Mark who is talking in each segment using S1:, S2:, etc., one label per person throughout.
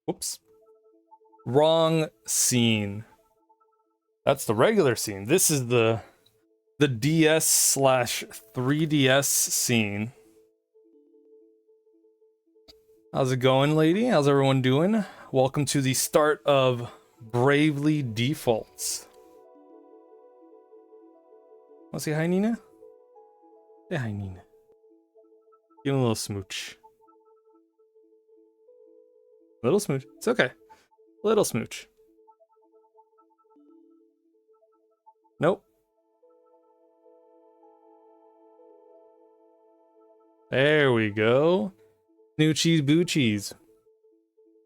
S1: Whoops. Wrong scene. That's the regular scene. This is the DS slash 3DS scene. How's it going, lady? How's everyone doing? Welcome to the start of Bravely Defaults. Want to say hi, Nina? Say hi, Nina. Give him a little smooch. Little smooch. It's okay. Little smooch. Nope. There we go. Snoochies boochies.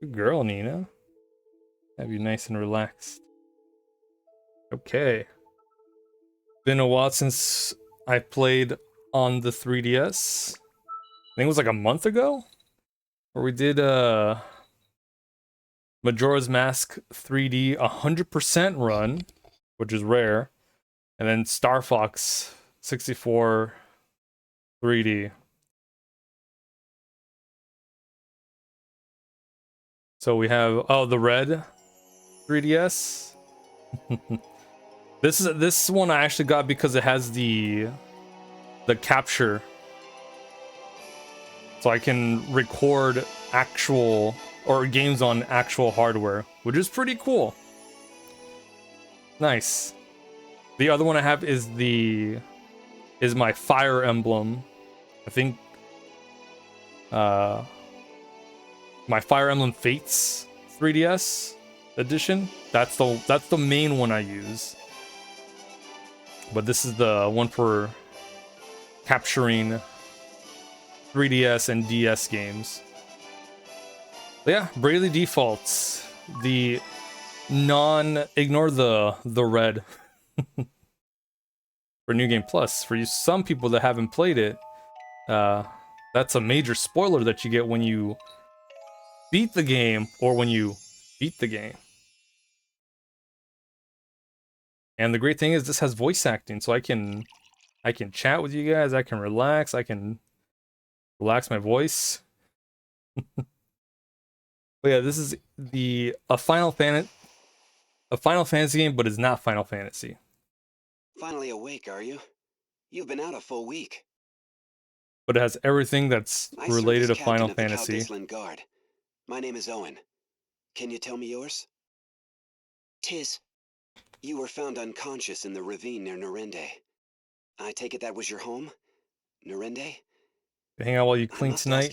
S1: Good girl, Nina. Have you nice and relaxed. Okay. Been a while since I played on the 3DS. think it was like a month ago, where we did Majora's Mask 3D 100% run, which is rare, and then Star Fox 64 3D. So we have the red 3DS. This one I actually got because it has the capture, so I can record actual or games on actual hardware, which is pretty cool. Nice. The other one I have is my Fire Emblem. I think my Fire Emblem Fates 3DS edition. That's the main one I use. But this is the one for capturing 3DS and DS games. But yeah, Bravely Defaults. The ignore the red for New Game Plus. For some people that haven't played it, that's a major spoiler that you get when you beat the game or when you beat the game. And the great thing is this has voice acting, so I can chat with you guys, I can relax my voice. But yeah, this is a Final Fantasy game, but it's not Final Fantasy.
S2: Finally awake, are you? You've been out a full week.
S1: But it has everything that's related to Final Fantasy.
S2: Guard. My name is Owen. Can you tell me yours?
S3: Tis.
S2: You were found unconscious in the ravine near Norende. I take it that was your home? Norende?
S1: Hang out while you clean tonight.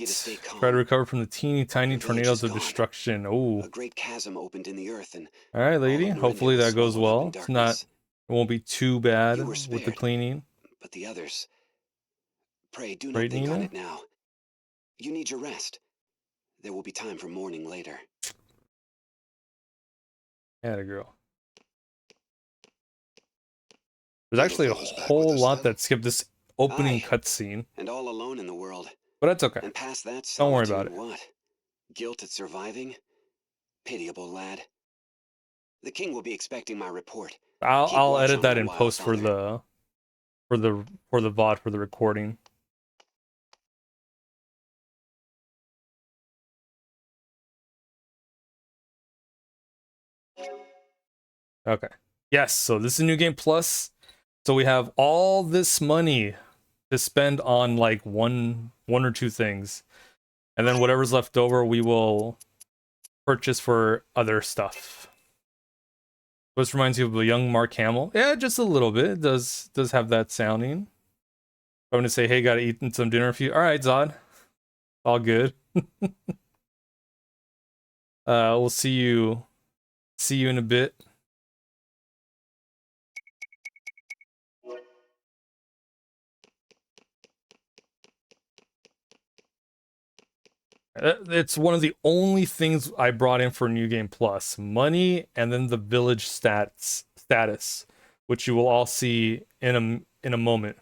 S1: Try to recover from the teeny tiny tornadoes of destruction. Oh.
S2: A great chasm opened in the earth and
S1: alright, lady. Hopefully that goes well. It won't be too bad with the cleaning.
S2: But the others. Pray do not think on it now. You need your rest. There will be time for mourning later.
S1: Atta girl. There's actually a whole lot that skipped this opening cutscene.
S2: And all alone in the world.
S1: But that's okay.
S2: And past that,
S1: don't worry about it.
S2: What? Guilt at surviving? Pitiable lad. The king will be expecting my report.
S1: I'll edit that in post for the VOD for the recording. Okay. Yes, so this is New Game Plus. So we have all this money to spend on like one or two things. And then whatever's left over we will purchase for other stuff. This reminds you of a young Mark Hamill. Yeah, just a little bit. It does have that sounding. I'm gonna say, hey, gotta eat some dinner for you. Alright, Zod. All good. We'll see you in a bit. It's one of the only things I brought in for New Game Plus. Money and then the village status, which you will all see in a moment.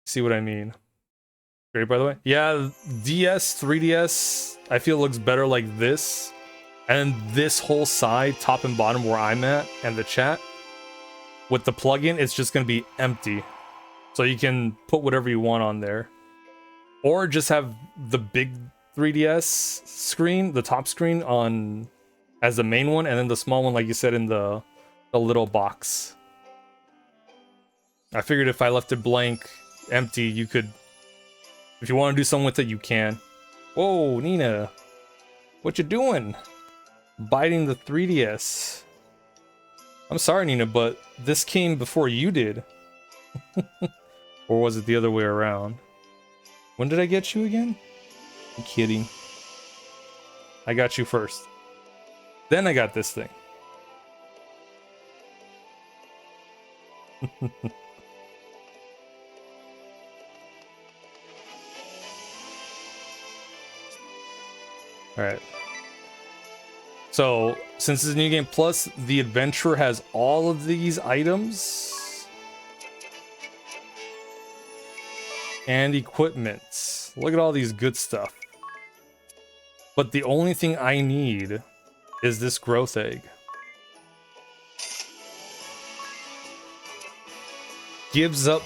S1: See what I mean? Great, by the way. Yeah, DS, 3DS, I feel looks better like this. And this whole side, top and bottom where I'm at, and the chat, with the plugin, it's just going to be empty. So you can put whatever you want on there. Or just have the big 3DS screen, the top screen, on as the main one, and then the small one, like you said, in the little box. I figured if I left it blank, empty, you could, if you want to do something with it, you can. Whoa, Nina, what you doing? Biting the 3DS. I'm sorry, Nina, but this came before you did. Or was it the other way around? When did I get you again? I'm kidding. I got you first. Then I got this thing. Alright. So, since it's New Game Plus, the adventure has all of these items. and equipment. Look at all these good stuff. But the only thing I need is this growth egg. Gives up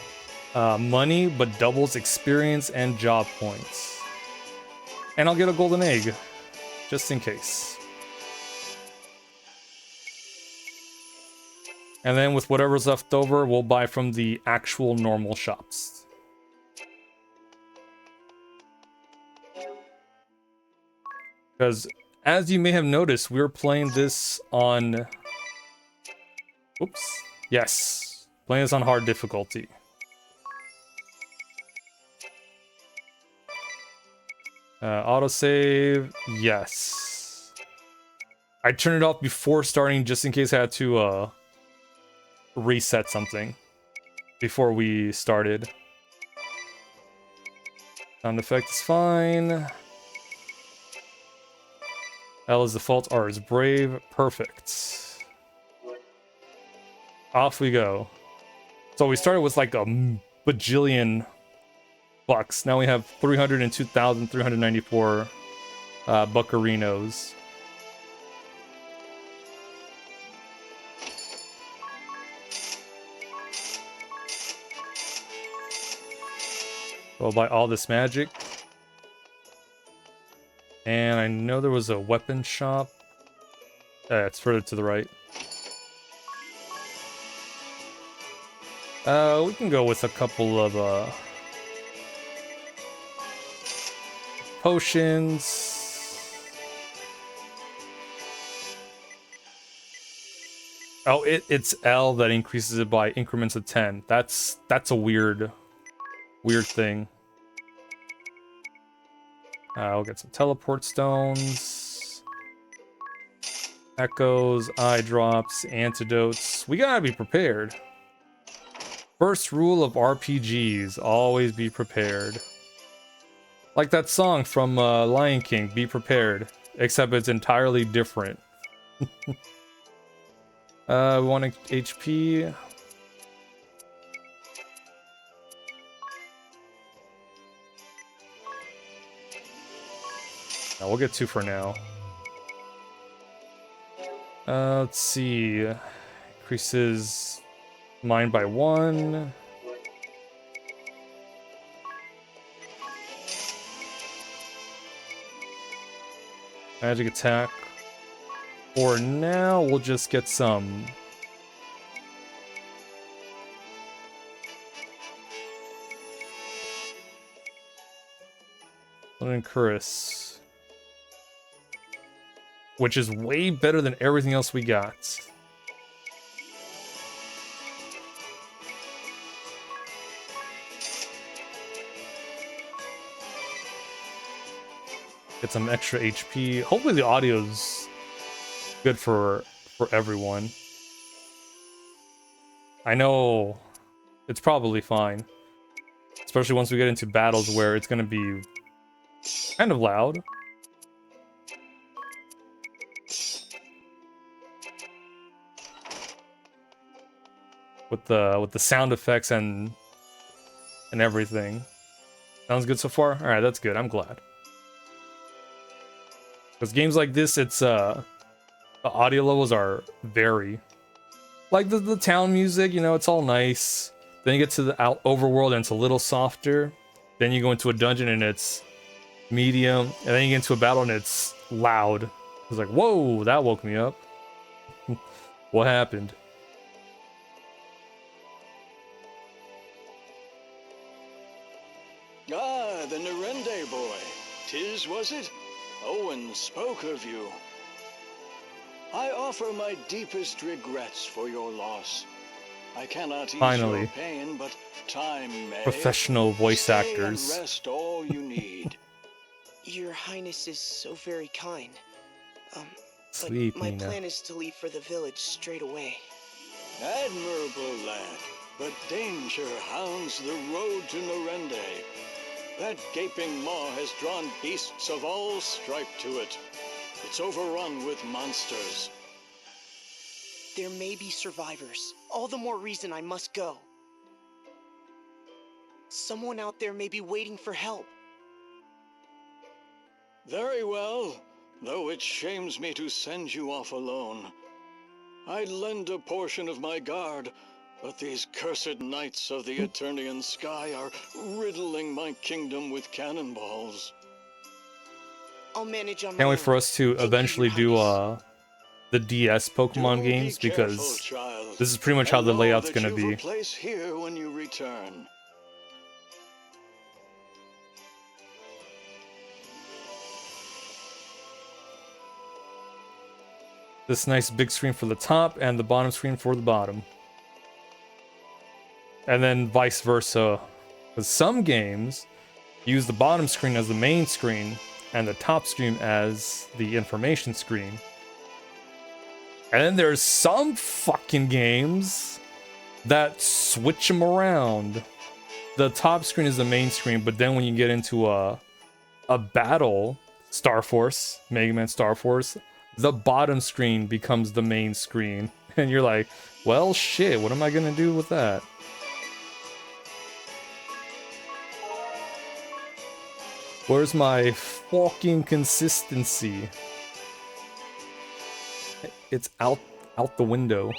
S1: money, but doubles experience and job points. And I'll get a golden egg, just in case. And then with whatever's left over, we'll buy from the actual normal shops. Because as you may have noticed, we're playing this on... Oops. Yes. Playing this on hard difficulty. Autosave. Yes. I turned it off before starting just in case I had to reset something before we started. Sound effect is fine. L is default, R is brave. Perfect. Off we go. So we started with like a bajillion bucks. Now we have 302,394 buccarinos. We'll buy all this magic. And I know there was a weapon shop. It's further to the right. We can go with a couple of potions. Oh, it's L that increases it by increments of 10. That's a weird thing. I'll get some teleport stones, echoes, eye drops, antidotes. We gotta be prepared. First rule of RPGs, always be prepared. Like that song from Lion King, Be Prepared, except it's entirely different. We want HP. No, we'll get 2 for now. Let's see. Increases mine by 1. Magic attack. For now, we'll just get some. Curus. Which is way better than everything else we got. Get some extra HP. Hopefully the audio's good for everyone. I know it's probably fine. Especially once we get into battles where it's gonna be kind of loud. With the sound effects and everything. Sounds good so far? Alright, that's good. I'm glad. Because games like this, it's the audio levels are vary. Like the town music, you know, it's all nice. Then you get to the overworld and it's a little softer. Then you go into a dungeon and it's medium. And then you get into a battle and it's loud. It's like, whoa, that woke me up. What happened?
S4: Ah, the Nerende boy. 'Tis, was it? Owen spoke of you. I offer my deepest regrets for your loss. I cannot ease
S1: Finally.
S4: your pain, but time may.
S1: Professional voice
S4: Stay
S1: actors.
S4: And rest all you need.
S3: Your Highness is so very kind.
S1: Sleep,
S3: but my
S1: Nina.
S3: plan is to leave for the village straight away.
S4: Admirable lad, but danger hounds the road to Nerende. That gaping maw has drawn beasts of all stripe to it. It's overrun with monsters.
S3: There may be survivors. All the more reason I must go. Someone out there may be waiting for help.
S4: Very well, though it shames me to send you off alone. I'd lend a portion of my guard, but these cursed knights of the Eternian sky are riddling my kingdom with cannonballs.
S3: I'll manage on my
S1: Can't wait for
S3: own.
S1: us to
S3: Thank you,
S1: eventually
S3: Your
S1: do
S3: Highness.
S1: the DS Pokemon
S4: Do
S1: games,
S4: be careful,
S1: because
S4: child,
S1: this is pretty much how
S4: and
S1: the
S4: know
S1: layout's
S4: that
S1: gonna
S4: you've
S1: be.
S4: a place here when you return.
S1: This nice big screen for the top and the bottom screen for the bottom. And then vice versa. Because some games use the bottom screen as the main screen and the top screen as the information screen. And then there's some fucking games that switch them around. The top screen is the main screen, but then when you get into a battle, Star Force, Mega Man Star Force, the bottom screen becomes the main screen. And you're like, well, shit, what am I gonna do with that? Where's my fucking consistency? It's out the window.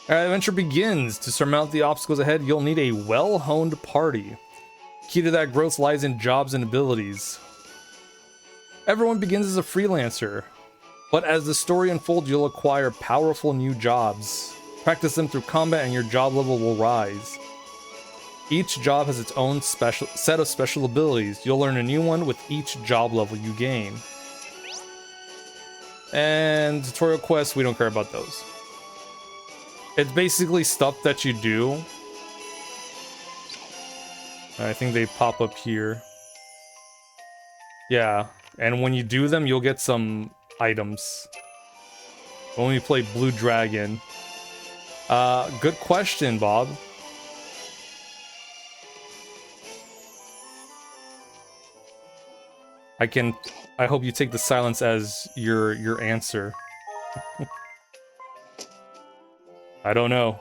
S1: Alright, adventure begins. To surmount the obstacles ahead, you'll need a well-honed party. Key to that growth lies in jobs and abilities. Everyone begins as a freelancer, but as the story unfolds, you'll acquire powerful new jobs. Practice them through combat and your job level will rise. Each job has its own set of special abilities. You'll learn a new one with each job level you gain. And tutorial quests, we don't care about those. It's basically stuff that you do. I think they pop up here. Yeah, and when you do them, you'll get some items. When we play Blue Dragon. Good question, Bob. I hope you take the silence as your answer. I don't know.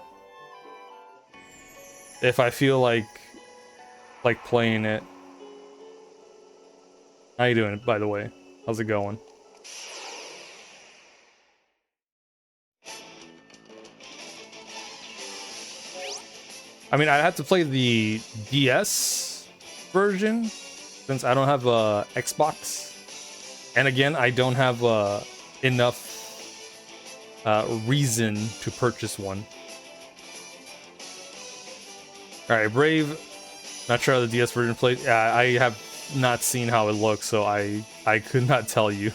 S1: If I feel like playing it. How you doing, by the way? How's it going? I mean, I have to play the DS version since I don't have a Xbox. And again, I don't have enough reason to purchase one. Alright, Brave. Not sure how the DS version plays. Yeah, I have not seen how it looks, so I could not tell you.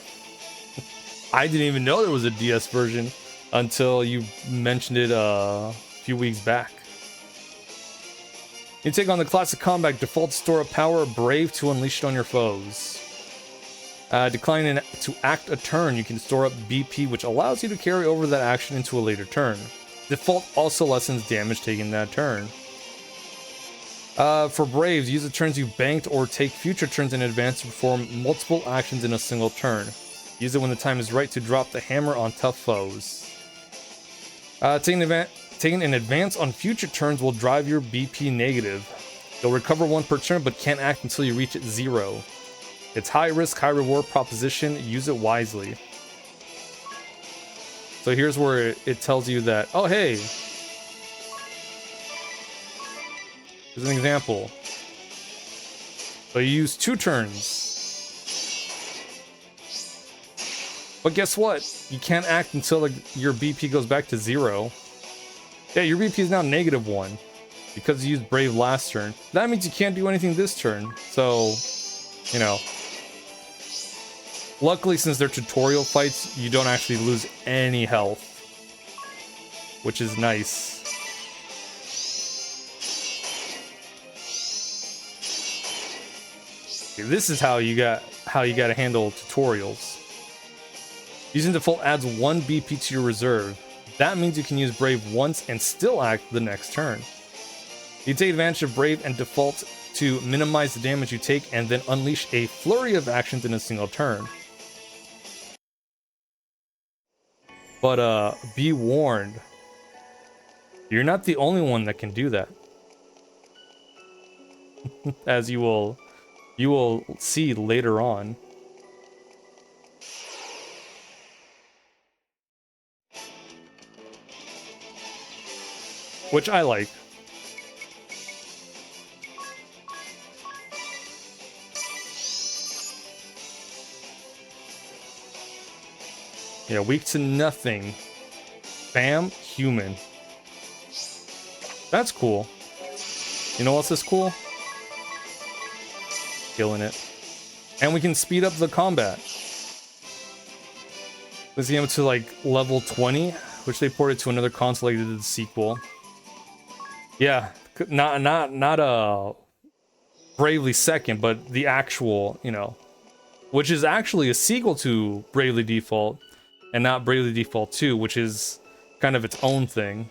S1: I didn't even know there was a DS version until you mentioned it a few weeks back. You take on the classic combat default store of power, Brave, to unleash it on your foes. Declining to act a turn, you can store up BP, which allows you to carry over that action into a later turn. Default also lessens damage taken that turn. For Braves, use the turns you've banked or take future turns in advance to perform multiple actions in a single turn. Use it when the time is right to drop the hammer on tough foes. Taking an advance on future turns will drive your BP negative. You'll recover 1 per turn, but can't act until you reach it 0. It's high risk, high reward proposition. Use it wisely. So here's where it tells you that, oh hey, here's an example. So you use 2 turns. But guess what? You can't act until your BP goes back to 0. Yeah, your BP is now -1 because you used Brave last turn. That means you can't do anything this turn. So, you know. Luckily, since they're tutorial fights, you don't actually lose any health, which is nice. Okay, this is how you got to handle tutorials. Using default adds 1 BP to your reserve. That means you can use Brave once and still act the next turn. You take advantage of Brave and default to minimize the damage you take and then unleash a flurry of actions in a single turn. But be warned. You're not the only one that can do that. as you will see later on. Which I like. Yeah, weak to nothing. Bam, human. That's cool. You know what's this cool? Killing it. And we can speed up the combat. Let's get up to like level 20, which they ported to another console like they did the sequel. Yeah, not a Bravely Second, but the actual, you know, which is actually a sequel to Bravely Default, and not Bravely Default 2, which is kind of its own thing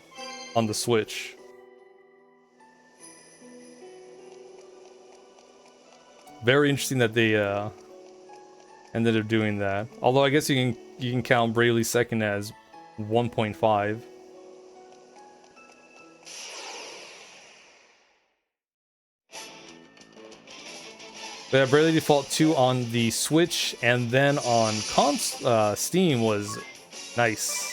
S1: on the Switch. Very interesting that they ended up doing that. Although I guess you can count Bravely Second as 1.5. But yeah, Bravely Default 2 on the Switch and then on Steam was nice.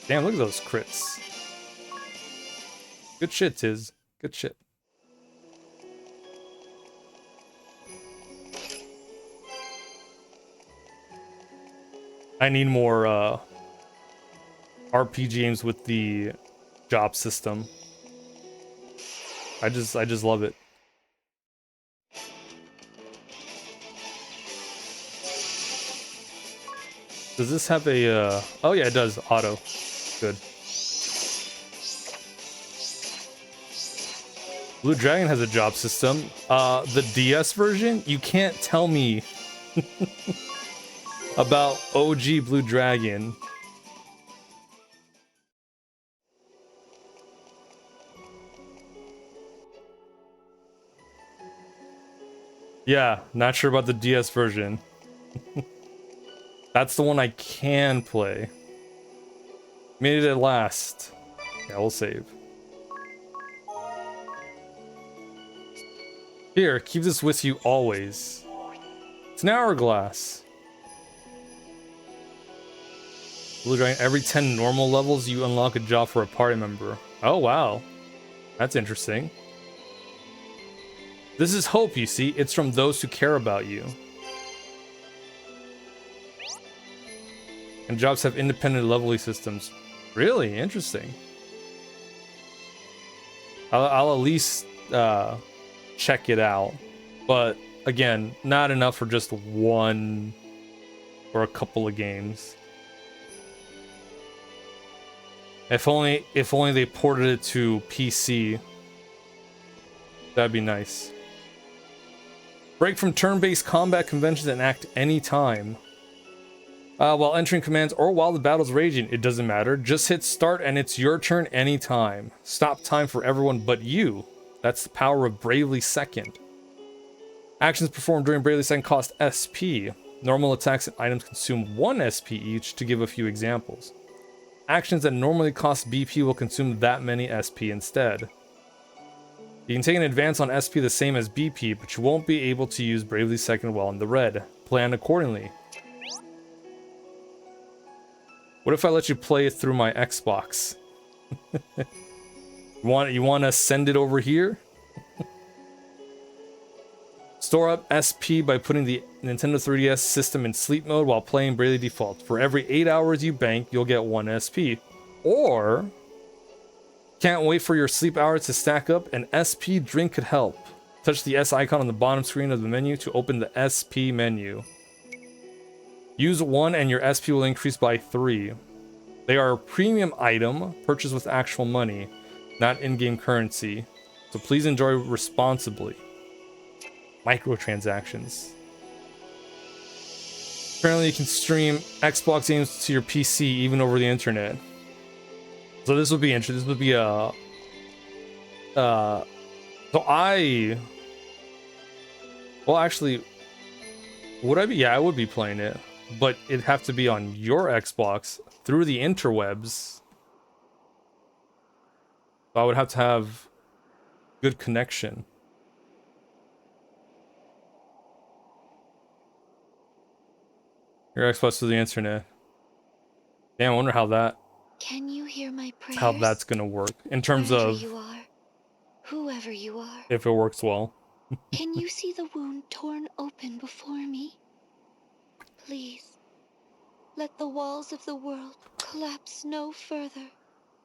S1: Damn, look at those crits. Good shit, Tiz. Good shit. I need more RPG games with the job system. I just love it. Does this have a oh yeah, it does. Auto. Good. Blue Dragon has a job system. The DS version, you can't tell me about OG Blue Dragon. Yeah, not sure about the DS version. That's the one I can play. Made it at last. Yeah, we'll save. Here, keep this with you always. It's an hourglass. Blue Dragon, every 10 normal levels, you unlock a job for a party member. Oh, wow. That's interesting. This is hope, you see. It's from those who care about you. And jobs have independent leveling systems. Really? Interesting. I'll at least check it out. But, again, not enough for just one or a couple of games. If only they ported it to PC. That'd be nice. Break from turn-based combat conventions and act anytime. While entering commands or while the battle's raging, it doesn't matter. Just hit start and it's your turn anytime. Stop time for everyone but you. That's the power of Bravely Second. Actions performed during Bravely Second cost SP. Normal attacks and items consume 1 SP each, to give a few examples. Actions that normally cost BP will consume that many SP instead. You can take an advance on SP the same as BP, but you won't be able to use Bravely Second while in the red. Plan accordingly. What if I let you play it through my Xbox? You want to send it over here? Store up SP by putting the Nintendo 3DS system in sleep mode while playing Bravely Default. For every 8 hours you bank, you'll get 1 SP. Or, can't wait for your sleep hours to stack up? An SP drink could help. Touch the S icon on the bottom screen of the menu to open the SP menu. Use 1 and your SP will increase by 3. They are a premium item purchased with actual money, not in-game currency. So please enjoy responsibly. Microtransactions. Apparently you can stream Xbox games to your PC even over the internet. So this would be interesting. This would be a... Well, actually... Would I be? Yeah, I would be playing it. But it'd have to be on your Xbox through the interwebs. So I would have to have good connection. Your Xbox to the internet. Damn, I wonder
S5: Can you hear my prayers?
S1: how that's gonna work in terms
S5: Wherever
S1: of
S5: you are, whoever you are,
S1: if it works well.
S5: can you see the wound torn open before me? Please, let the walls of the world collapse no further.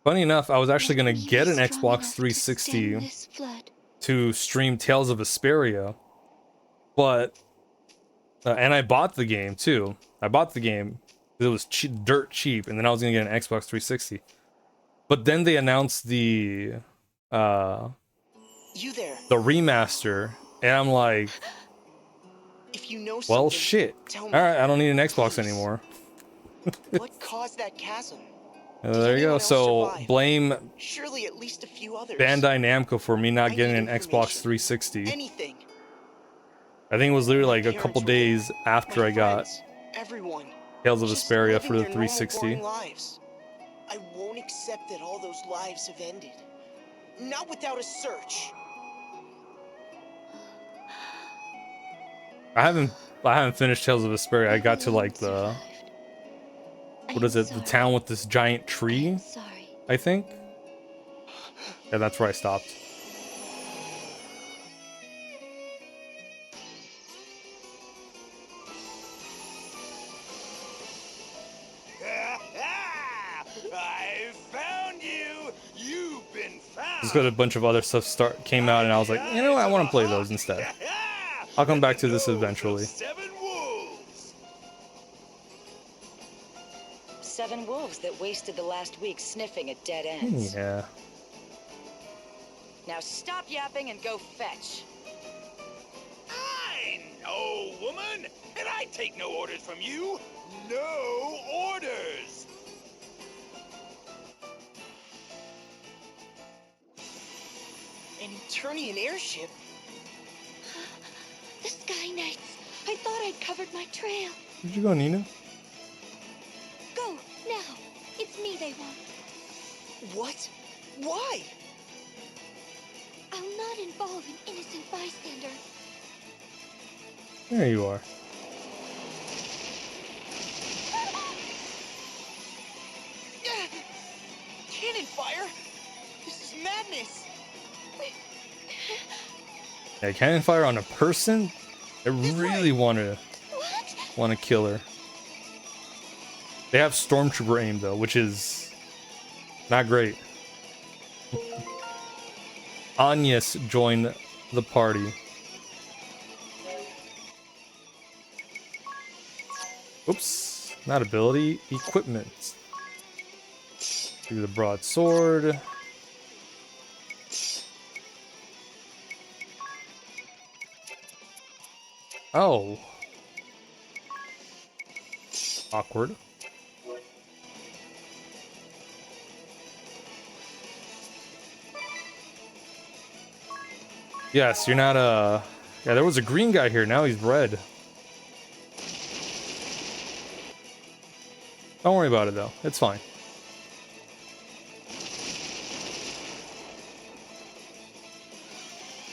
S1: Funny enough, I was actually
S5: Let
S1: gonna
S5: me
S1: get
S5: be
S1: an
S5: strong
S1: Xbox
S5: enough to
S1: 360
S5: stem this flood.
S1: to stream Tales of Vesperia, but and I bought the game too. I bought the game because it was dirt cheap, and then I was gonna get an Xbox 360. But then they announced the
S3: You there.
S1: remaster, and I'm like,
S3: If you know
S1: well,
S3: something,
S1: shit.
S3: tell
S1: All
S3: me.
S1: right, I don't need an Xbox
S3: Please.
S1: anymore.
S3: What caused that chasm?
S1: There you go.
S3: anyone else
S1: So
S3: survive?
S1: blame
S3: Surely at least a few others.
S1: Bandai Namco for me not
S3: I
S1: getting
S3: need
S1: an Xbox
S3: information.
S1: 360.
S3: Anything.
S1: I think it was literally like
S3: My
S1: a couple
S3: parents
S1: days after
S3: My
S1: I got
S3: friends, everyone.
S1: Tales of
S3: Just
S1: Vesperia
S3: living
S1: for the
S3: their normal,
S1: 360.
S3: boring lives. I won't accept that all those lives have ended. Not without a search.
S1: I haven't finished Tales of Vesperia. I got to like the
S5: Survived.
S1: what is it? The town with this giant tree,
S5: I'm sorry.
S1: I think. Yeah, that's where I stopped.
S4: I found you! You've been found!
S1: Just got a bunch of other stuff came out, and I was like, you know what? I want to play those instead. I'll come back to this eventually.
S4: 7 wolves!
S6: 7 wolves that wasted the last week sniffing at dead ends.
S1: Yeah.
S6: Now stop yapping and go fetch.
S4: I know, woman! And I take no orders from you! No orders!
S3: An Eternian airship?
S5: The Sky Knights. I thought I'd covered my trail.
S1: Where'd you go, Nina?
S5: Go, now. It's me they want.
S3: What? Why?
S5: I'll not involve an innocent bystander.
S1: There you are.
S3: Cannon fire? This is madness.
S1: Yeah, cannon fire on a person? I really want to kill her. They have stormtrooper aim though, which is not great. Agnes joined the party. Oops, not ability, equipment. Do the broadsword. Oh. Awkward. Yes, you're not a... Yeah, there was a green guy here, now he's red. Don't worry about it though, it's fine.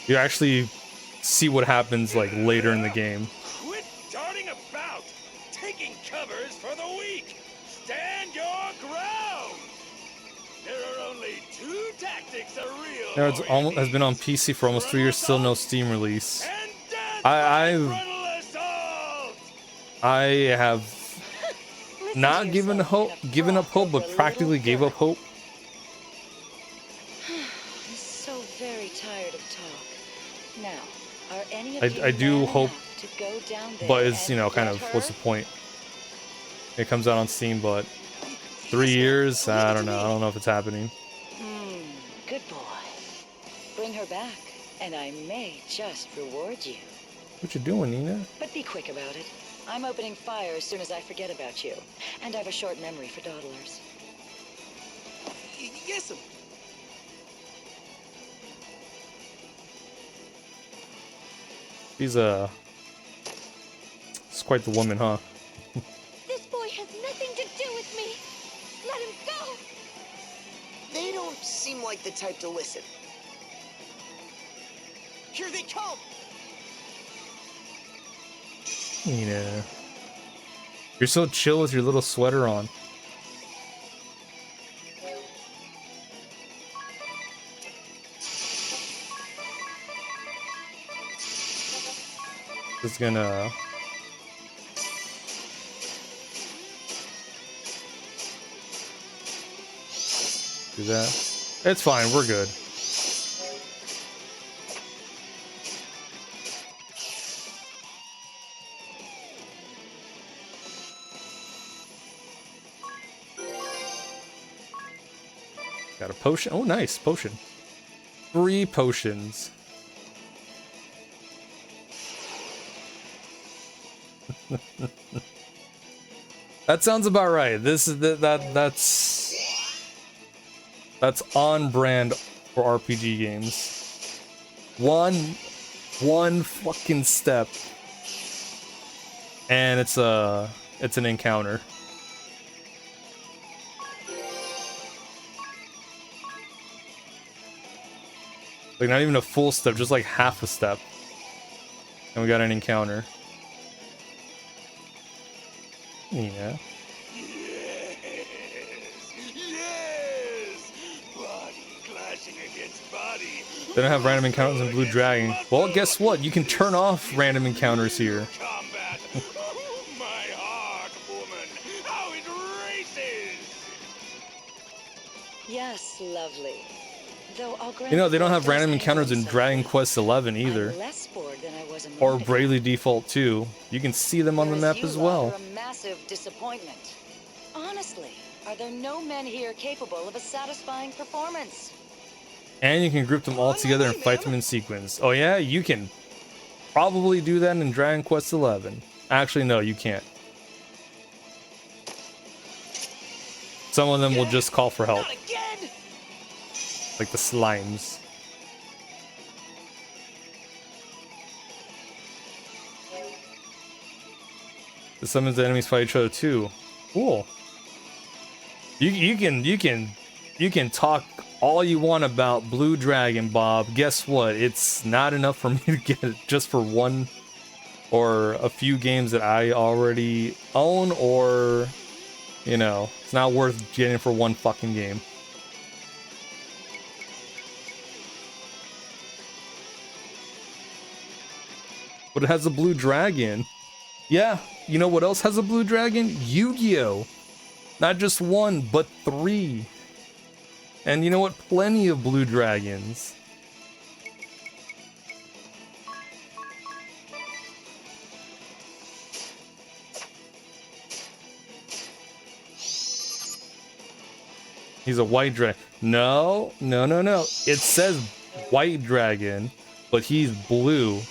S1: You actually see what happens like later in the game.
S4: Quit darting about! Taking covers for the weak! Stand your ground! There are only 2 tactics a real
S1: Now it's
S4: warrior
S1: almost has been on
S4: needs.
S1: PC for almost 3 years, still no Steam release.
S4: And dance
S1: I've-
S4: by frontal assault!
S1: I have
S6: Listen
S1: not
S6: to
S1: given
S6: yourself
S1: given up hope,
S6: over
S1: but
S6: a little
S1: practically gave up hope.
S6: I'm so very tired of talk. Now, are any of
S1: I
S6: you
S1: do
S6: man
S1: hope,
S6: enough to go down there
S1: but it's, you
S6: and
S1: know, kind
S6: get
S1: of,
S6: her?
S1: what's the point? It comes out on Steam, but 3 years? I don't know. I don't know if it's happening.
S6: Good boy. Bring her back, and I may just reward you.
S1: What you doing, Nina?
S6: But be quick about it. I'm opening fire as soon as I forget about you. And I have a short memory for dawdlers.
S3: Yes,
S1: She's it's quite the woman, huh?
S5: This boy has nothing to do with me. Let him go.
S3: They don't seem like the type to listen. Here they come!
S1: Nina. You're so chill with your little sweater on. Just gonna do that. It's fine, we're good. Got a potion. Oh, nice potion. 3 potions. That sounds about right. This is that's on brand for RPG games. One fucking step, and it's an encounter. Like not even a full step, just like half a step, and we got an encounter. Yeah.
S4: Yes! Body clashing against body.
S1: They don't have random encounters in Blue Dragon. Well, guess what? You can turn off random encounters here.
S4: Combat. Oh, my heart, woman. How it races.
S6: Yes, lovely. Though I'll grant
S1: You know, they don't have
S6: does
S1: random
S6: have
S1: encounters in
S6: something.
S1: Dragon Quest XI
S6: I'm
S1: either.
S6: less bored than I was a
S1: Or
S6: moment ago.
S1: Bravely Default 2. You can see them on the
S6: Whereas
S1: map
S6: you
S1: as
S6: lot
S1: well.
S6: are a massive disappointment. Honestly, are there no men here capable of a satisfying performance?
S1: And you can group them all together and fight them in sequence. Oh yeah, you can probably do that in Dragon Quest XI. Actually, no, you can't. Some of them will just call for help.
S3: Not again!
S1: Like the slimes. The summons the enemies fight each other too. Cool. You can talk all you want about Blue Dragon, Bob. Guess what? It's not enough for me to get it just for one or a few games that I already own, or you know, it's not worth getting for one fucking game. But it has a Blue Dragon. Yeah, you know what else has a Blue Dragon? Yu-Gi-Oh! Not just one, but 3. And you know what? Plenty of Blue Dragons. He's a white dragon. No. It says white dragon, but he's blue.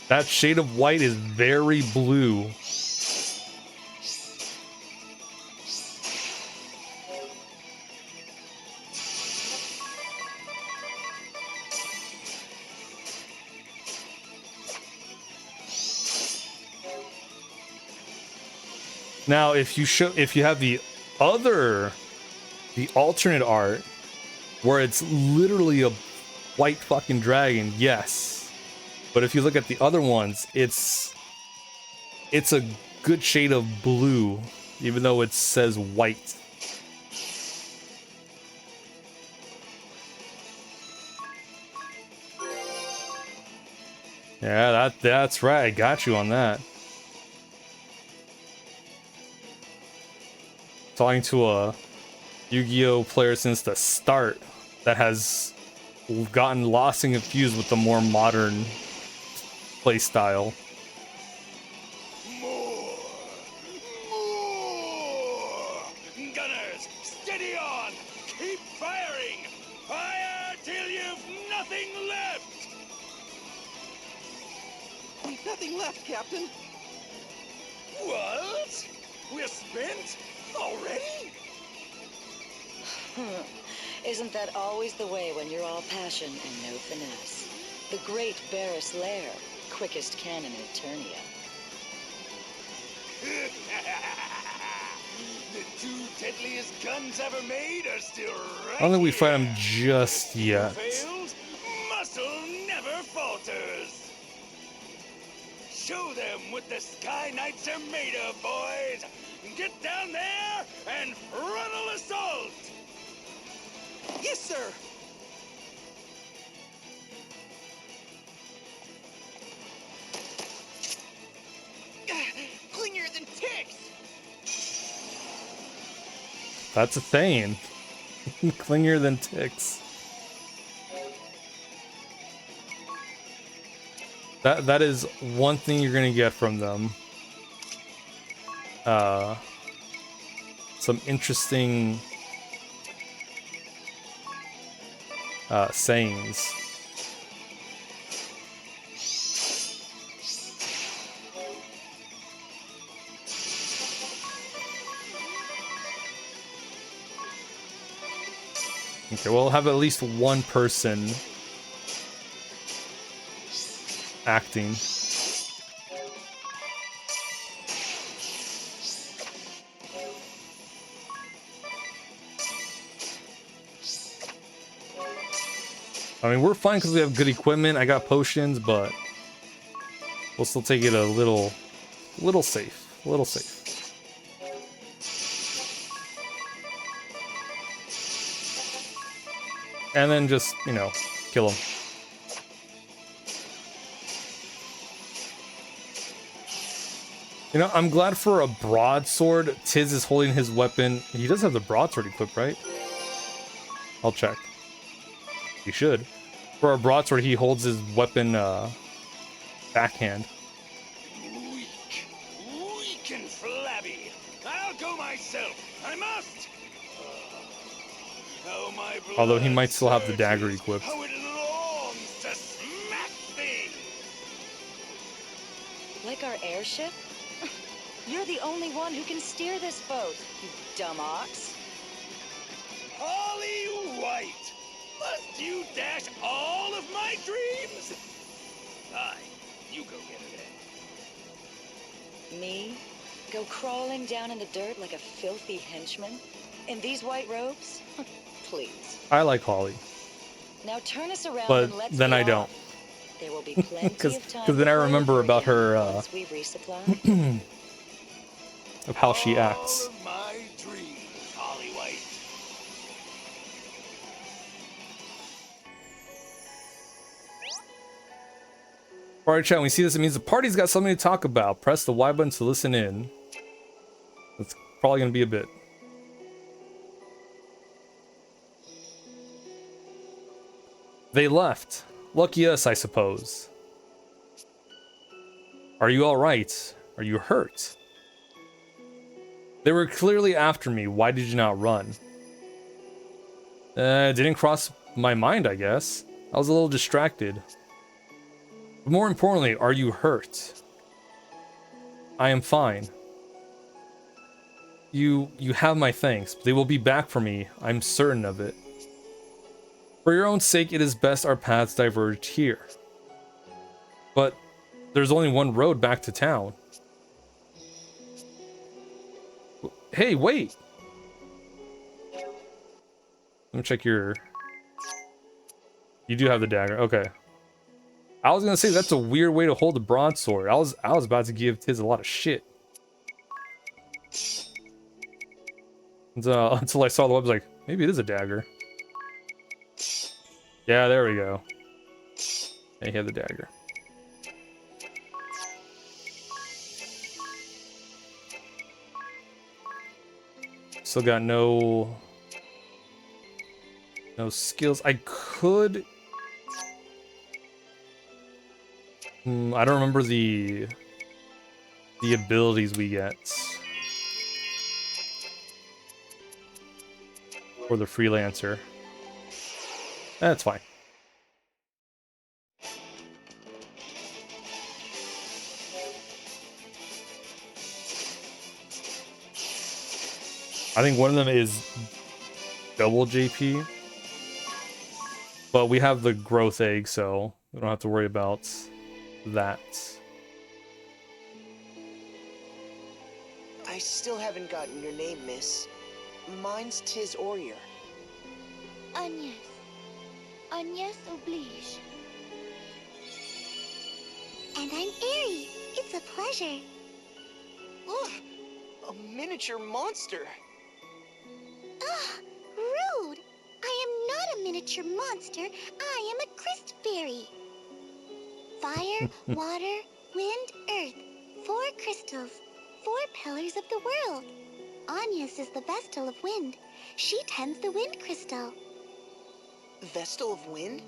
S1: That shade of white is very blue. Now, if you have the alternate art, where it's literally a white fucking dragon, yes. But if you look at the other ones, it's a good shade of blue, even though it says white. Yeah, that's right. I got you on that. Talking to a Yu-Gi-Oh player since the start that has gotten lost and confused with the more modern play style.
S4: More! Gunners, steady on! Keep firing! Fire till you've nothing left!
S3: We've nothing left, Captain.
S4: What? We're spent? Already?
S6: Isn't that always the way when you're all passion and no finesse? The great Barris Lair, quickest cannon in Eternia.
S4: The two deadliest guns ever made are still right
S1: I don't think we fight him
S4: here.
S1: just yet.
S4: Fails, muscle never falters. Show them what the Sky Knights are made of, boys. Get down there and frontal assault.
S3: Yes, sir. Clingier than ticks.
S1: That's a thing. Clingier than ticks. That is one thing you're gonna get from them. Some interesting sayings. Okay, we'll have at least one person acting. I mean, we're fine because we have good equipment. I got potions, but we'll still take it a little safe. A little safe. And then just, you know, kill him. You know, I'm glad for a broadsword. Tiz is holding his weapon. He does have the broadsword equipped, right? I'll check. He should. For a broadsword, he holds his weapon backhand.
S4: Weak and flabby. I'll go myself. I must. Oh, my blood
S1: Although he might still have the dagger
S4: surges.
S1: equipped.
S4: How it longs to smack things.
S6: Like our airship? You're the only one who can steer this boat, you dumb ox.
S4: Holly White, must you dash all of my dreams? Aye, you go get her then.
S6: Me? Go crawling down in the dirt like a filthy henchman? In these white robes? Please.
S1: I like Holly.
S6: Now turn us around
S1: But
S6: and let's
S1: then
S6: be
S1: I
S6: off.
S1: don't.
S6: There will be plenty
S1: 'Cause-
S6: of time
S1: 'cause then I
S6: to play
S1: remember
S6: her
S1: about
S6: again
S1: her,
S6: once we resupply.
S1: Of how she
S4: All
S1: acts.
S4: of my dreams, Holly White.
S1: Alright, chat, when we see this, it means the party's got something to talk about. Press the Y button to listen in. It's probably gonna be a bit. They left. Lucky us, I suppose. Are you alright? Are you hurt? They were clearly after me. Why did you not run? It didn't cross my mind, I guess. I was a little distracted. But more importantly, are you hurt? I am fine. You have my thanks. They will be back for me. I'm certain of it. For your own sake, it is best our paths diverged here. But there's only one road back to town. Hey, wait! Let me check your... You do have the dagger. Okay. I was gonna say that's a weird way to hold a broadsword. I was about to give Tiz a lot of shit. Until I saw the web, I was like, maybe it is a dagger. Yeah, there we go. Yeah, he had the dagger. Still got no skills. I could. I don't remember the abilities we get for the freelancer. That's fine. I think one of them is double JP, but we have the growth egg, so we don't have to worry about that.
S3: I still haven't gotten your name, miss. Mine's Tiz Orier.
S5: Agnes. Agnes oblige.
S7: And I'm Airy. It's a pleasure.
S3: Ugh, a miniature monster.
S7: Ugh, rude. I am not a miniature monster. I am a Christ fairy. Fire, water, wind, earth. 4 crystals. 4 pillars of the world. Agnes is the Vestal of Wind. She tends the wind crystal.
S3: Vestal of Wind?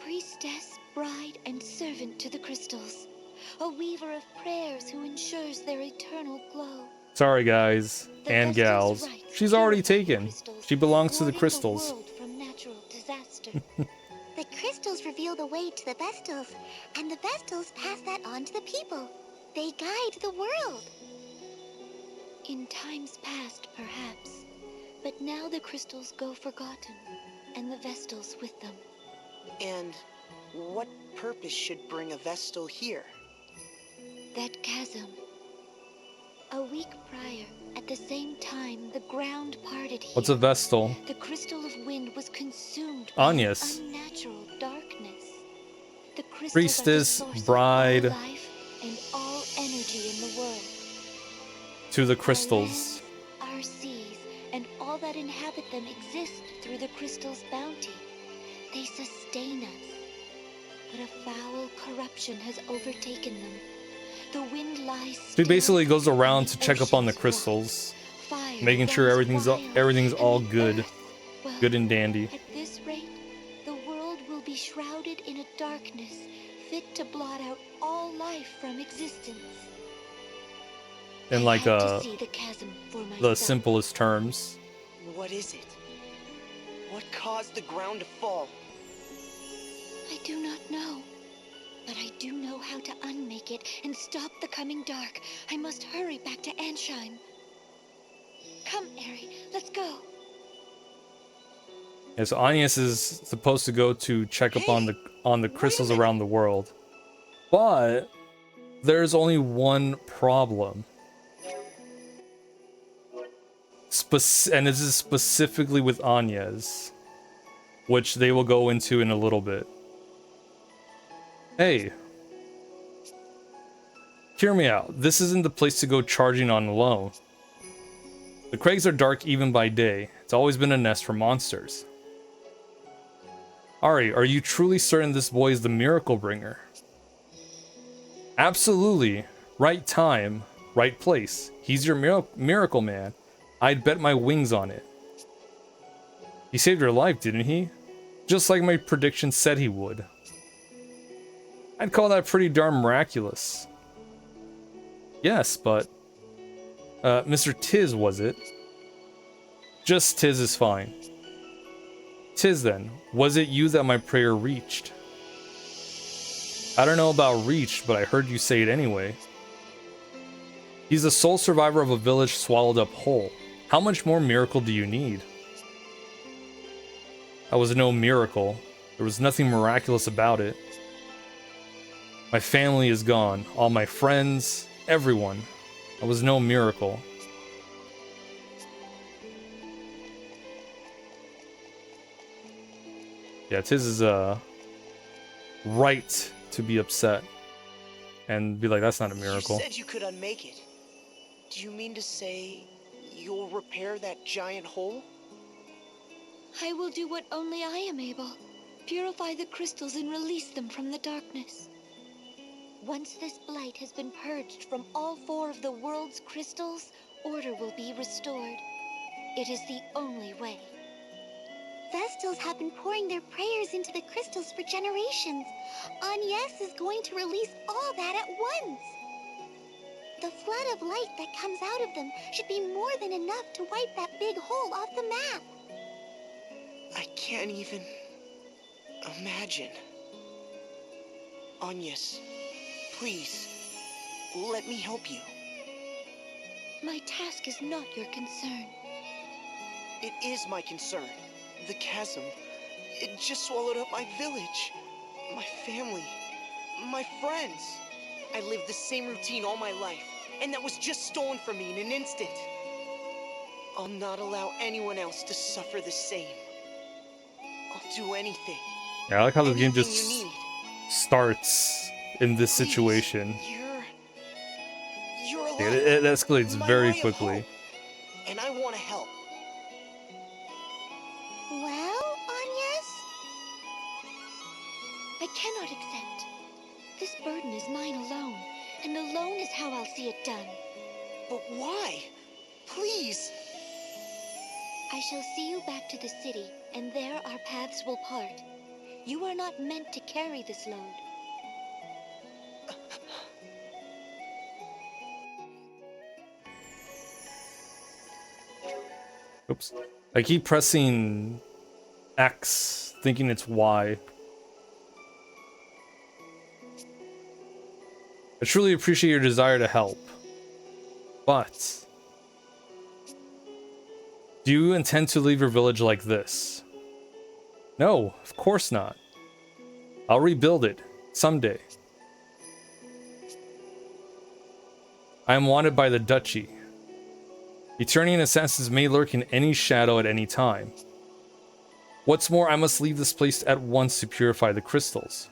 S5: Priestess, bride, and servant to the crystals. A weaver of prayers who ensures their eternal glow.
S1: Sorry, guys
S5: The
S1: and
S5: Vestal's
S1: gals.
S5: rites
S1: She's already
S5: purify the
S1: taken.
S5: crystals,
S1: She belongs to the
S5: warding
S1: crystals.
S5: world from natural disaster.
S7: The crystals reveal the way to the Vestals, and the Vestals pass that on to the people. They guide the world.
S5: In times past, perhaps. But now the crystals go forgotten, and the Vestals with them.
S3: And what purpose should bring a Vestal here?
S5: That chasm. A week prior, at the same time, the ground parted here.
S1: What's a Vestal?
S5: The crystal of wind was consumed by
S1: Agnes.
S5: an unnatural darkness. The crystals
S1: Priestess,
S5: are the source
S1: bride.
S5: of all life and all energy in the world.
S1: To the
S5: Our
S1: crystals.
S5: land, our seas, and all that inhabit them exist through the crystal's bounty. They sustain us. But a foul corruption has overtaken them. The wind lies
S1: She
S5: still,
S1: basically goes
S5: and
S1: around to
S5: the
S1: check up on the
S5: oceans
S1: crystals,
S5: watch. Fire
S1: making sure
S5: runs
S1: everything's
S5: wild,
S1: all
S5: and the
S1: good,
S5: earth, well,
S1: good and dandy.
S5: at this rate, the world will be shrouded in a darkness fit to blot out all life from existence.
S1: In
S5: I
S1: like
S5: had to see the chasm for
S1: the
S5: myself.
S1: simplest terms.
S3: What is it? What caused the ground to fall?
S5: I do not know. But I do know how to unmake it and stop the coming dark. I must hurry back to Ansheim. Come, Eri, let's go.
S1: Yeah, so Agnes is supposed to go to check up on the crystals around the world. But there's only one problem. And this is specifically with Agnes, which they will go into in a little bit. Hey, hear me out. This isn't the place to go charging on alone. The crags are dark even by day. It's always been a nest for monsters. Ari, are you truly certain this boy is the miracle bringer? Absolutely. Right time, right place. He's your miracle man. I'd bet my wings on it. He saved your life, didn't he? Just like my prediction said he would. I'd call that pretty darn miraculous. Yes, but... Mr. Tiz, was it? Just Tiz is fine. Tiz then, was it you that my prayer reached? I don't know about reached, but I heard you say it anyway. He's the sole survivor of a village swallowed up whole. How much more miracle do you need? That was no miracle. There was nothing miraculous about it. My family is gone. All my friends, everyone. That was no miracle. Yeah, Tiz is right to be upset and be like, that's not a miracle.
S3: You said you could unmake it. Do you mean to say you'll repair that giant hole?
S5: I will do what only I am able. Purify the crystals and release them from the darkness. Once this blight has been purged from all 4 of the world's crystals, order will be restored. It is the only way.
S7: Vestals have been pouring their prayers into the crystals for generations. Agnes is going to release all that at once. The flood of light that comes out of them should be more than enough to wipe that big hole off the map.
S3: I can't even imagine. Agnes, please, let me help you.
S5: My task is not your concern.
S3: It is my concern. The chasm, it just swallowed up my village, my family, my friends. I lived the same routine all my life. and that was just stolen from me in an instant. I'll not allow anyone else to suffer the same. I'll do anything.
S1: Yeah, I like how this game
S3: Anything
S1: just
S3: you need.
S1: starts in this
S3: Please,
S1: situation.
S3: You're alive.
S1: It escalates
S3: My
S1: very
S3: ray of
S1: quickly.
S3: hope, and I want to help.
S7: Well, Agnes?
S5: I cannot accept. This burden is mine alone, and alone is how I'll see it done.
S3: But why? Please.
S5: I shall see you back to the city, and there our paths will part. You are not meant to carry this load.
S1: Oops. I keep pressing X, thinking it's Y. I truly appreciate your desire to help. But do you intend to leave your village like this? No, of course not. I'll rebuild it someday. I am wanted by the duchy. Eternian assassins may lurk in any shadow at any time. What's more, I must leave this place at once to purify the crystals.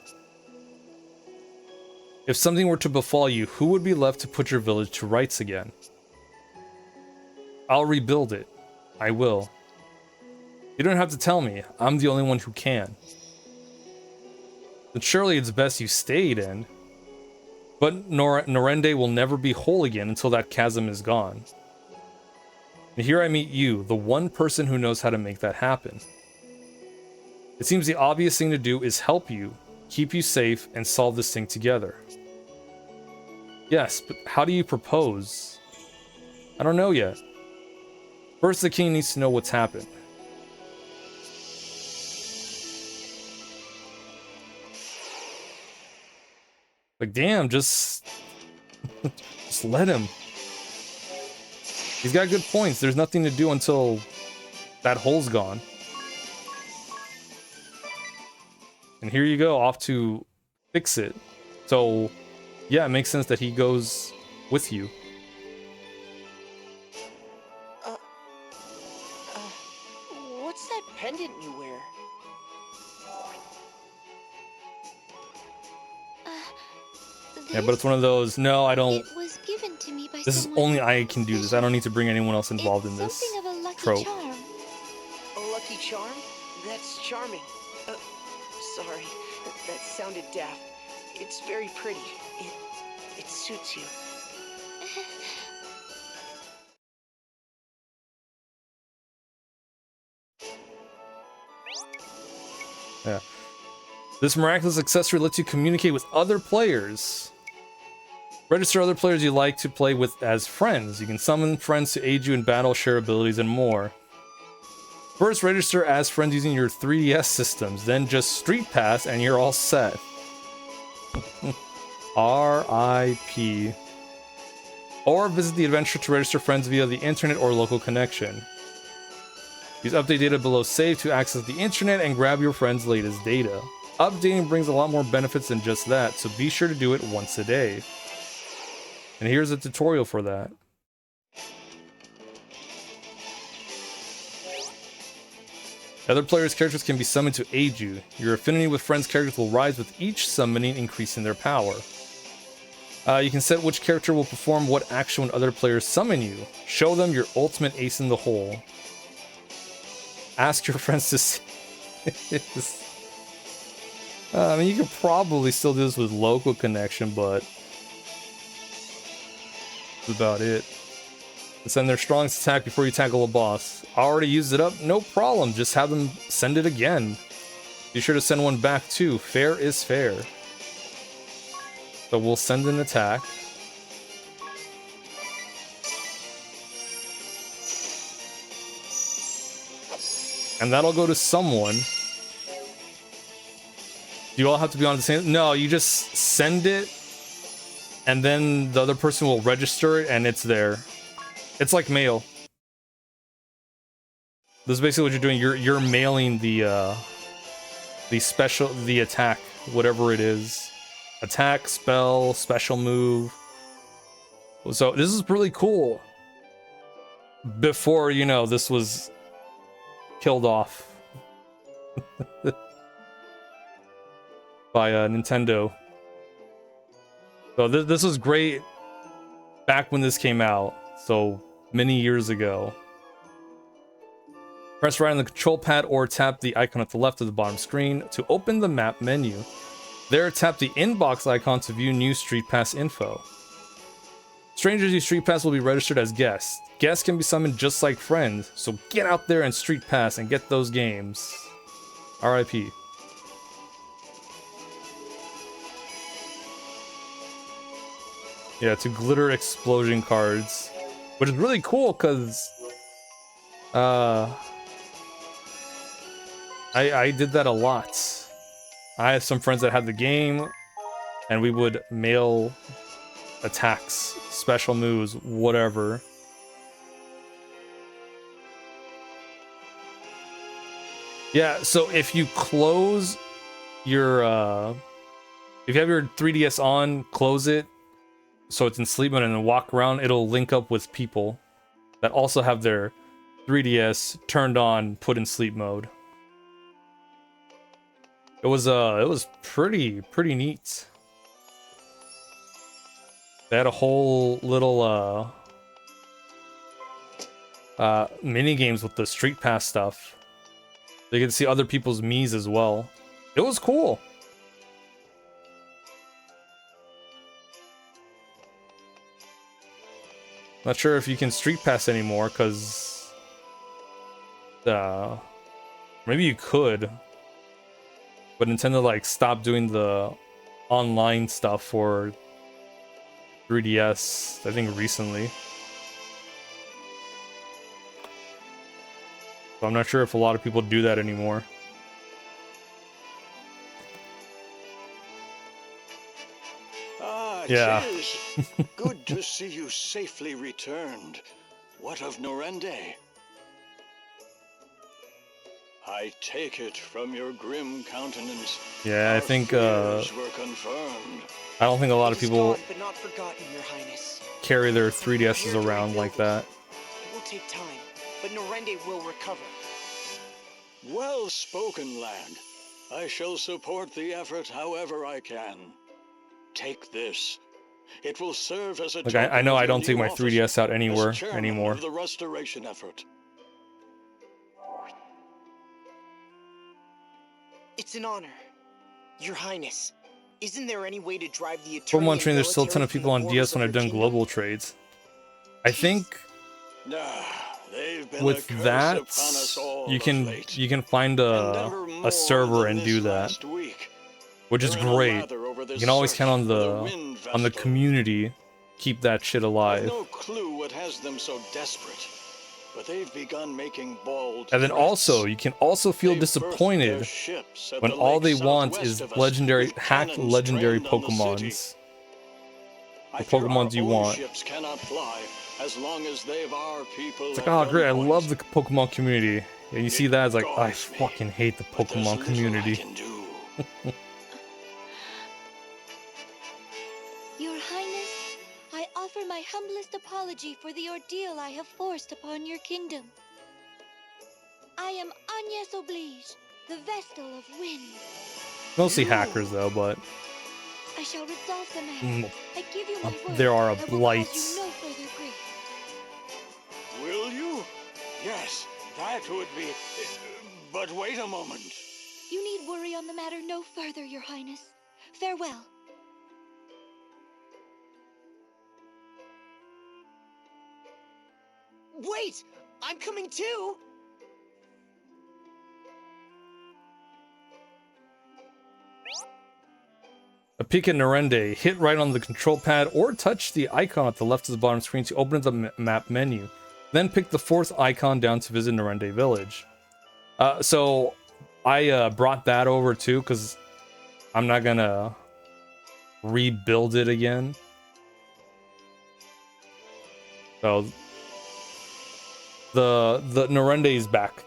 S1: If something were to befall you, who would be left to put your village to rights again? I'll rebuild it. I will. You don't have to tell me. I'm the only one who can. Then surely it's best you stayed in. But Norende will never be whole again until that chasm is gone. And here I meet you, the one person who knows how to make that happen. It seems the obvious thing to do is help you, keep you safe, and solve this thing together. Yes, but how do you propose? I don't know yet. First, the king needs to know what's happened. Like, damn, just let him. He's got good points. There's nothing to do until that hole's gone. And here you go, off to fix it. So, yeah, it makes sense that he goes with you.
S3: What's that pendant you wear?
S1: Yeah, but it's one of those, no, I don't.
S5: It was given to me by
S1: This is
S5: someone
S1: only I can do this. I don't need to bring anyone else involved in this
S5: something of a lucky
S1: trope.
S5: charm.
S3: A lucky charm? That's charming. Sorry, that sounded daft. It's very pretty. It suits you.
S1: Yeah. This miraculous accessory lets you communicate with other players. Register other players you like to play with as friends. You can summon friends to aid you in battle, share abilities, and more. First, register as friends using your 3DS systems. Then just Street Pass and you're all set. R.I.P. Or visit the adventure to register friends via the internet or local connection. Use update data below save to access the internet and grab your friend's latest data. Updating brings a lot more benefits than just that, so be sure to do it once a day. And here's a tutorial for that. Other players' characters can be summoned to aid you. Your affinity with friends' characters will rise with each summoning, increasing their power. You can set which character will perform what action when other players summon you. Show them your ultimate ace in the hole. Ask your friends to see this. I mean, you could probably still do this with local connection, but that's about it. Send their strongest attack before you tackle a boss. Already used it up? No problem. Just have them send it again. Be sure to send one back too. Fair is fair. So we'll send an attack. And that'll go to someone. Do you all have to be on the same? No, you just send it, and then the other person will register it, and it's there. It's like mail. This is basically what you're doing. You're mailing the attack, whatever it is. Attack, spell, special move. So this is really cool. Before, you know, this was killed off by Nintendo. So this was great back when this came out, so many years ago. Press right on the control pad or tap the icon at the left of the bottom screen to open the map menu. There, tap the inbox icon to view new Street Pass info. Strangers use Street Pass will be registered as guests. Guests can be summoned just like friends, so get out there and Street Pass and get those games. RIP. Yeah, to glitter explosion cards, which is really cool because I did that a lot. I have some friends that had the game, and we would mail attacks, special moves, whatever. Yeah, so if you close your if you have your 3DS on, close it so it's in sleep mode and then walk around, it'll link up with people that also have their 3DS turned on, put in sleep mode. It was pretty neat. They had a whole little mini games with the Street Pass stuff. You can see other people's Miis as well. It was cool. Not sure if you can Street Pass anymore, because maybe you could, but Nintendo like stopped doing the online stuff for 3DS, I think recently. So I'm not sure if a lot of people do that anymore.
S4: Ah,
S1: Yeah.
S4: Chiz. Good to see you safely returned. What of Norende? I take it from your grim countenance.
S1: Yeah, I
S4: our
S1: think
S4: fears were confirmed.
S1: I don't think a lot
S3: It
S1: of
S3: is
S1: people
S3: gone, but not forgotten, Your Highness.
S1: carry their 3DSs around like that.
S3: It will take time, but Norende will recover.
S4: Well spoken, lad. I shall support the effort however I can. Take this. It will serve as a
S1: Like I know
S4: token of
S1: I
S4: your
S1: don't take
S4: new
S1: my
S4: office
S1: 3DS out
S4: as
S1: anywhere
S4: chairman
S1: anymore.
S4: of the restoration effort.
S3: It's an honor. Your Highness, isn't there any way to drive the
S1: Pokemon
S3: Eternian
S1: train, there's still a ton
S3: military
S1: of
S3: from
S1: people
S3: the
S1: on
S3: borders
S1: DS when
S3: of
S1: I've done
S3: her kingdom?
S1: global trades. I think
S4: They've been
S1: with
S4: a curse
S1: that
S4: upon us all
S1: you
S4: of
S1: can
S4: late.
S1: find
S4: And never more
S1: a server
S4: than
S1: and
S4: this
S1: do that,
S4: last week.
S1: which is
S4: They're in a
S1: great.
S4: lather over
S1: You
S4: this
S1: can always
S4: search
S1: count
S4: for
S1: on
S4: Wind
S1: the
S4: Vestal.
S1: community keep that shit
S4: I've
S1: alive.
S4: no clue what has them so desperate, but they've begun making bold
S1: And then
S4: threats.
S1: also you can also feel
S4: They've berthed their
S1: disappointed
S4: ships at
S1: when
S4: the
S1: all
S4: lake
S1: they want
S4: southwest
S1: is
S4: of us
S1: legendary
S4: with
S1: hacked
S4: cannons
S1: legendary
S4: trained on the city.
S1: Pokemons.
S4: I
S1: The
S4: fear
S1: Pokemons
S4: our
S1: you
S4: own
S1: want.
S4: ships cannot fly as long as they've our people
S1: It's
S4: at
S1: like, oh great, I
S4: gunpoint.
S1: love the Pokemon community. And you see
S4: It
S1: that, it's like, I
S4: galls me,
S1: fucking hate the
S4: but there's
S1: Pokemon
S4: little I
S1: community.
S4: can do.
S5: Your Highness, I offer my humblest apology for the ordeal I have forced upon your kingdom. I am Agnes Oblige, the Vestal of Wind.
S1: Mostly hackers though, but
S5: I shall resolve the matter. I give you my word.
S1: there are
S5: I will cause
S1: blights.
S5: you no further grief.
S4: Will you? Yes, that would be... But wait a moment.
S5: You need worry on the matter no further, Your Highness. Farewell.
S3: Wait! I'm coming too!
S1: A peek at Norende, hit right on the control pad or touch the icon at the left of the bottom screen to open the map menu. Then pick the fourth icon down to visit Norende Village. So I brought that over too because I'm not gonna rebuild it again. So the Norende is back.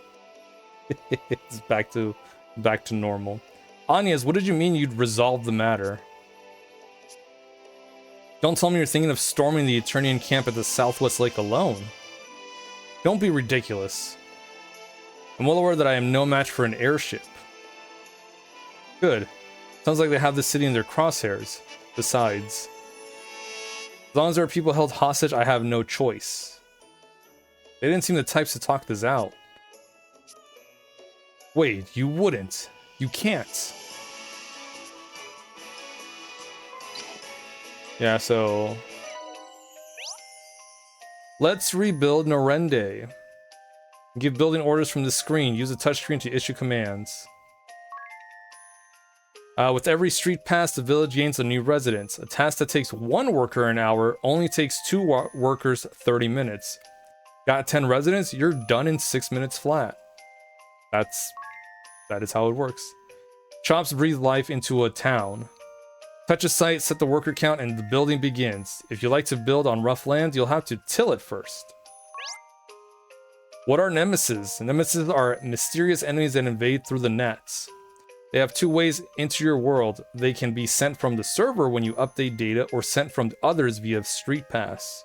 S1: It's back to normal. Agnes, what did you mean you'd resolve the matter? Don't tell me you're thinking of storming the Eternian camp at the Southwest Lake alone. Don't be ridiculous. I'm well aware that I am no match for an airship. Good. Sounds like they have the city in their crosshairs. Besides, as long as there are people held hostage, I have no choice. They didn't seem the types to talk this out. Wait, you wouldn't. You can't. Yeah, so... Let's rebuild Norende. Give building orders from the screen. Use the touchscreen to issue commands. With every street pass, the village gains a new resident. A task that takes 1 worker an hour only takes 2 workers 30 minutes. Got 10 residents? You're done in 6 minutes flat. That is how it works. Shops breathe life into a town. Touch a site, set the worker count, and the building begins. If you like to build on rough land, you'll have to till it first. What are nemesis? Nemesis are mysterious enemies that invade through the nets. They have 2 ways into your world. They can be sent from the server when you update data, or sent from others via street pass.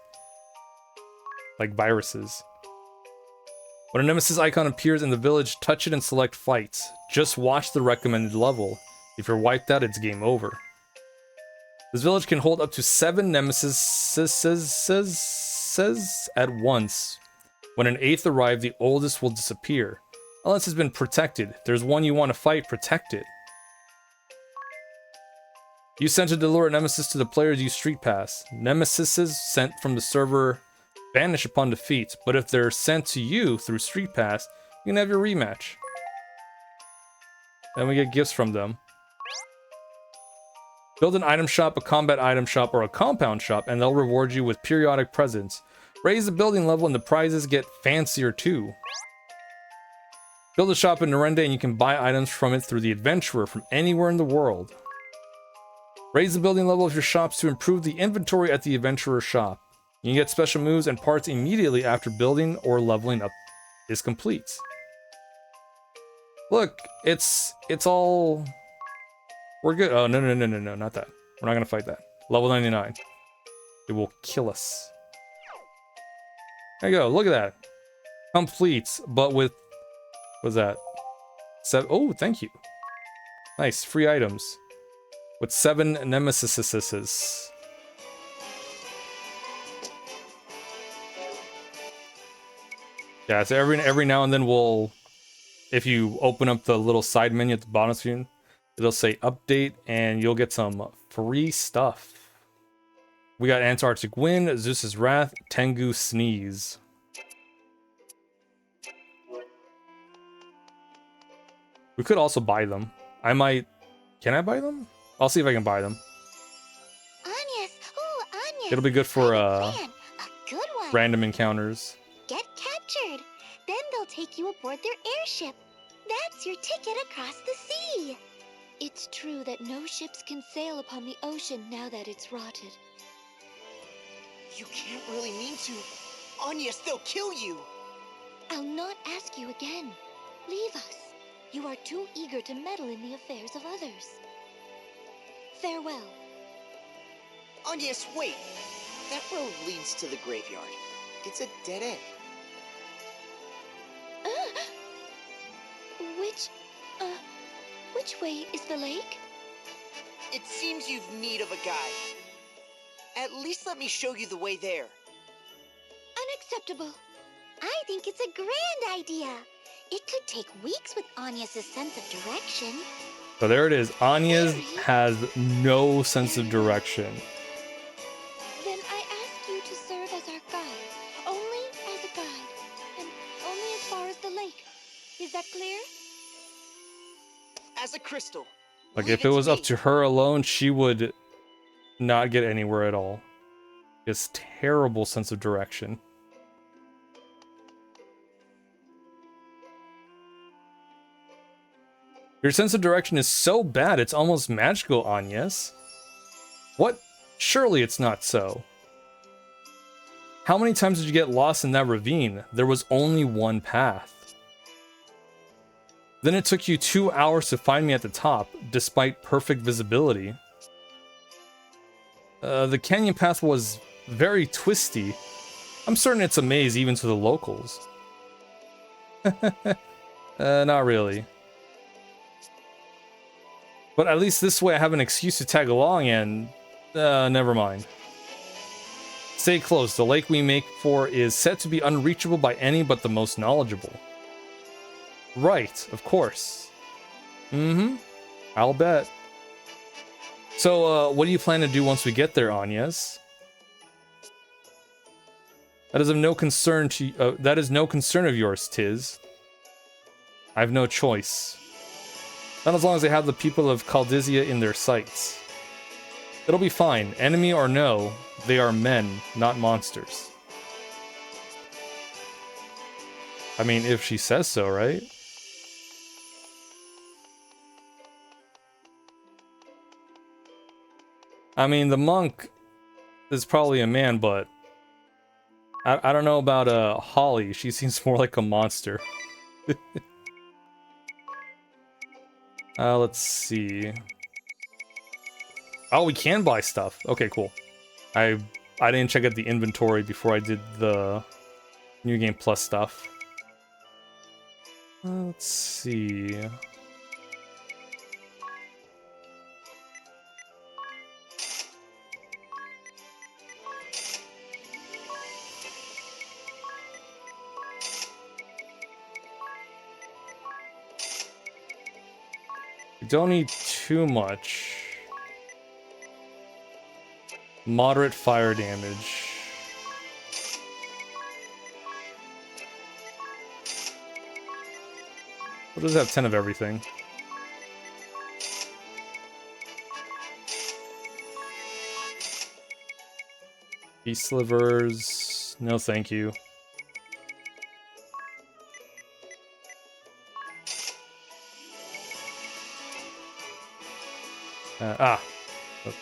S1: Like viruses. When a nemesis icon appears in the village, touch it and select fights. Just watch the recommended level. If you're wiped out, it's game over. This village can hold up to 7 nemesis at once. When an 8th arrives, the oldest will disappear. Unless it's been protected. If there's one you want to fight, protect it. You sent to deliver a nemesis to the players, use street pass. Nemesis sent from the server vanish upon defeat, but if they're sent to you through street pass, you can have your rematch. Then we get gifts from them. Build an item shop, a combat item shop, or a compound shop, and they'll reward you with periodic presents. Raise the building level and the prizes get fancier too. Build a shop in Norende and you can buy items from it through the Adventurer from anywhere in the world. Raise the building level of your shops to improve the inventory at the Adventurer shop. You can get special moves and parts immediately after building or leveling up is complete. Look, it's all... We're good. Oh, no, not that. We're not gonna fight that. Level 99. It will kill us. There you go, look at that. Complete, but with... What's that? Oh, thank you. Nice, free items. With 7 nemesises. Yeah, so every now and then we'll... If you open up the little side menu at the bottom screen, it'll say update and you'll get some free stuff. We got Antarctic Wind, Zeus's Wrath, Tengu Sneeze. We could also buy them. I might... Can I buy them? I'll see if I can buy them.
S7: Agnes! Ooh, Agnes!
S1: It'll be good for
S7: A good one.
S1: random encounters.
S7: Get captured. Then they'll take you aboard their airship. That's your ticket across the sea.
S5: It's true that no ships can sail upon the ocean now that it's rotted.
S3: You can't really mean to. Agnes, they'll kill you.
S5: I'll not ask you again. Leave us. You are too eager to meddle in the affairs of others. Farewell.
S3: Agnes, wait. That road leads to the graveyard. It's a dead end.
S5: Which way is the lake?
S3: It seems you've need of a guide. At least let me show you the way there.
S5: Unacceptable.
S7: I think it's a grand idea. It could take weeks with Agnes' sense of direction.
S1: So there it is. Agnes has no sense of direction.
S5: Then I ask you to serve as our guide. Only as a guide. And only as far as the lake. Is that clear?
S3: As a crystal.
S1: Like,
S3: Leave
S1: if it was
S3: to
S1: up
S3: me.
S1: to her alone, she would not get anywhere at all. It's terrible sense of direction. Your sense of direction is so bad, it's almost magical, Agnes. What? Surely it's not so. How many times did you get lost in that ravine? There was only one path. Then it took you 2 hours to find me at the top, despite perfect visibility. The canyon path was very twisty. I'm certain it's a maze even to the locals. Not really. But at least this way I have an excuse to tag along and... never mind. Stay close. The lake we make for is said to be unreachable by any but the most knowledgeable. Right, of course. Mm-hmm. I'll bet. So, what do you plan to do once we get there, Agnes? That is of no concern to that is no concern of yours, Tiz. I have no choice. Not as long as they have the people of Caldizia in their sights. It'll be fine. Enemy or no, they are men, not monsters. I mean, if she says so, right? I mean, the monk is probably a man, but I don't know about Holly. She seems more like a monster. Let's see. Oh, we can buy stuff. Okay, cool. I didn't check out the inventory before I did the New Game Plus stuff. Let's see. We don't need too much. Moderate fire damage. What does it have? 10 of everything. Beast slivers. No, thank you.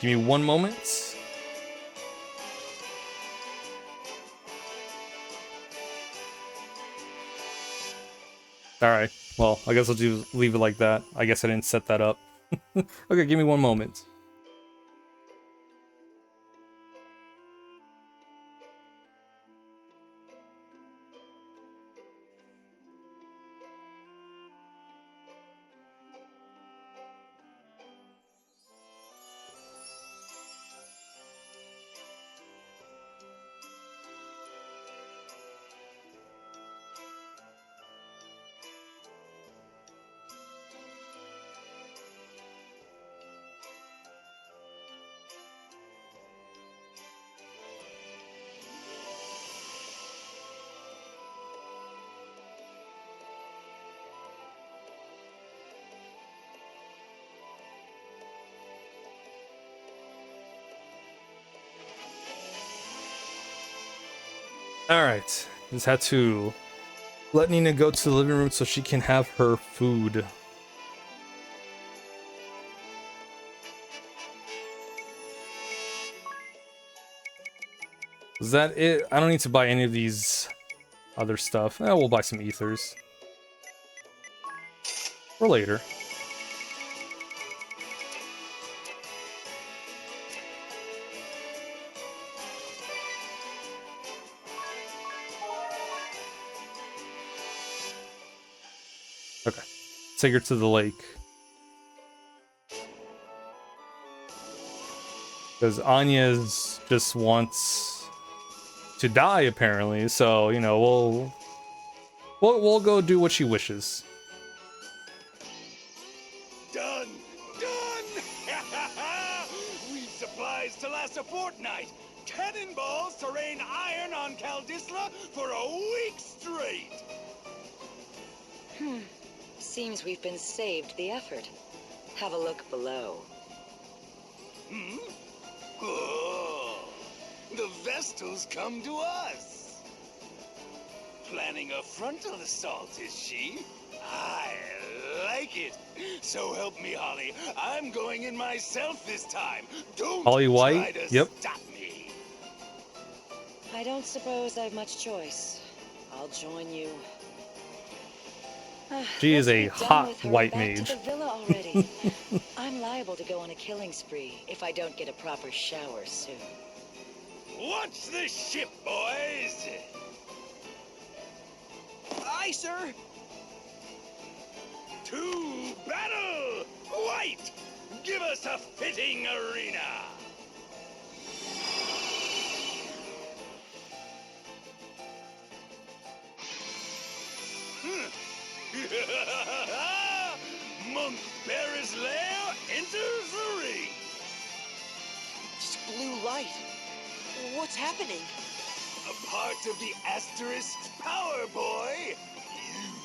S1: Give me one moment. Alright, well, I guess I'll leave it like that. I guess I didn't set that up. Okay, give me one moment. Alright, just had to let Nina go to the living room so she can have her food. Is that it? I don't need to buy any of these other stuff. We'll buy some ethers. For later. Okay. Take her to the lake. Because Agnes just wants to die, apparently. So, you know, we'll go do what she wishes.
S4: Done! We've supplies to last a fortnight. Cannonballs to rain iron on Caldisla for a week straight.
S6: Seems we've been saved the effort. Have a look below.
S4: Oh, the Vestals come to us. Planning a frontal assault, is she? I like it. So help me, Holly. I'm going in myself this time. Don't
S1: Holly White?
S4: try to
S1: Yep.
S4: stop me.
S6: I don't suppose I've much choice. I'll join you.
S1: She is a
S6: Let's get done
S1: hot
S6: with her
S1: white
S6: back
S1: mage.
S6: to the villa already. I'm liable to go on a killing spree if I don't get a proper shower soon.
S4: Watch the ship, boys!
S3: Aye, sir.
S4: To battle! White! Give us a fitting arena! Monk Bear's lair enters the ring!
S3: Just blue light. What's happening?
S4: A part of the Asterisk's power, boy!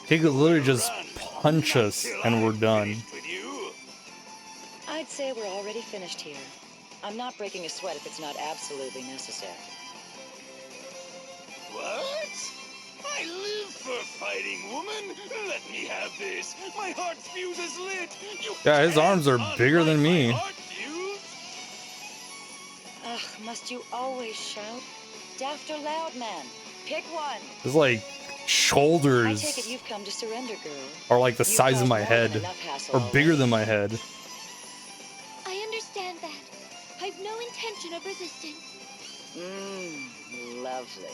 S1: He could literally just punch us and we're done.
S4: With you.
S6: I'd say we're already finished here. I'm not breaking a sweat if it's not absolutely necessary.
S4: What? I live for fighting, woman! Let me have this! My heart's fuse is lit! You
S1: Yeah, his arms are
S4: can't
S1: bigger than
S4: unlight
S1: me.
S4: my heart fuse.
S6: Ugh, must you always shout? Daft or loud, man? Pick one.
S1: His like
S6: I take it
S1: shoulders
S6: you've come to surrender, girl.
S1: are like the
S6: You've
S1: size of
S6: caused
S1: my
S6: more than
S1: head,
S6: enough hassle
S1: or bigger
S6: already.
S1: than my head.
S5: I understand that. I've no intention of resisting.
S6: Lovely.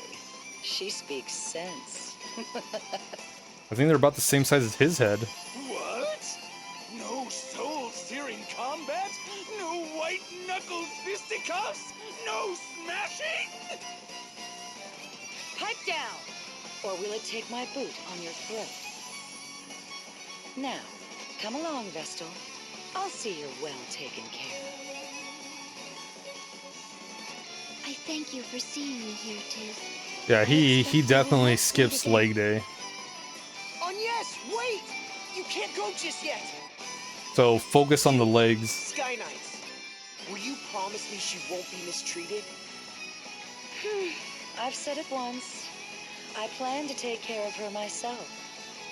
S6: She speaks sense.
S1: I think they're about the same size as his head.
S4: What? No soul-searing combat? No white-knuckled fisticuffs? No smashing?
S6: Pipe down! Or will it take my boot on your throat? Now, come along, Vestal. I'll see you're well taken care of.
S5: I thank you for seeing me here, Tiz.
S1: Yeah, he definitely skips leg day.
S3: Agnes, wait! You can't go just yet.
S1: So focus on the legs.
S3: Sky Knights, will you promise me she won't be mistreated?
S6: I've said it once. I plan to take care of her myself.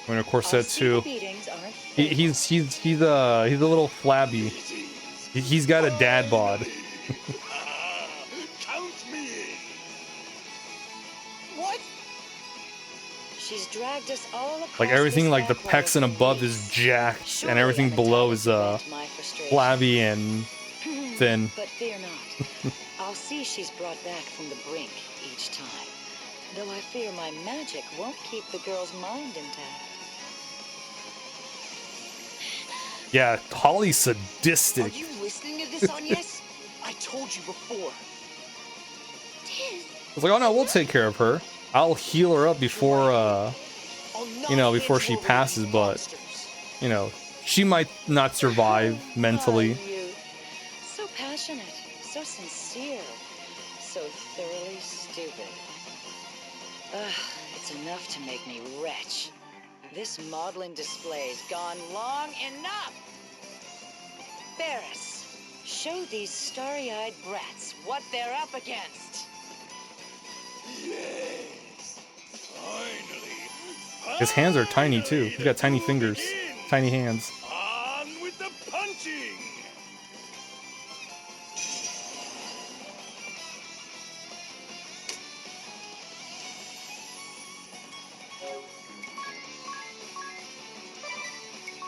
S1: Wearing a corset
S6: I'll see the
S1: too.
S6: beatings aren't
S1: He's a little flabby. He's got a dad bod.
S4: Count me in.
S3: What?
S6: She's dragged us all across
S1: Like everything,
S6: this
S1: like the
S6: back
S1: pecs and
S6: water
S1: above
S6: for
S1: is
S6: weeks.
S1: jacked,
S6: Surely
S1: and everything
S6: I'm
S1: below
S6: entitled
S1: is
S6: to vent my frustration.
S1: flabby and thin.
S6: But fear not. I'll see she's brought back from the brink each time. Though I fear my magic won't keep the girl's mind intact.
S1: Yeah, Holly's
S3: Are
S1: sadistic.
S3: you listening to this, Agnes? I told you before.
S5: Tiz,
S1: I was like, oh no, we'll take care of her. I'll heal her up before,
S3: I'll not
S1: you know, before
S3: hand
S1: she
S3: you over to
S1: passes,
S3: these
S1: but,
S3: monsters.
S1: you know, she might not survive mentally.
S6: Ah, you. So passionate, so sincere, so thoroughly stupid. Ugh, it's enough to make me retch. This maudlin display's gone long enough! Barris, show these starry-eyed brats what they're up against!
S4: Yes. Finally.
S1: His hands are tiny too. He's got tiny fingers,
S4: Begin.
S1: tiny hands.
S4: On with the punching.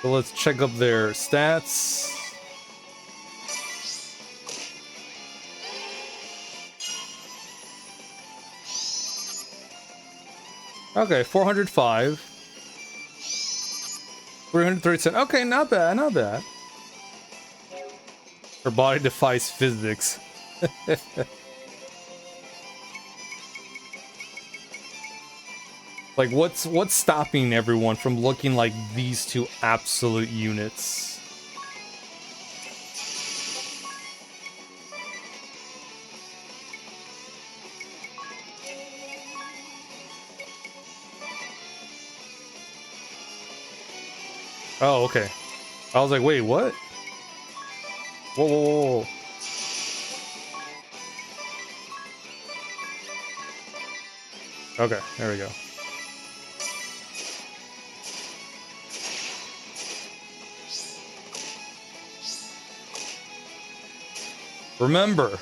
S1: So let's check up their stats. Okay, 405. 337. Okay, not bad, not bad. Her body defies physics. Like, what's stopping everyone from looking like these two absolute units? Oh, okay. I was like, wait, what? Whoa, whoa, whoa, whoa. Okay, there we go. Remember,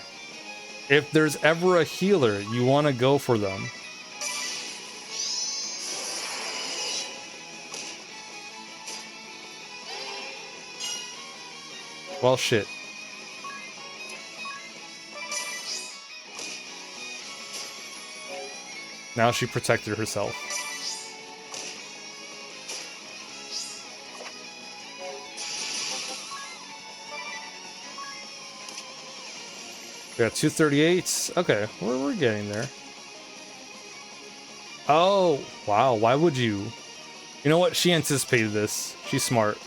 S1: if there's ever a healer, you want to go for them. Well, shit. Now she protected herself. We got 238s. Okay, we're getting there. Oh, wow. Why would you? You know what? She anticipated this. She's smart.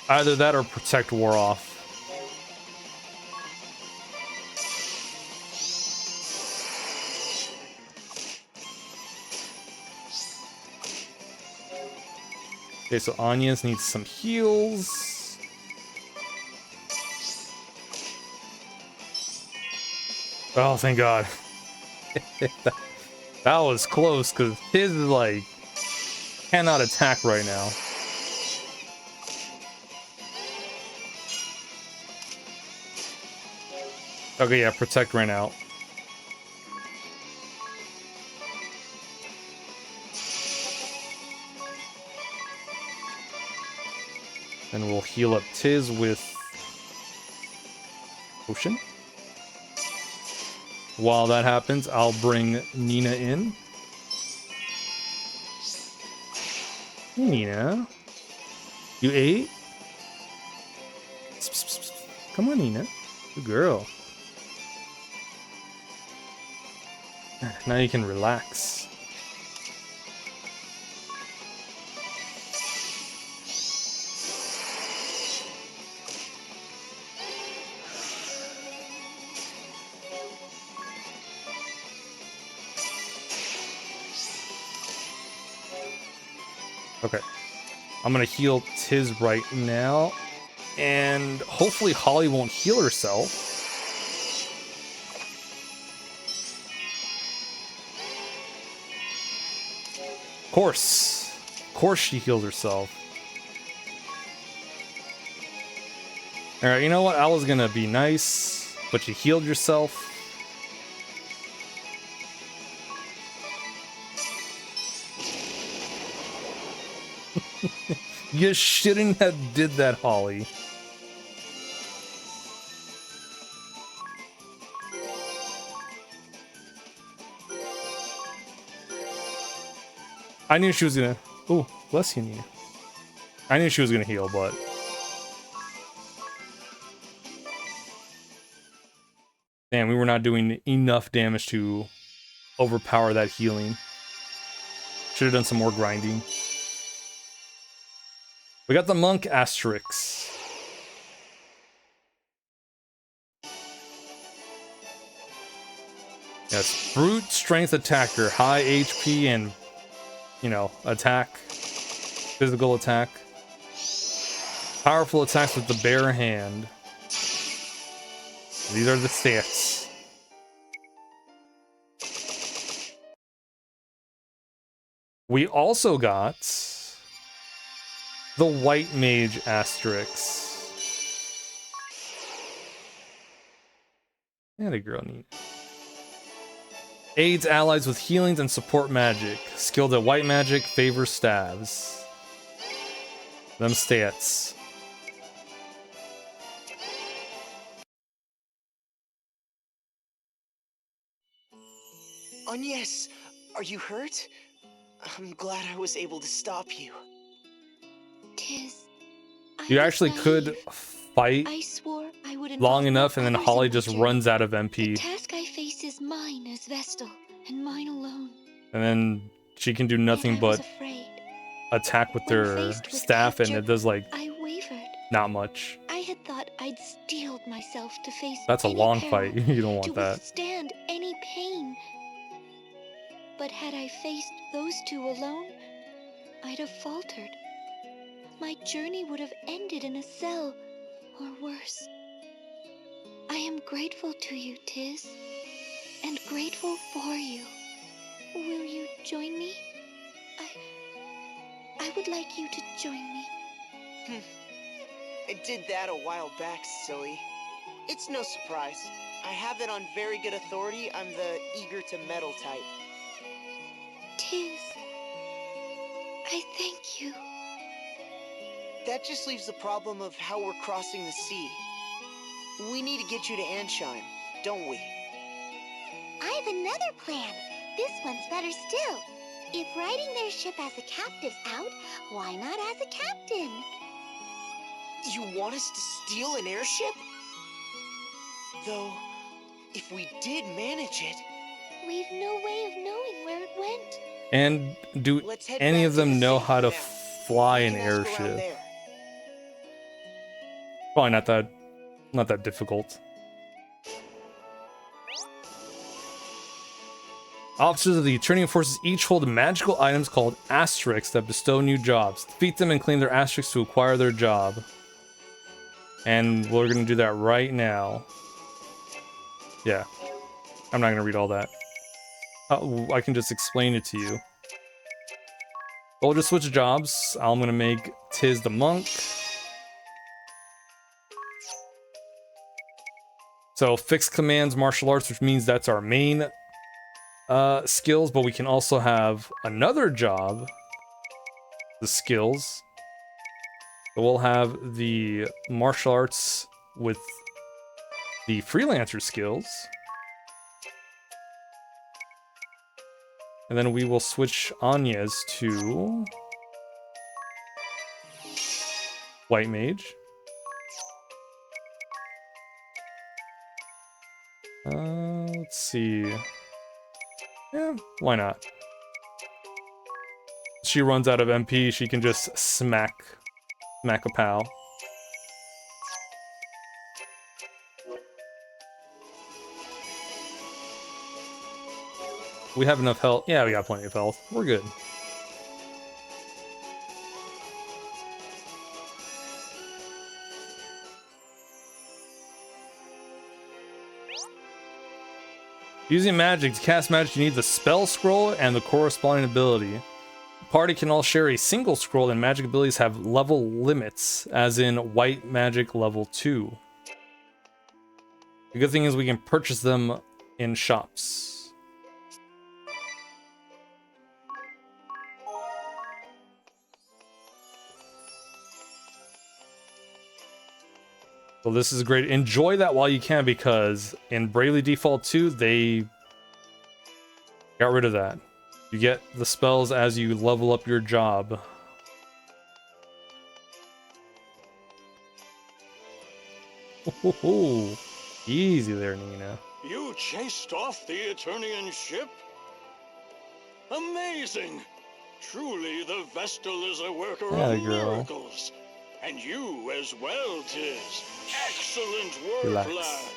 S1: Either that or protect wore off. Okay, so Anya's needs some heals. Oh, thank God. That was close, because his, like, cannot attack right now. Okay, yeah, protect ran out. And we'll heal up Tiz with potion. While that happens, I'll bring Nina in. Hey, Nina. You ate? Come on, Nina. Good girl. Now you can relax. Okay. I'm gonna heal Tiz right now. And hopefully Holly won't heal herself. Of course she healed herself. Alright, you know what? I was gonna be nice, but you healed yourself. You shouldn't have did that, Holly. I knew she was gonna... Oh, bless you, Nina. I knew she was gonna heal, but... Damn, we were not doing enough damage to overpower that healing. Should have done some more grinding. We got the Monk Asterix. Yes, brute strength attacker, high HP and, you know, attack, physical attack. Powerful attacks with the bare hand. These are the stats. We also got the White Mage Asterix. And a girl neat. Aids allies with healings and support magic. Skilled at white magic, favors staves. Them stats.
S3: Agnes, are you hurt? I'm glad I was able to stop you.
S5: Tiz,
S1: You actually could fight
S5: I swore I would
S1: long
S5: involve
S1: enough, and then
S5: others
S1: Holly
S5: in my
S1: just
S5: journey.
S1: runs out of
S5: The
S1: MP.
S5: task I face is mine as Vestal, and mine alone.
S1: And then she can do nothing
S5: Yet I was
S1: but
S5: afraid.
S1: attack with
S5: When
S1: their
S5: faced with
S1: staff, and
S5: capture,
S1: it does, like,
S5: I wavered.
S1: not much.
S5: I had thought I'd steeled myself to face
S1: That's a
S5: any
S1: long
S5: peril,
S1: fight. You don't
S5: to
S1: want that.
S5: withstand any pain. But had I faced those two alone, I'd have faltered. My journey would have ended in a cell, or worse. I am grateful to you, Tiz, and grateful for you. Will you join me? I would like you to join me.
S3: I did that a while back, silly. It's no surprise. I have it on very good authority. I'm the eager to meddle type.
S5: Tiz, I thank you.
S3: That just leaves the problem of how we're crossing the sea. We need to get you to Ansheim, don't we?
S7: I have another plan. This one's better still. If riding their ship as a captive's out, why not as a captain?
S3: You want us to steal an airship? Though, if we did manage it,
S5: We've no way of knowing where it went.
S1: And do
S3: let's head
S1: any
S3: back
S1: of
S3: to the
S1: them know
S3: safe
S1: how to
S3: now.
S1: fly
S3: We
S1: an
S3: can ask around
S1: airship?
S3: there.
S1: Probably not that difficult. Officers of the Eternian forces each hold magical items called asterisks that bestow new jobs. Defeat them and claim their asterisks to acquire their job. And we're gonna do that right now. Yeah. I'm not gonna read all that. I can just explain it to you. We'll just switch jobs. I'm gonna make Tiz the monk. So fixed commands, martial arts, which means that's our main skills, but we can also have another job, the skills. So we'll have the martial arts with the freelancer skills. And then we will switch Anya's to White Mage. Let's see. Yeah, why not? She runs out of MP, she can just smack a pal. We have enough health. Yeah, we got plenty of health. We're good. Using magic. To cast magic, you need the spell scroll and the corresponding ability. The party can all share a single scroll, and magic abilities have level limits, as in white magic level 2. The good thing is we can purchase them in shops. So this is great. Enjoy that while you can, because in Bravely Default 2, they got rid of that. You get the spells as you level up your job. Ooh, easy there, Nina.
S4: You chased off the Eternian ship? Amazing! Truly, the Vestal is a worker
S1: Atta
S4: of
S1: girl.
S4: miracles. And you as well, Tiz. Excellent work,
S1: Relax.
S4: lad.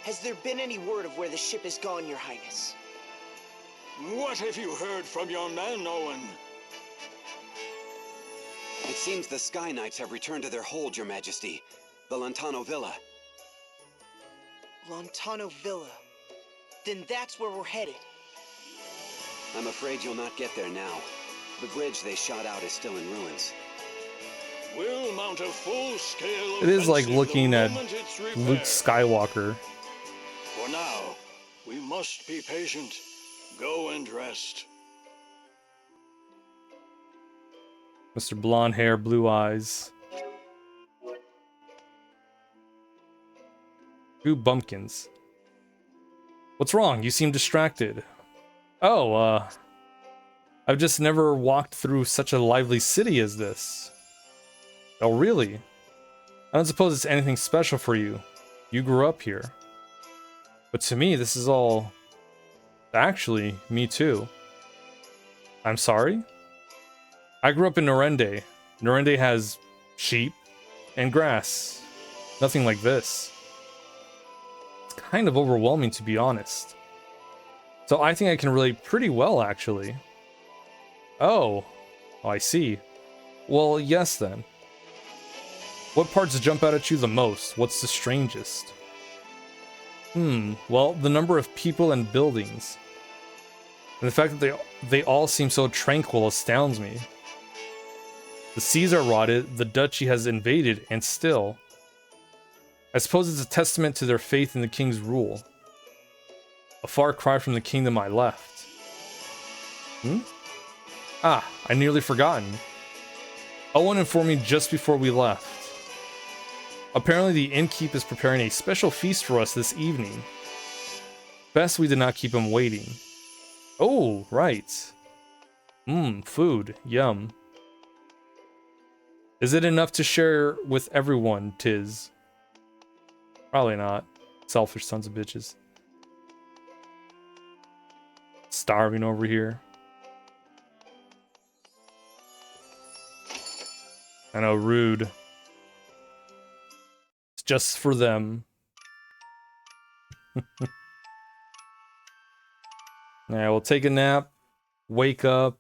S3: Has there been any word of where the ship has gone, Your Highness?
S4: What have you heard from your man, Owen?
S2: It seems the Sky Knights have returned to their hold, Your Majesty. The Lantano Villa.
S3: Lantano Villa. Then that's where we're headed.
S2: I'm afraid you'll not get there now. The bridge they shot out is still in ruins.
S4: We'll mount a full-scale
S1: It is like
S4: offensive the
S1: looking at
S4: moment it's
S1: Luke
S4: repaired.
S1: Skywalker.
S4: For now, we must be patient. Go and rest.
S1: Mr. Blonde hair, blue eyes. 2 bumpkins. What's wrong? You seem distracted. Oh, I've just never walked through such a lively city as this. Oh, really? I don't suppose it's anything special for you. You grew up here. But to me, this is all... Actually, me too. I'm sorry? I grew up in Norende. Norende has sheep and grass. Nothing like this. It's kind of overwhelming, to be honest. So I think I can relate pretty well, actually. Oh, I see. Well, yes then. What parts jump out at you the most? What's the strangest? Well, the number of people and buildings. And the fact that they all seem so tranquil astounds me. The seas are rotted, the duchy has invaded, and still. I suppose it's a testament to their faith in the king's rule. A far cry from the kingdom I left. Ah, I nearly forgotten. Owen informed me just before we left. Apparently the innkeep is preparing a special feast for us this evening. Best we did not keep him waiting. Oh, right. Food. Yum. Is it enough to share with everyone, Tiz? Probably not. Selfish sons of bitches. Starving over here. I know, rude. It's just for them. Yeah, we'll take a nap. Wake up.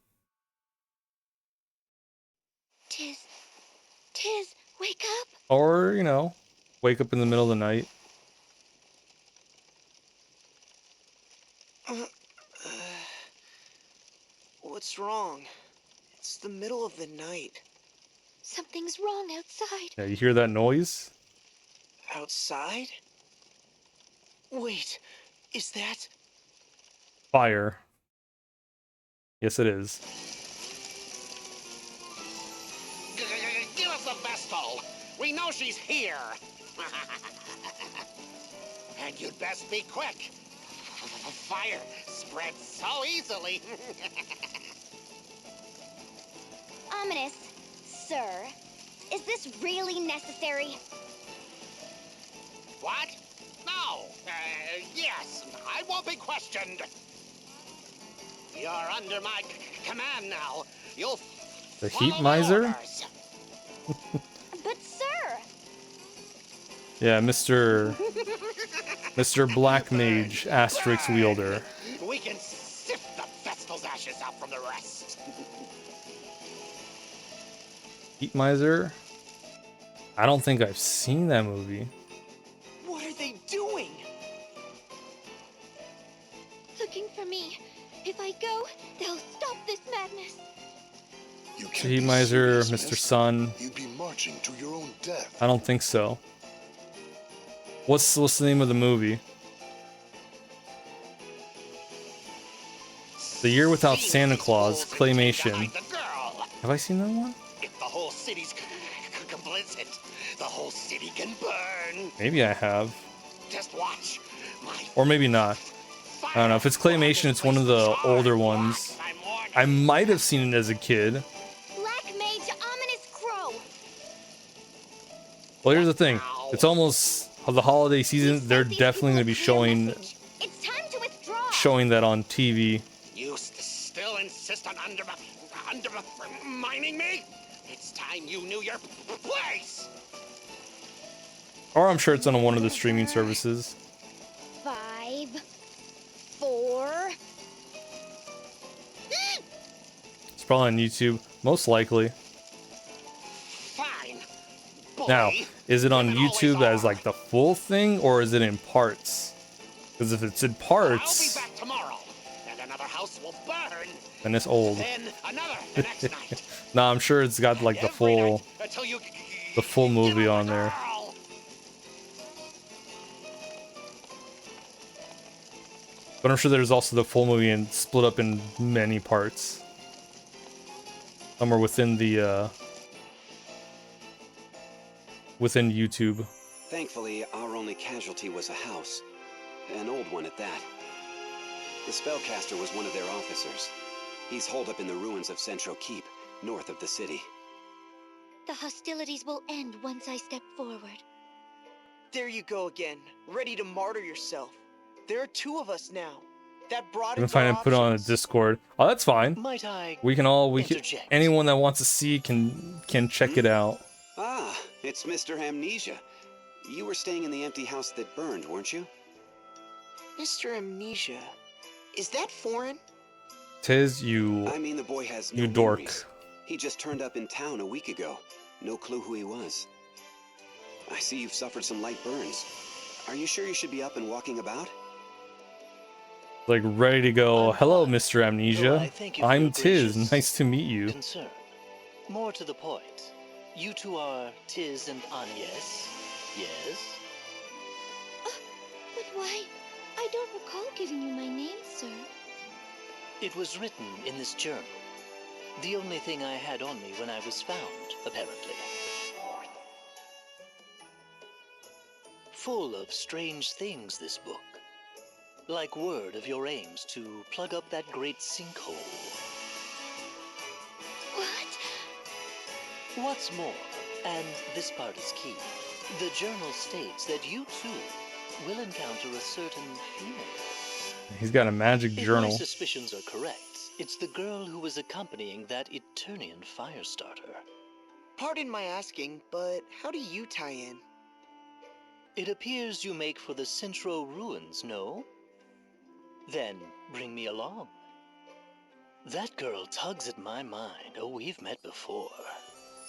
S7: Tiz, wake up.
S1: Or, you know, wake up in the middle of the night.
S3: What's wrong? It's the middle of the night.
S7: Something's wrong outside.
S1: Yeah, you hear that noise?
S3: Outside? Wait, is that...
S1: Fire. Yes, it is.
S8: Give us the Vestal. We know she's here. And you'd best be quick. Fire spreads so easily.
S7: Ominous, sir. Is this really necessary?
S8: What? No. Yes, I won't be questioned. You're under my command now. You'll
S1: The
S8: follow
S1: heat
S8: my
S1: miser?
S8: orders.
S7: But sir!
S1: Yeah, Mr. Black Mage, asterisk wielder.
S8: We can sift the Vestal's ashes out from the rest.
S1: Heat miser? I don't think I've seen that movie.
S3: What are they doing?
S5: Looking for me. If I go, they'll stop this madness.
S9: You
S1: The
S9: can't
S1: heat
S9: be
S1: miser,
S9: serious,
S1: Mr.
S9: miss.
S1: Sun.
S9: You'd be marching to your own death.
S1: I don't think so. What's the name of the movie? The Year Without Santa Claus, claymation. Have I seen that one?
S8: If the whole city's complicit, the whole city can burn.
S1: Maybe I have.
S8: Just watch.
S1: Or maybe not. I don't know. If it's claymation, it's one of the older ones. I might have seen it as a kid.
S7: Black Mage Ominous Crow!
S1: Well, here's the thing. It's almost the holiday season. They're definitely going to be showing
S7: It's time to withdraw!
S1: showing that on TV.
S8: You still insist on undermining me? It's time you knew your place.
S1: Or I'm sure it's on one of the streaming services.
S7: 5, 4...
S1: It's probably on YouTube, most likely.
S8: Fine.
S1: Now,
S8: bully.
S1: is it on
S8: Women always
S1: YouTube as
S8: are.
S1: like the full thing, or is it in parts? Because if it's in
S8: I'll be
S1: parts,
S8: back tomorrow, and another house will burn.
S1: then it's old.
S8: Then another the next night.
S1: Nah, I'm sure it's got like the
S8: Every
S1: full
S8: night until you
S1: movie
S8: kill
S1: on
S8: the
S1: there.
S8: girl.
S1: But I'm sure there's also the full movie and split up in many parts. Somewhere within the within YouTube.
S2: Thankfully, our only casualty was a house. An old one at that. The spellcaster was one of their officers. He's holed up in the ruins of Central Keep, north of the city.
S5: The hostilities will end once I step forward.
S3: There you go again, ready to martyr yourself. There are 2 of us now. That
S1: You
S3: broadens
S1: can find
S3: our
S1: it put on a
S3: options.
S1: Discord. Oh, that's fine.
S3: Might I
S1: We can
S3: interject?
S1: anyone that wants to see can check it out.
S2: Ah, it's Mr. Amnesia. You were staying in the empty house that burned, weren't you?
S3: Mr. Amnesia, is that foreign?
S1: Tiz, you
S2: I mean, the boy has
S1: you
S2: no
S1: dork.
S2: memories. He just turned up in town a week ago. No clue who he was. I see you've suffered some light burns. Are you sure you should be up and walking about?
S1: Like ready to go.
S10: I'm
S1: Hello,
S10: fine.
S1: Mr.
S10: Though
S1: Amnesia.
S10: I thank you for
S1: I'm
S10: your
S1: Tiz.
S10: gracious
S1: Nice to meet you.
S10: concern. More to the point, you two are Tiz and Agnes, yes?
S5: Why, I don't recall giving you my name, sir.
S10: It was written in this journal. The only thing I had on me when I was found, apparently. Full of strange things, this book. Like word of your aims to plug up that great sinkhole.
S5: What?
S10: What's more, and this part is key, the journal states that you too will encounter a certain female.
S1: He's got a magic
S10: If my
S1: journal.
S10: suspicions are correct, it's the girl who was accompanying that Eternian Firestarter.
S3: Pardon my asking, but how do you tie in?
S10: It appears you make for the Centro ruins, no? Then bring me along. That girl tugs at my mind. Oh, we've met before.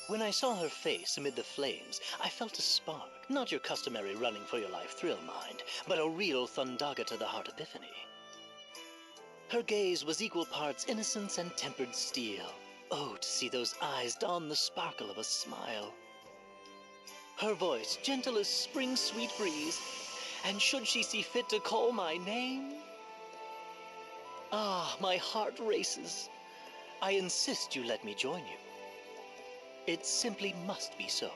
S10: When I saw her face amid the flames, I felt a spark. Not your customary running for your life thrill mind, but a real Thundaga to the heart epiphany. Her gaze was equal parts innocence and tempered steel. Oh, to see those eyes don the sparkle of a smile. Her voice gentle as spring's sweet breeze, and should she see fit to call my name? Ah, my heart races. I insist you let me join you. It simply must be so.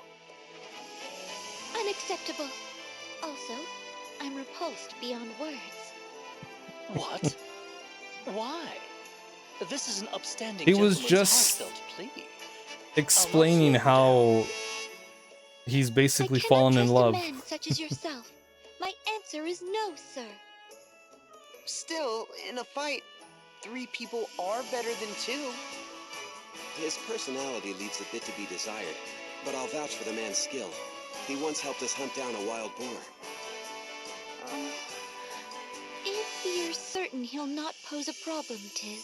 S5: Unacceptable. Also, I'm repulsed beyond words.
S10: What? Why? This is an upstanding
S1: He was
S10: gentleman's
S1: just
S10: heartfelt plea.
S1: explaining how he's basically fallen in love.
S5: I cannot trust a man such as yourself. My answer is no, sir.
S3: Still, in a fight, 3 people are better than 2.
S2: His personality leaves a bit to be desired, but I'll vouch for the man's skill. He once helped us hunt down a wild boar.
S5: If you're certain he'll not pose a problem, Tiz.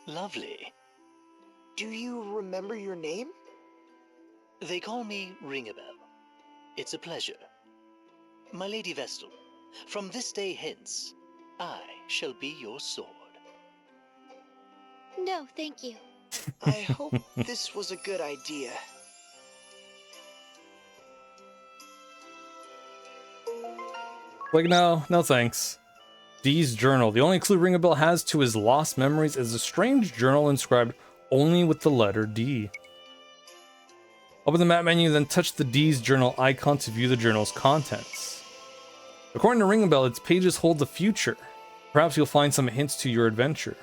S10: Lovely.
S3: Do you remember your name?
S10: They call me Ringabel. It's a pleasure. My Lady Vestal, from this day hence, I shall be your sword.
S5: No, thank you.
S3: I hope this was a good idea.
S1: Like, no thanks. Dee's journal. The only clue Ringabel has to his lost memories is a strange journal inscribed only with the letter D. Open the map menu, then touch the Dee's journal icon to view the journal's contents. According to Ringabel, its pages hold the future. Perhaps you'll find some hints to your adventure.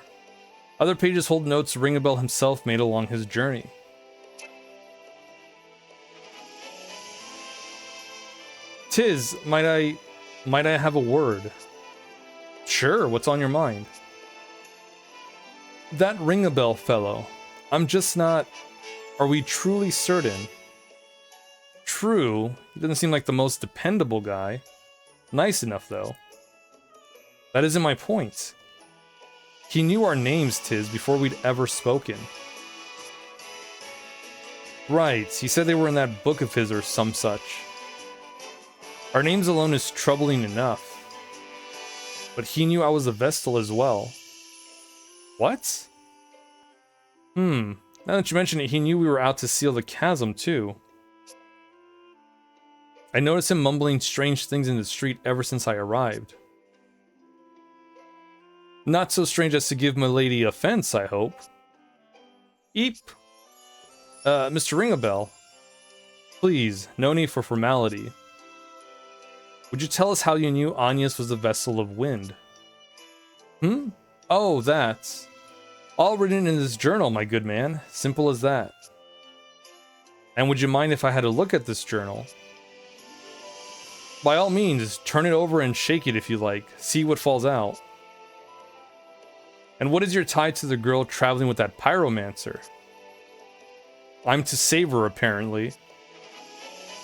S1: Other pages hold notes Ringabel himself made along his journey. Tiz, might I have a word? Sure, what's on your mind? That Ringabel fellow. I'm just not... Are we truly certain? True, he doesn't seem like the most dependable guy. Nice enough, though. That isn't my point. He knew our names, Tiz, before we'd ever spoken. Right, he said they were in that book of his or some such. Our names alone is troubling enough. But he knew I was a Vestal as well. What? Now that you mention it, he knew we were out to seal the chasm, too. I noticed him mumbling strange things in the street ever since I arrived. Not so strange as to give Milady offense, I hope. Eep. Mr. Ringabel. Please, no need for formality. Would you tell us how you knew Agnes was the Vessel of Wind? Oh, that's... all written in this journal, my good man. Simple as that. And would you mind if I had a look at this journal? By all means, turn it over and shake it if you like. See what falls out. And what is your tie to the girl traveling with that pyromancer? I'm to save her, apparently.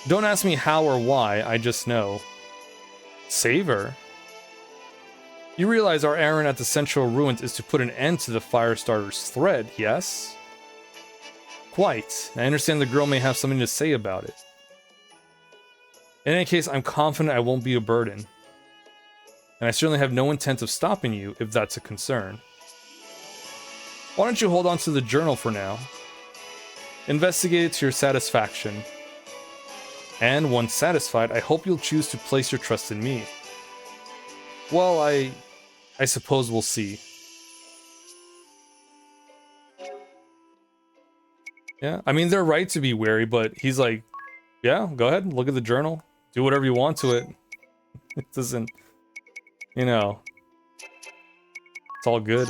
S1: Don't ask me how or why, I just know. Save her? You realize our errand at the Central Ruins is to put an end to the Firestarter's threat, yes? Quite. I understand the girl may have something to say about it. In any case, I'm confident I won't be a burden. And I certainly have no intent of stopping you, if that's a concern. Why don't you hold on to the journal for now? Investigate it to your satisfaction. And once satisfied, I hope you'll choose to place your trust in me. Well, I suppose we'll see. Yeah, I mean, they're right to be wary, but he's like, yeah, go ahead, look at the journal. Do whatever you want to it. It doesn't, you know, it's all good.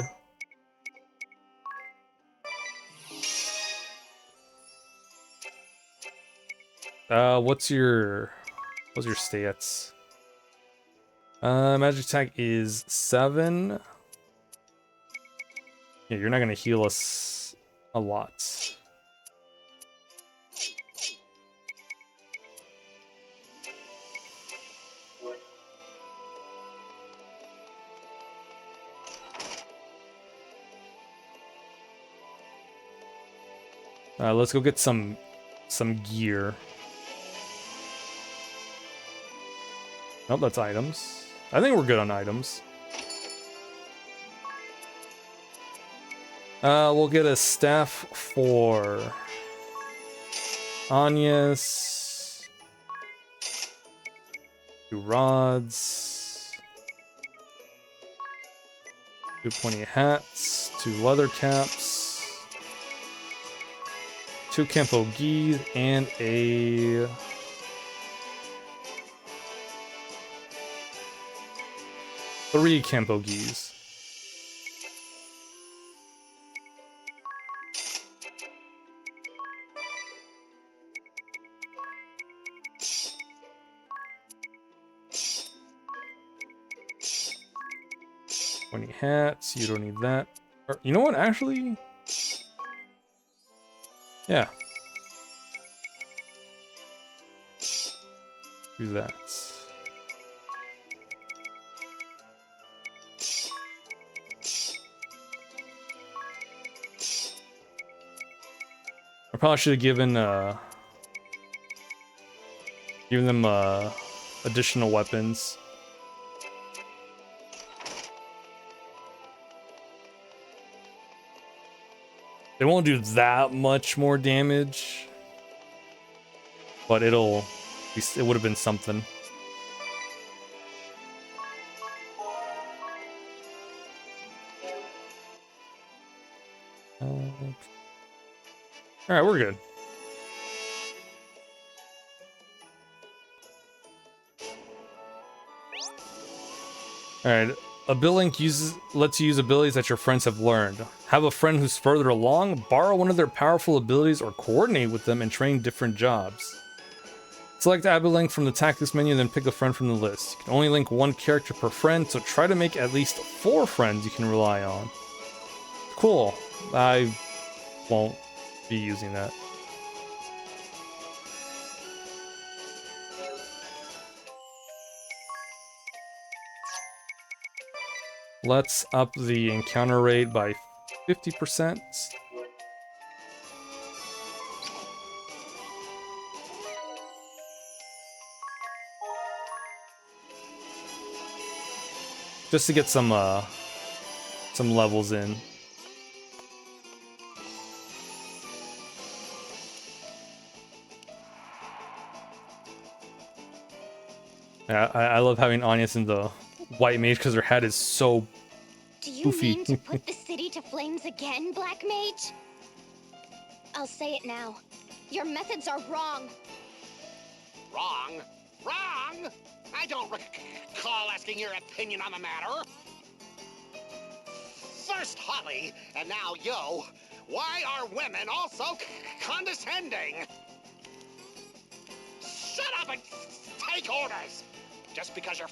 S1: What's your stats? Magic attack is 7. Yeah, you're not gonna heal us a lot. Let's go get some gear. Nope, that's items. I think we're good on items. We'll get a staff for Agnes. 2 rods. 2 pointy hats. 2 leather caps. 2 Campo Geese and a 3 Campo Geese. Hats, you don't need that. Or, you know what, actually? Yeah. Do that. I probably should have given them additional weapons. They won't do that much more damage, but it would have been something. All right, we're good. All right. AbiliLink lets you use abilities that your friends have learned. Have a friend who's further along, borrow one of their powerful abilities, or coordinate with them and train different jobs. Select AbiliLink from the tactics menu, then pick a friend from the list. You can only link 1 character per friend, so try to make at least 4 friends you can rely on. Cool. I won't be using that. Let's up the encounter rate by 50%. Just to get some levels in. Yeah, I love having Agnes in the white mage because her head is so
S7: Do you
S1: goofy.
S7: mean to put the city to flames again, Black Mage? I'll say it now. Your methods are wrong.
S8: Wrong? Wrong? I don't recall asking your opinion on the matter. First Holly, and now Yo. Why are women also condescending? Shut up and take orders! Just because your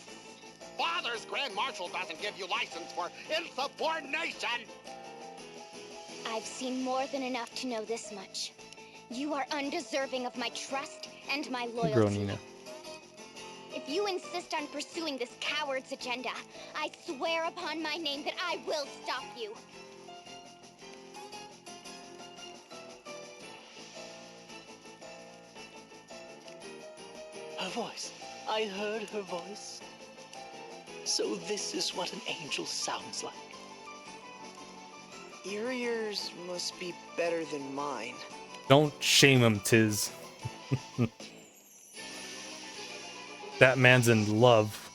S8: father's Grand Marshal doesn't give you license for insubordination!
S7: I've seen more than enough to know this much. You are undeserving of my trust and my loyalty.
S1: Girl, Nina.
S7: If you insist on pursuing this coward's agenda, I swear upon my name that I will stop you.
S10: Her voice. I heard her voice. So this is what an angel sounds like.
S3: Your ears must be better than mine.
S1: Don't shame him, Tiz. That man's in love.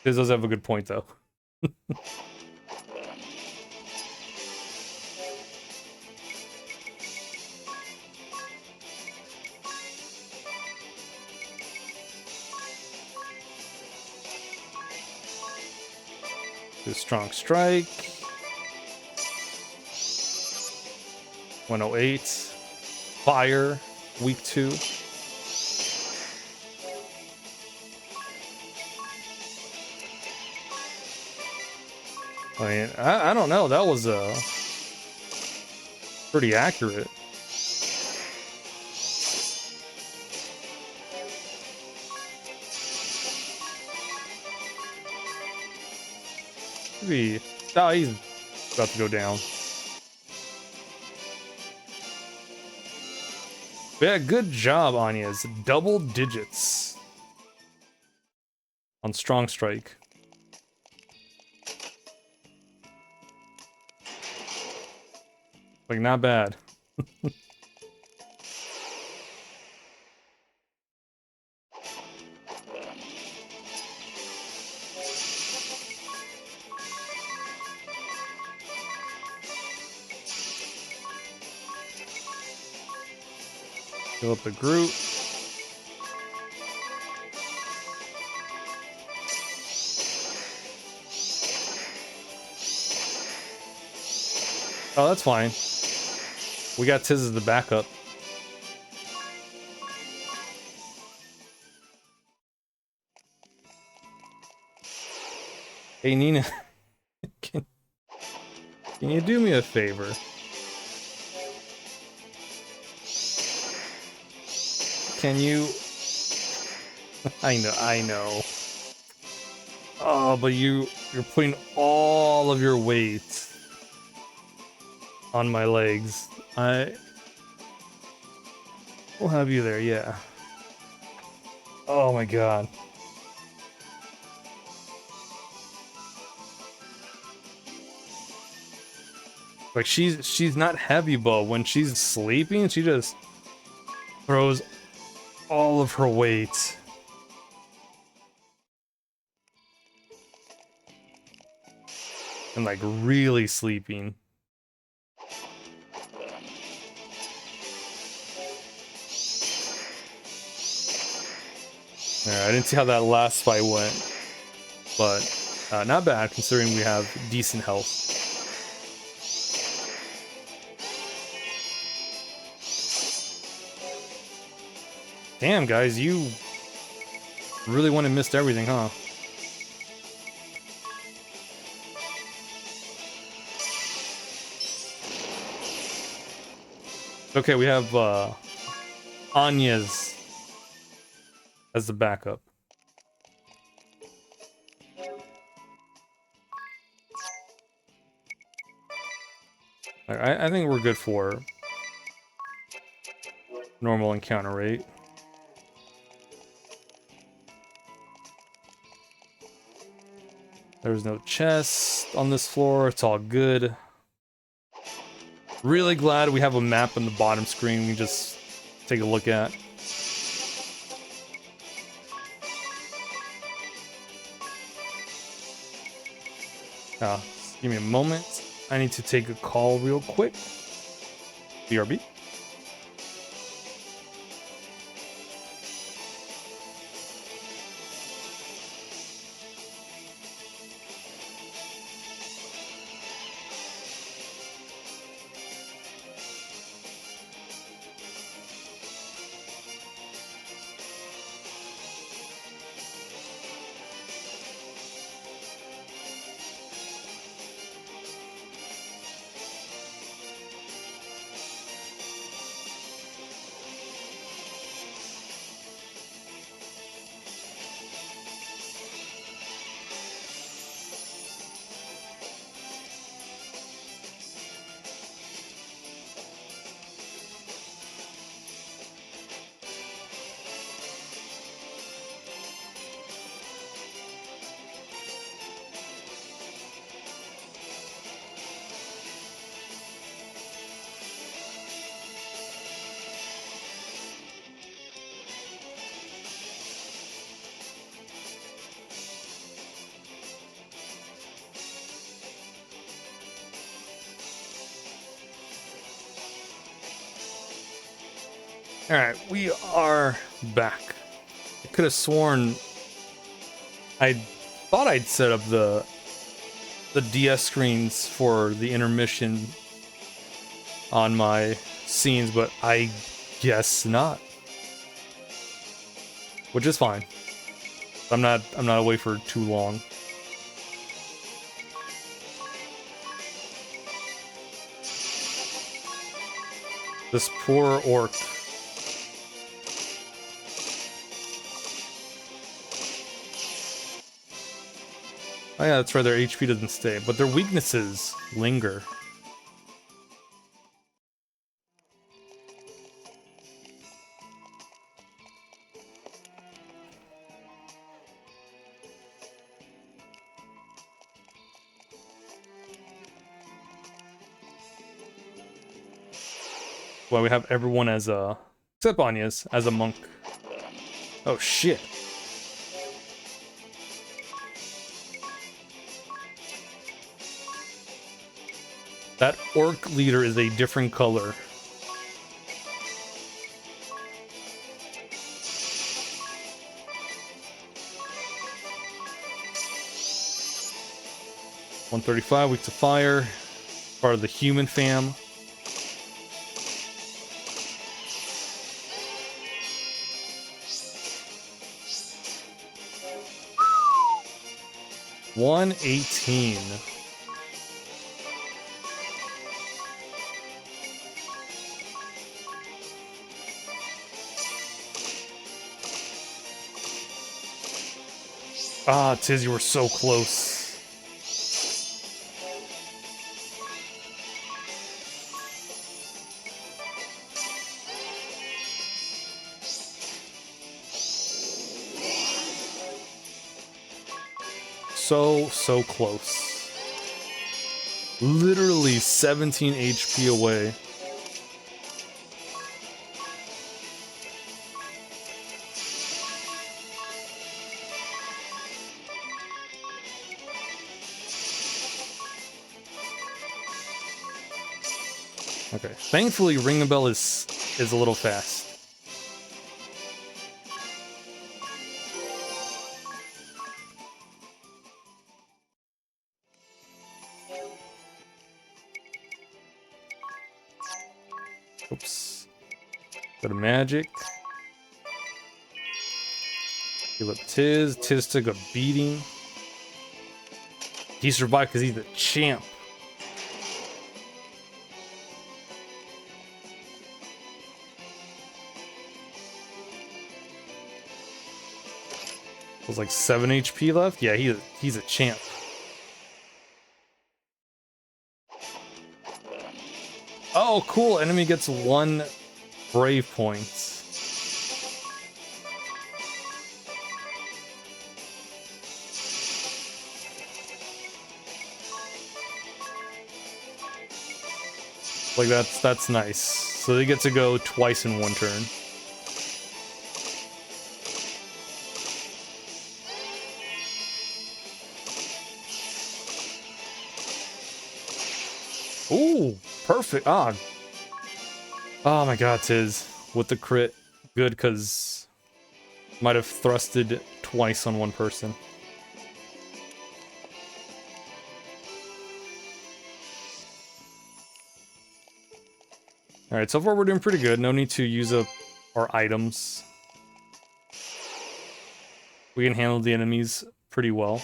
S1: This does have a good point, though. Do strong strike. 108. Fire. Weak 2. I mean, I don't know. That was pretty accurate. Maybe. Oh, he's about to go down. But yeah, good job, Anya's. Double digits on strong strike. Like, not bad. Fill up the group. Oh, that's fine. We got Tiz as the backup. Hey, Nina. Can you do me a favor? Can you... I know. Oh, but you're putting all of your weight on my legs. We'll have you there, yeah. Oh my god. Like, she's not heavy, but when she's sleeping, she just throws all of her weight. And like really sleeping. Alright, I didn't see how that last fight went, but not bad considering we have decent health. Damn, guys, you really went and missed everything, huh? Okay, we have Anya's as the backup. I think we're good for normal encounter rate. There's no chest on this floor, it's all good. Really glad we have a map on the bottom screen we can just take a look at. Give me a moment. I need to take a call real quick. BRB. Alright, we are back. I could have sworn I thought I'd set up the DS screens for the intermission on my scenes, but I guess not. Which is fine. I'm not away for too long. This poor orc. Oh yeah, that's right, their HP doesn't stay, but their weaknesses linger. Well, we have everyone as a, except Anya's, as a monk. Oh shit. That orc leader is a different color. (135) weak to fire. Part of the human fam. (118). Ah, Tiz, you were so close. So close. Literally 17 HP away. Okay, thankfully Ring the Bell is a little fast. Oops. Go to magic. Heal up Tiz. Tiz took a beating. He survived because he's a champ. Was like 7 HP left? Yeah, he's a champ. Oh, cool. Enemy gets 1 brave point. Like that's nice. So they get to go twice in 1 turn. Ooh, perfect. Ah. Oh my god, Tiz. With the crit. Good, because might have thrusted twice on 1 person. Alright, so far we're doing pretty good. No need to use up our items. We can handle the enemies pretty well.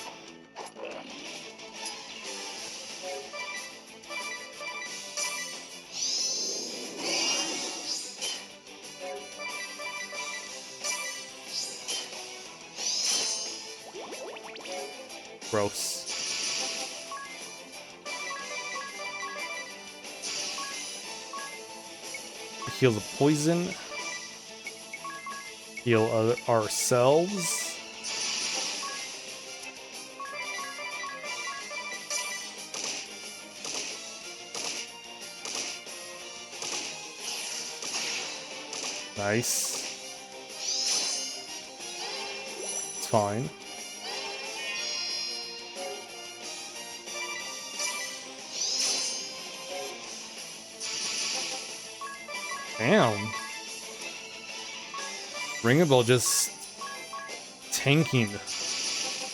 S1: Gross. Heal the poison. Heal ourselves. Nice. It's fine. Damn. Ring a Bell just tanking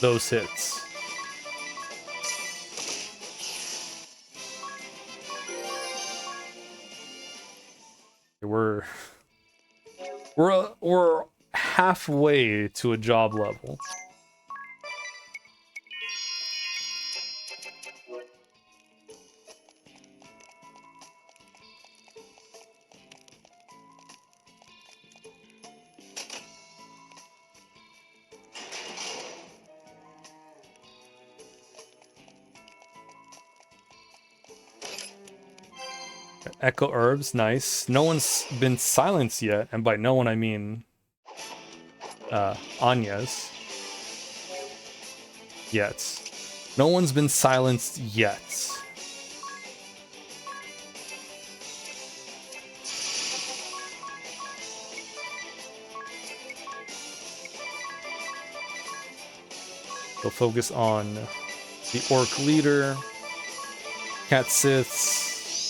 S1: those hits. We're halfway to a job level. Echo Herbs, nice. No one's been silenced yet, and by no one I mean Anya's. Yet. No one's been silenced yet. So focus on the Orc leader, Cat Siths,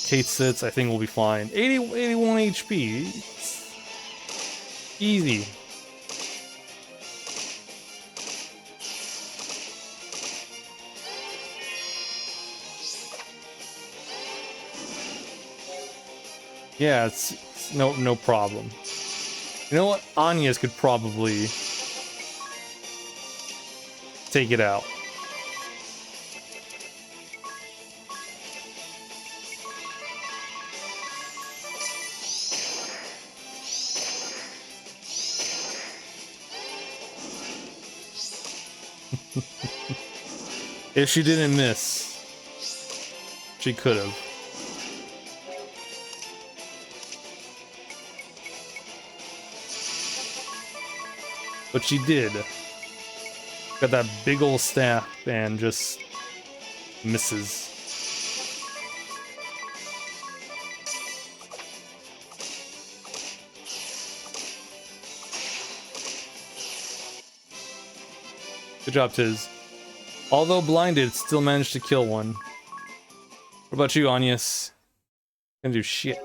S1: Kate Siths, I think we'll be fine. 81 HP. It's easy. Yeah, it's no problem. You know what? Anya's could probably take it out. If she didn't miss, she could have. But she did. Got that big old staff and just misses. Good job, Tiz. Although blinded, still managed to kill one. What about you, Anyas? Gonna do shit.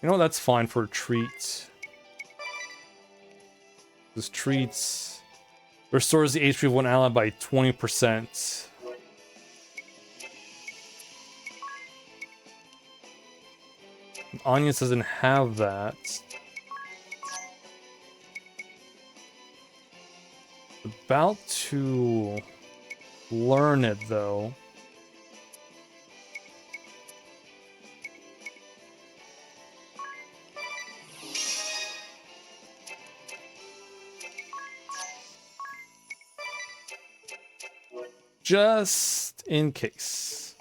S1: You know, that's fine for a treat. This treats restores the HP of one ally by 20%. Anyas doesn't have that. About to learn it though. Just in case.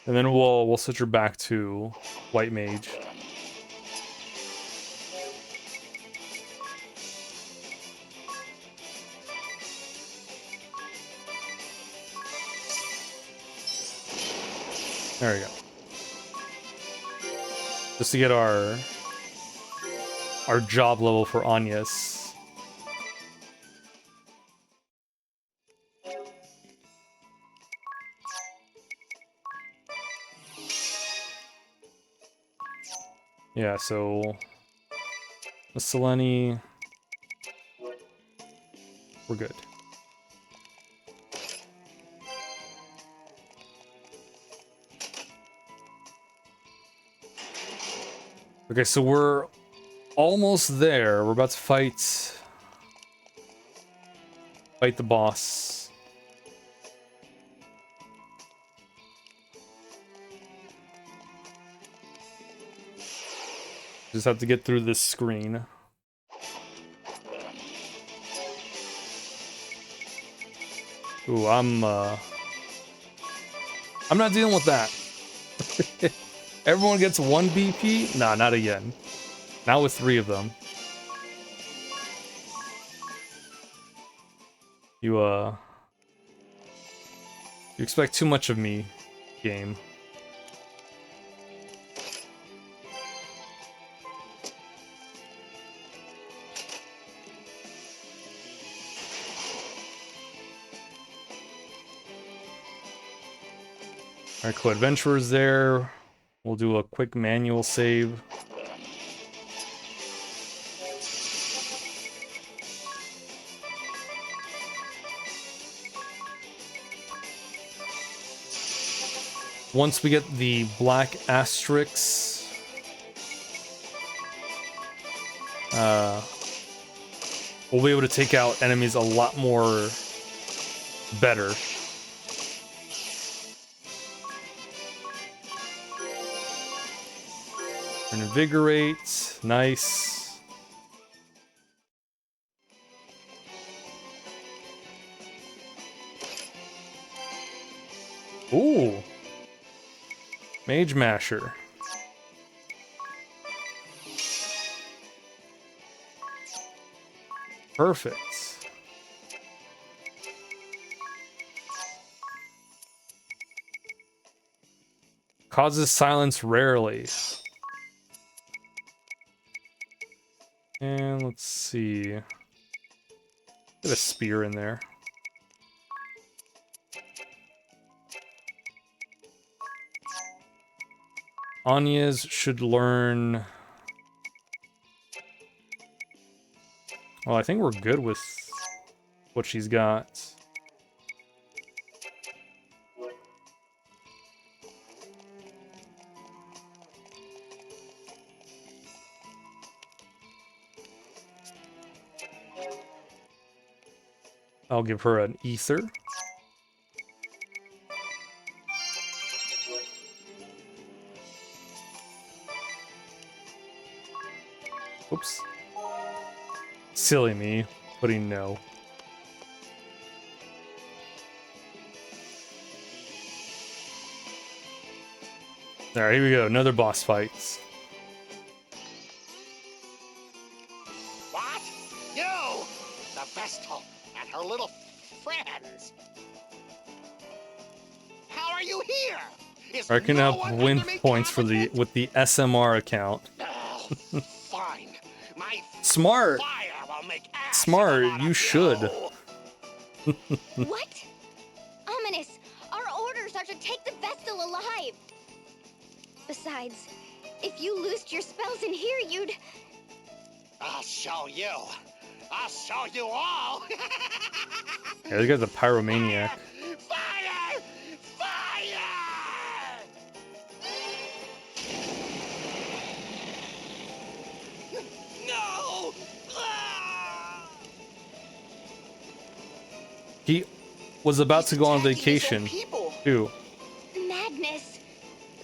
S1: And then we'll switch her back to White Mage. There we go. Just to get our job level for Anyas. Yeah, so the Selene, we're good. Okay, so we're almost there. We're about to fight the boss. Just have to get through this screen. Ooh, I'm not dealing with that. Everyone gets 1 BP? Nah, not again. Not with 3 of them. You expect too much of me, game. Alright, cool. Adventurer's there. We'll do a quick manual save. Once we get the black asterisks, we'll be able to take out enemies a lot more better. Invigorate, nice. Ooh. Mage Masher. Perfect. Causes silence rarely. And let's see. Get a spear in there. Anya's should learn... Well, I think we're good with what she's got. I'll give her an ether. Oops. Silly me, putting no. Alright, here we go. Another boss fight.
S8: What? You! The Vestal and her little friends. How are you here? Is
S1: I can
S8: no
S1: have
S8: one
S1: win
S8: under me
S1: points for the with the SMR account.
S8: Oh, fine. My
S1: Smart.
S8: fire will make ash
S1: Smart,
S8: of a lot
S1: you
S8: of
S1: should.
S7: What? Ominous, our orders are to take the Vestal alive. Besides, if you loosed your spells in here, you'd...
S8: I'll show you. I'll show you all.
S1: Yeah, this guy's a pyromaniac.
S8: Fire! Fire! No! Ah!
S1: He was about to go on
S3: attacking his own
S1: vacation,
S3: people.
S1: too.
S7: Madness.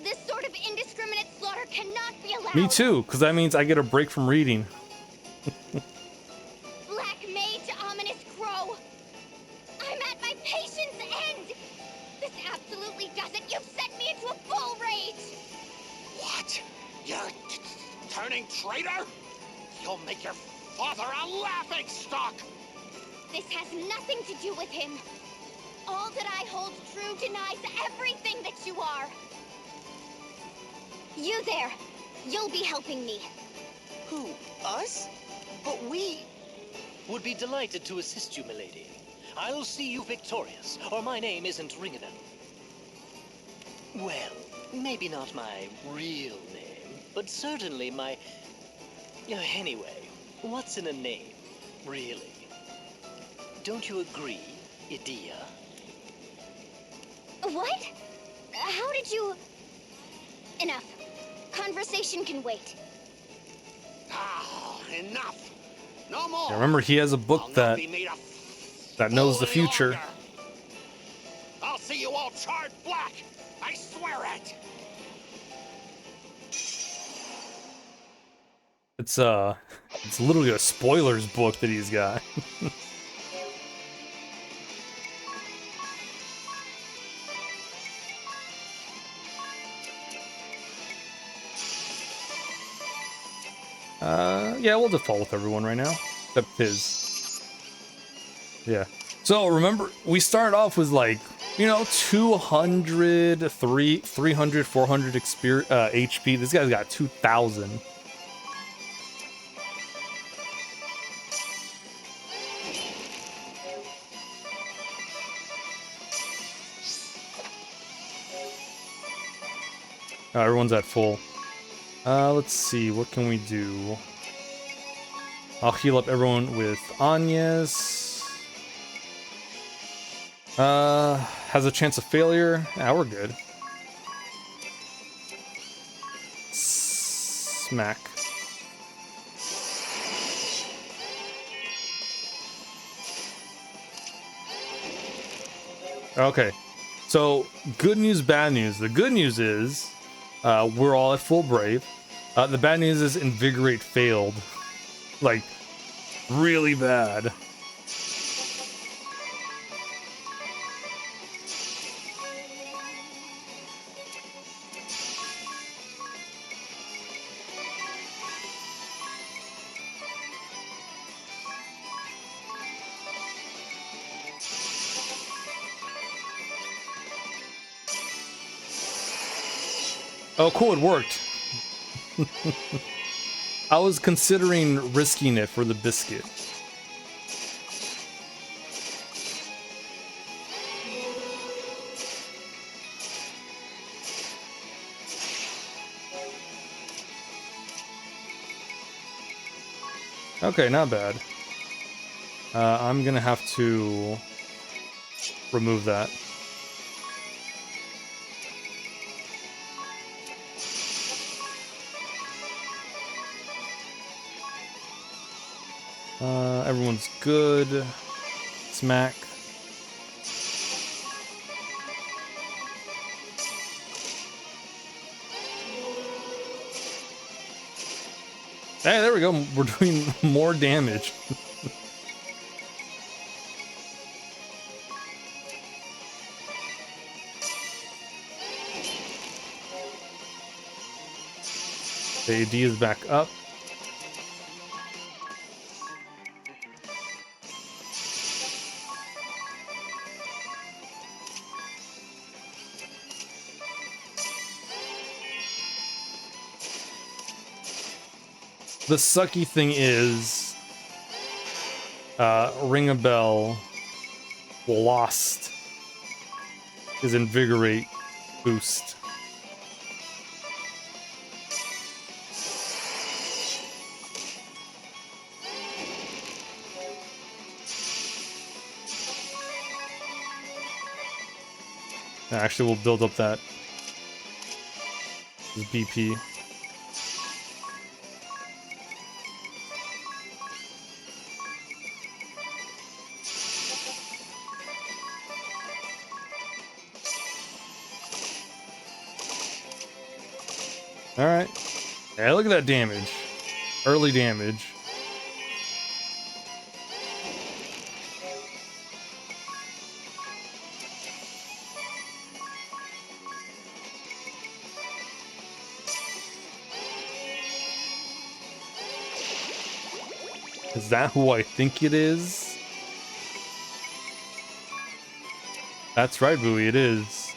S7: This sort of indiscriminate slaughter cannot be allowed.
S1: Me too, because that means I get a break from reading.
S7: Black Mage Ominous Crow. I'm at my patience end. This absolutely does it. You've sent me into a full rage.
S8: What? You're turning traitor? You'll make your father a laughingstock!
S7: This has nothing to do with him. All that I hold true denies everything that you are. You there. You'll be helping me.
S3: Who? Us? But we...
S10: Would be delighted to assist you, milady. I'll see you victorious, or my name isn't ringing them. Well, maybe not my real name, but certainly my... Anyway, what's in a name, really? Don't you agree, Edea?
S7: What? How did you... Enough. Conversation can wait.
S8: Ah, enough! No more!
S1: Yeah, remember, he has a book
S8: I'll not
S1: that
S8: be made a
S1: knows the
S8: fool any
S1: future.
S8: longer. I'll see you all charred black! I swear it!
S1: It's literally a spoilers book that he's got. Yeah, we'll default with everyone right now, except his. Yeah. So remember, we started off with like, 200, 300, 400 HP. This guy's got 2,000. Everyone's at full. Let's see, what can we do? I'll heal up everyone with Anya's. Has a chance of failure. Ah, we're good. Smack. Okay, so good news, bad news. The good news is we're all at full brave. The bad news is Invigorate failed. Like, really bad. Oh, cool, it worked. I was considering risking it for the biscuit. Okay, not bad. I'm gonna have to remove that. Everyone's good. Smack. Hey, there we go. We're doing more damage. The AD is back up. The sucky thing is, Ring a Bell lost his Invigorate boost. Actually, we'll build up that BP. Alright. Yeah, look at that damage. Early damage. Is that who I think it is? That's right, Bowie, it is.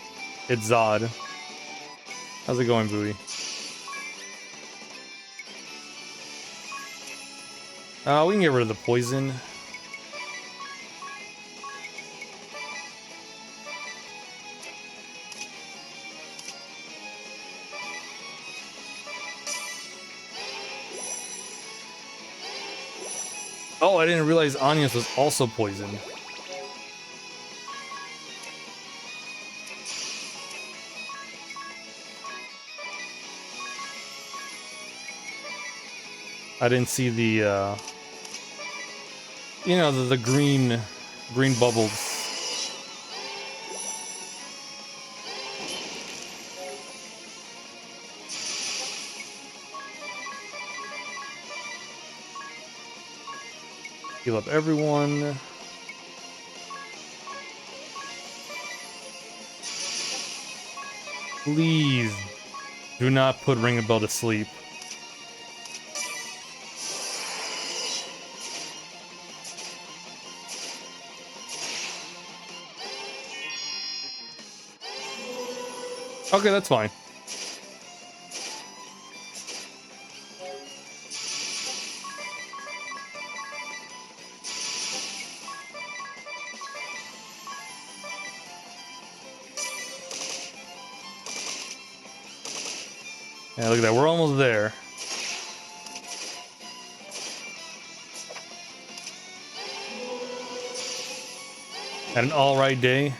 S1: It's Zod. How's it going, Bowie? We can get rid of the poison. Oh, I didn't realize Anya's was also poisoned. I didn't see the, you know, the green bubbles. Heal up everyone. Please do not put Ring a Bell to sleep. Okay, that's fine. Yeah, look at that. We're almost there. Had an alright day.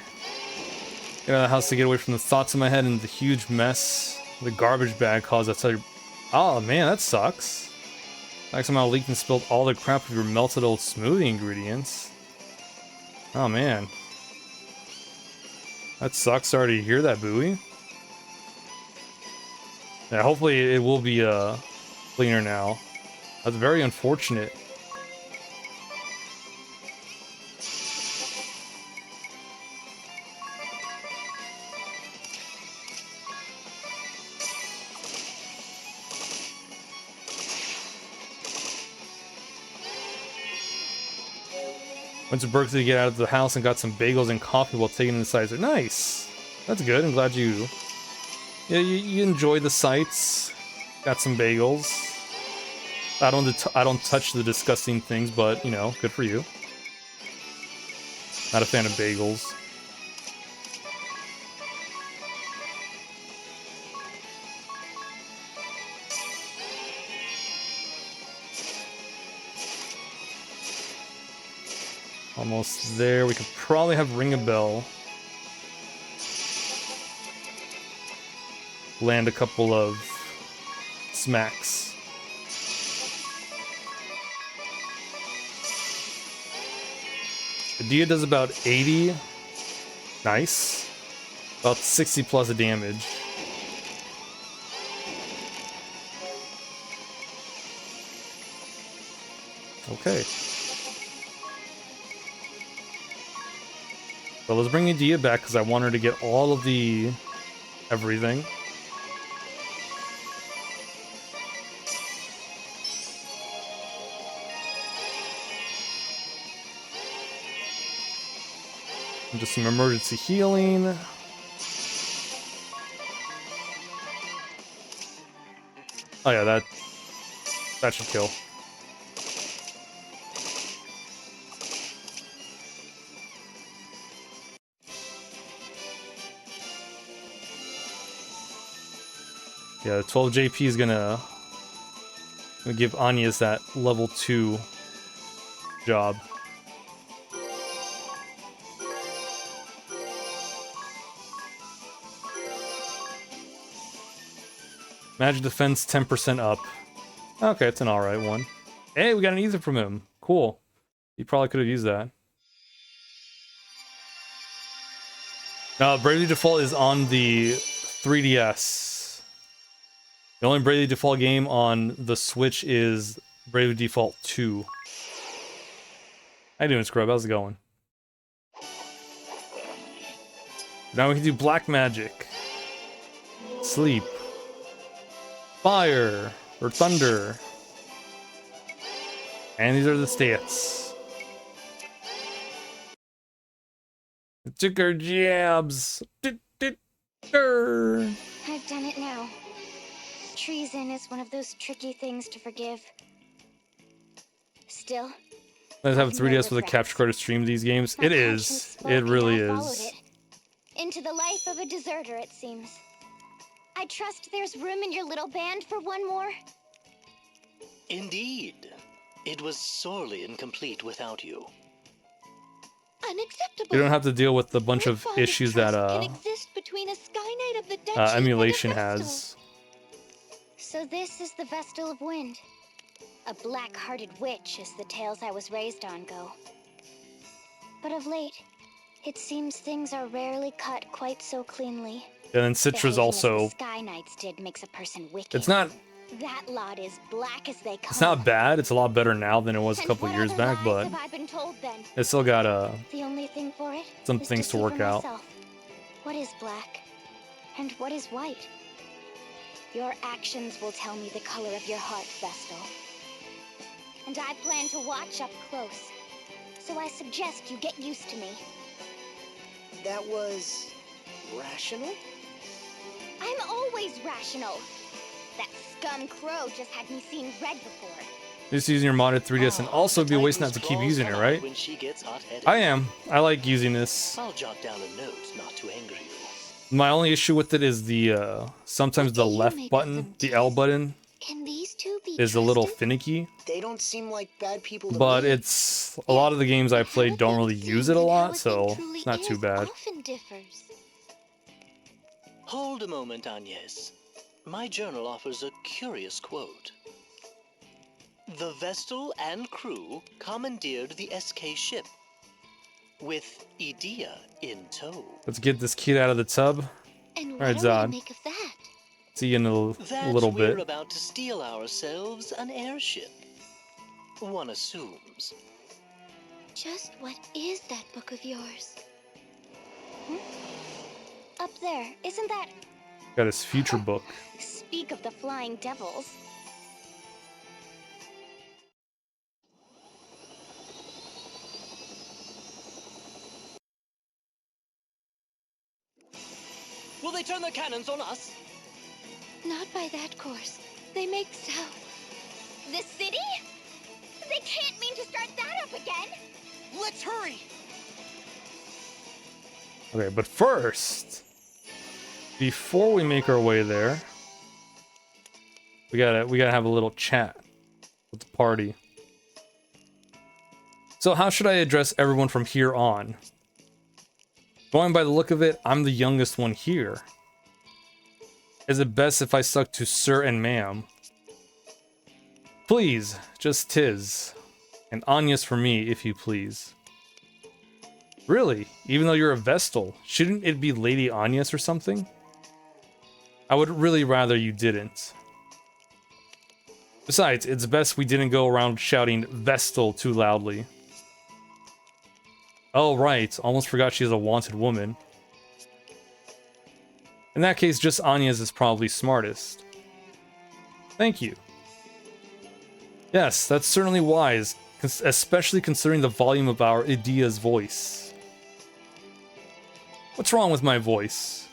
S1: Get out of the house to get away from the thoughts in my head and the huge mess the garbage bag caused outside. Oh man, that sucks. Like somehow leaked and spilled all the crap of your melted old smoothie ingredients. Oh man. That sucks. Sorry to hear that, Bowie. Yeah, hopefully it will be cleaner now. That's very unfortunate. Went to Berkeley to get out of the house and got some bagels and coffee while taking the sights. Nice! That's good. I'm glad you enjoyed the sights. Got some bagels. I don't touch the disgusting things, but you know, good for you. Not a fan of bagels. Almost there. We could probably have ring a bell. Land a couple of smacks. Dia does about 80. Nice. About 60 plus damage. Okay. So let's bring Dia back because I want her to get all of the everything. And just some emergency healing. Oh yeah, that should kill. Yeah, 12 JP is gonna give Anya's that level 2 job. Magic defense 10% up. Okay, it's an alright one. Hey, we got an ether from him. Cool. He probably could have used that. Now, Bravely Default is on the 3DS. The only Bravely Default game on the Switch is Bravely Default 2. How you doing, Scrub? How's it going? Now we can do Black Magic. Sleep. Fire. Or Thunder. And these are the stats. Took our jabs.
S7: I've done it now. Treason is one of those tricky things to forgive. Still,
S1: Let's have a 3DS with a capture card to stream these games. It is. It really is.
S7: Into the life of a deserter, it seems. I trust there's room in your little band for one more?
S10: Indeed. It was sorely incomplete without you.
S5: Unacceptable.
S1: You don't have to deal with the bunch of issues that
S5: can exist between a Sky Knight of the Duchy and a
S1: emulation
S5: Vestal.
S1: has.
S7: So this is the Vestal of Wind. A black-hearted witch, as the tales I was raised on go. But of late, it seems things are rarely cut quite so cleanly.
S1: And then Citra's
S7: The
S1: also.
S7: Sky Knights did makes a person wicked.
S1: It's not.
S7: That lot is black as they come.
S1: It's not bad. It's a lot better now than it was a couple years back, but
S7: Have I been told then?
S1: it's still got
S7: The only thing for it
S1: some
S7: is
S1: things
S7: to
S1: to
S7: see
S1: work
S7: for
S1: out.
S7: myself. What is black? And what is white? Your actions will tell me the color of your heart, Vestal. And I plan to watch up close. So I suggest you get used to me.
S3: That was rational?
S7: I'm always rational. That scum Crow just had me seeing red before.
S1: Just using your modded 3DS and also be wasting not to keep using it, right?
S10: When she gets hot-headed.
S1: I am. I like using this.
S10: I'll jot down a note not to anger you.
S1: My only issue with it is the sometimes
S7: What
S1: the
S7: do you
S1: left
S7: make of
S1: button,
S7: them,
S1: the L
S7: Tiz?
S1: button,
S7: Can these two be
S1: is a little
S7: trusted?
S1: finicky.
S3: They don't seem like bad people to
S1: But
S3: me.
S1: it's a lot of the games I
S7: How
S1: played
S7: a
S1: don't
S7: thing
S1: really use
S7: seems
S1: it a
S7: and how
S1: lot,
S7: a thing
S1: so
S7: truly
S1: it's not too
S7: is
S1: bad.
S7: often differs.
S10: Hold a moment, Agnes. My journal offers a curious quote. The Vestal and crew commandeered the SK ship, with Edea in tow.
S1: Let's get this kid out of the tub.
S7: And
S1: All
S7: what
S1: right,
S7: do we
S1: Zod.
S7: make of that?
S1: See you in a
S10: That
S1: little
S10: we're
S1: bit.
S10: about to steal ourselves an airship. One assumes.
S7: Just what is that book of yours? Up there, isn't that?
S1: Got his future book.
S7: Speak of the flying devils.
S10: Will they turn their cannons on us?
S7: Not by that course. They make south.
S5: The city? They can't mean to start that up again.
S3: Let's hurry!
S1: Okay, but first, before we make our way there, we gotta have a little chat with the party. So how should I address everyone from here on? Going by the look of it, I'm the youngest one here. Is it best if I stuck to sir and ma'am? Please, just Tiz. And Agnes for me, if you please. Really? Even though you're a Vestal, shouldn't it be Lady Agnes or something? I would really rather you didn't. Besides, it's best we didn't go around shouting Vestal too loudly. Oh, right. Almost forgot she's a wanted woman. In that case, just Agnes is probably smartest. Thank you. Yes, that's certainly wise, especially considering the volume of our Edea's voice. What's wrong with my voice?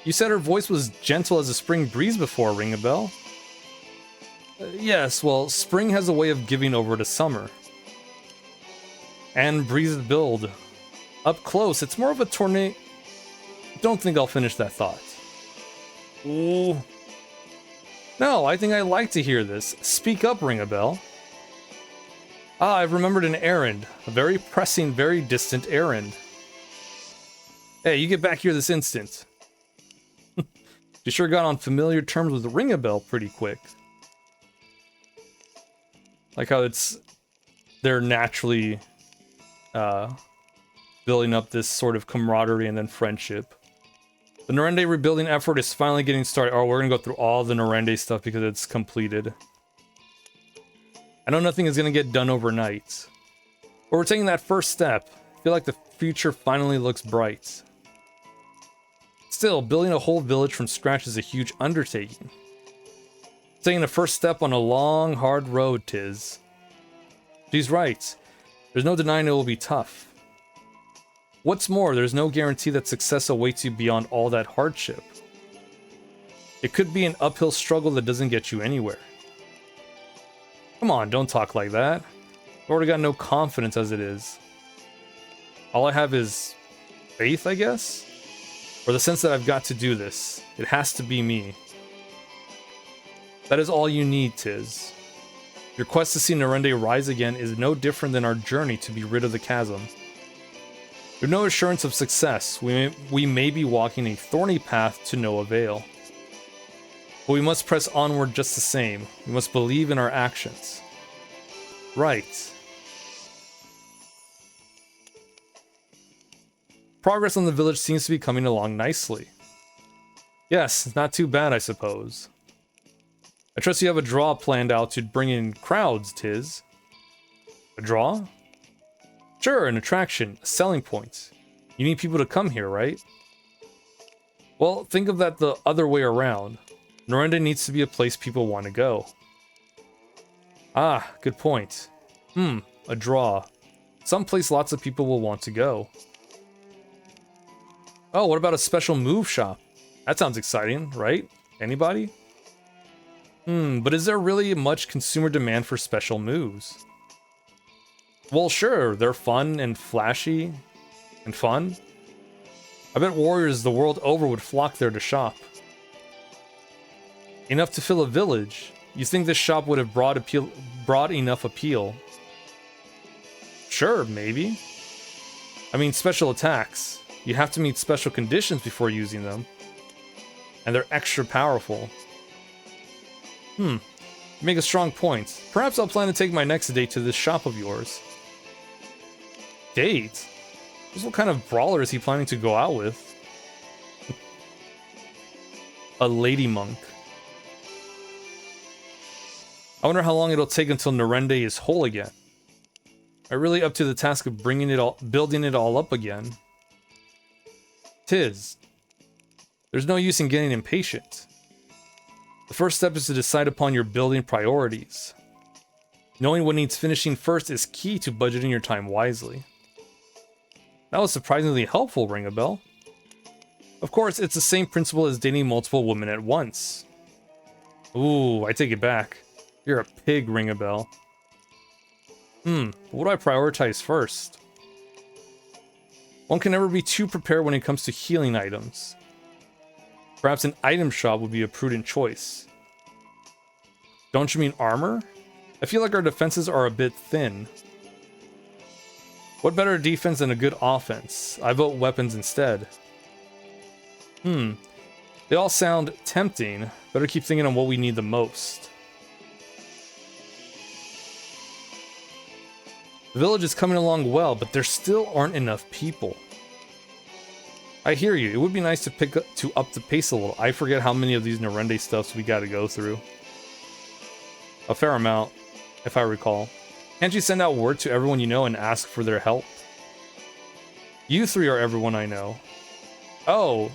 S1: You said her voice was gentle as a spring breeze before, ring a bell? Yes, well, spring has a way of giving over to summer. And breezes build. Up close, it's more of a tornado. Don't think I'll finish that thought. Ooh. No, I think I'd like to hear this. Speak up, ring a bell. Ah, I've remembered an errand. A very pressing, very distant errand. Hey, you get back here this instant. You sure got on familiar terms with ring a bell pretty quick. Like how they're naturally building up this sort of camaraderie and then friendship. The Norende rebuilding effort is finally getting started. Oh, we're gonna go through all the Norende stuff because it's completed. I know nothing is gonna get done overnight, but we're taking that first step. I feel like the future finally looks bright. Still, building a whole village from scratch is a huge undertaking. Taking the first step on a long, hard road, Tiz. She's right. There's no denying it will be tough. What's more, there's no guarantee that success awaits you beyond all that hardship. It could be an uphill struggle that doesn't get you anywhere. Come on, don't talk like that. I've already got no confidence as it is. All I have is faith, I guess? Or the sense that I've got to do this. It has to be me. That is all you need, Tiz. Your quest to see Norende rise again is no different than our journey to be rid of the chasm. With no assurance of success, we may be walking a thorny path to no avail. But we must press onward just the same. We must believe in our actions. Right. Progress on the village seems to be coming along nicely. Yes, not too bad, I suppose. I trust you have a draw planned out to bring in crowds, Tiz. A draw? Sure, an attraction, a selling point. You need people to come here, right? Well, think of that the other way around. Norende needs to be a place people want to go. Ah, good point. A draw. Some place lots of people will want to go. Oh, what about a special move shop? That sounds exciting, right? Anybody? But is there really much consumer demand for special moves? Well, sure, they're fun and flashy and fun. I bet warriors the world over would flock there to shop. Enough to fill a village. You think this shop would have brought enough appeal? Sure, maybe. I mean, special attacks. You have to meet special conditions before using them. And they're extra powerful. You make a strong point. Perhaps I'll plan to take my next date to this shop of yours. Date? What kind of brawler is he planning to go out with? A lady monk. I wonder how long it'll take until Narende is whole again. I'm really up to the task of building it all up again. Tis. There's no use in getting impatient. The first step is to decide upon your building priorities. Knowing what needs finishing first is key to budgeting your time wisely. That was surprisingly helpful, Ring a Bell. Of course, it's the same principle as dating multiple women at once. Ooh, I take it back. You're a pig, Ring a Bell. What do I prioritize first? One can never be too prepared when it comes to healing items. Perhaps an item shop would be a prudent choice. Don't you mean armor? I feel like our defenses are a bit thin. What better defense than a good offense? I vote weapons instead. They all sound tempting. Better keep thinking on what we need the most. The village is coming along well, but there still aren't enough people. I hear you. It would be nice to up the pace a little. I forget how many of these Narende stuffs we gotta go through. A fair amount, if I recall. Can't you send out word to everyone you know and ask for their help? You three are everyone I know. Oh,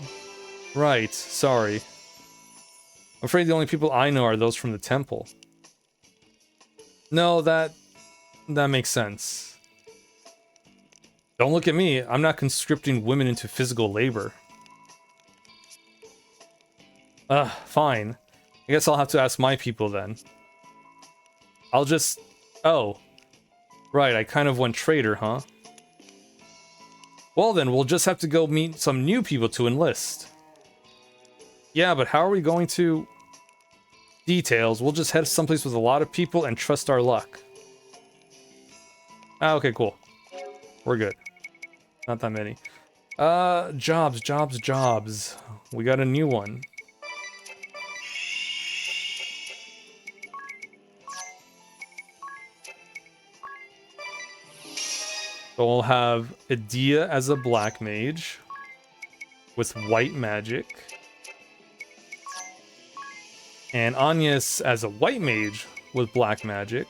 S1: right. Sorry. I'm afraid the only people I know are those from the temple. No, that makes sense. Don't look at me. I'm not conscripting women into physical labor. Fine. I guess I'll have to ask my people then. I'll just... Oh. Right, I kind of went traitor, huh? Well then, we'll just have to go meet some new people to enlist. Yeah, but how are we going to... Details. We'll just head someplace with a lot of people and trust our luck. Ah, okay, cool. We're good. Not that many. Jobs. We got a new one. So we'll have Edea as a black mage with white magic. And Agnes as a white mage with black magic.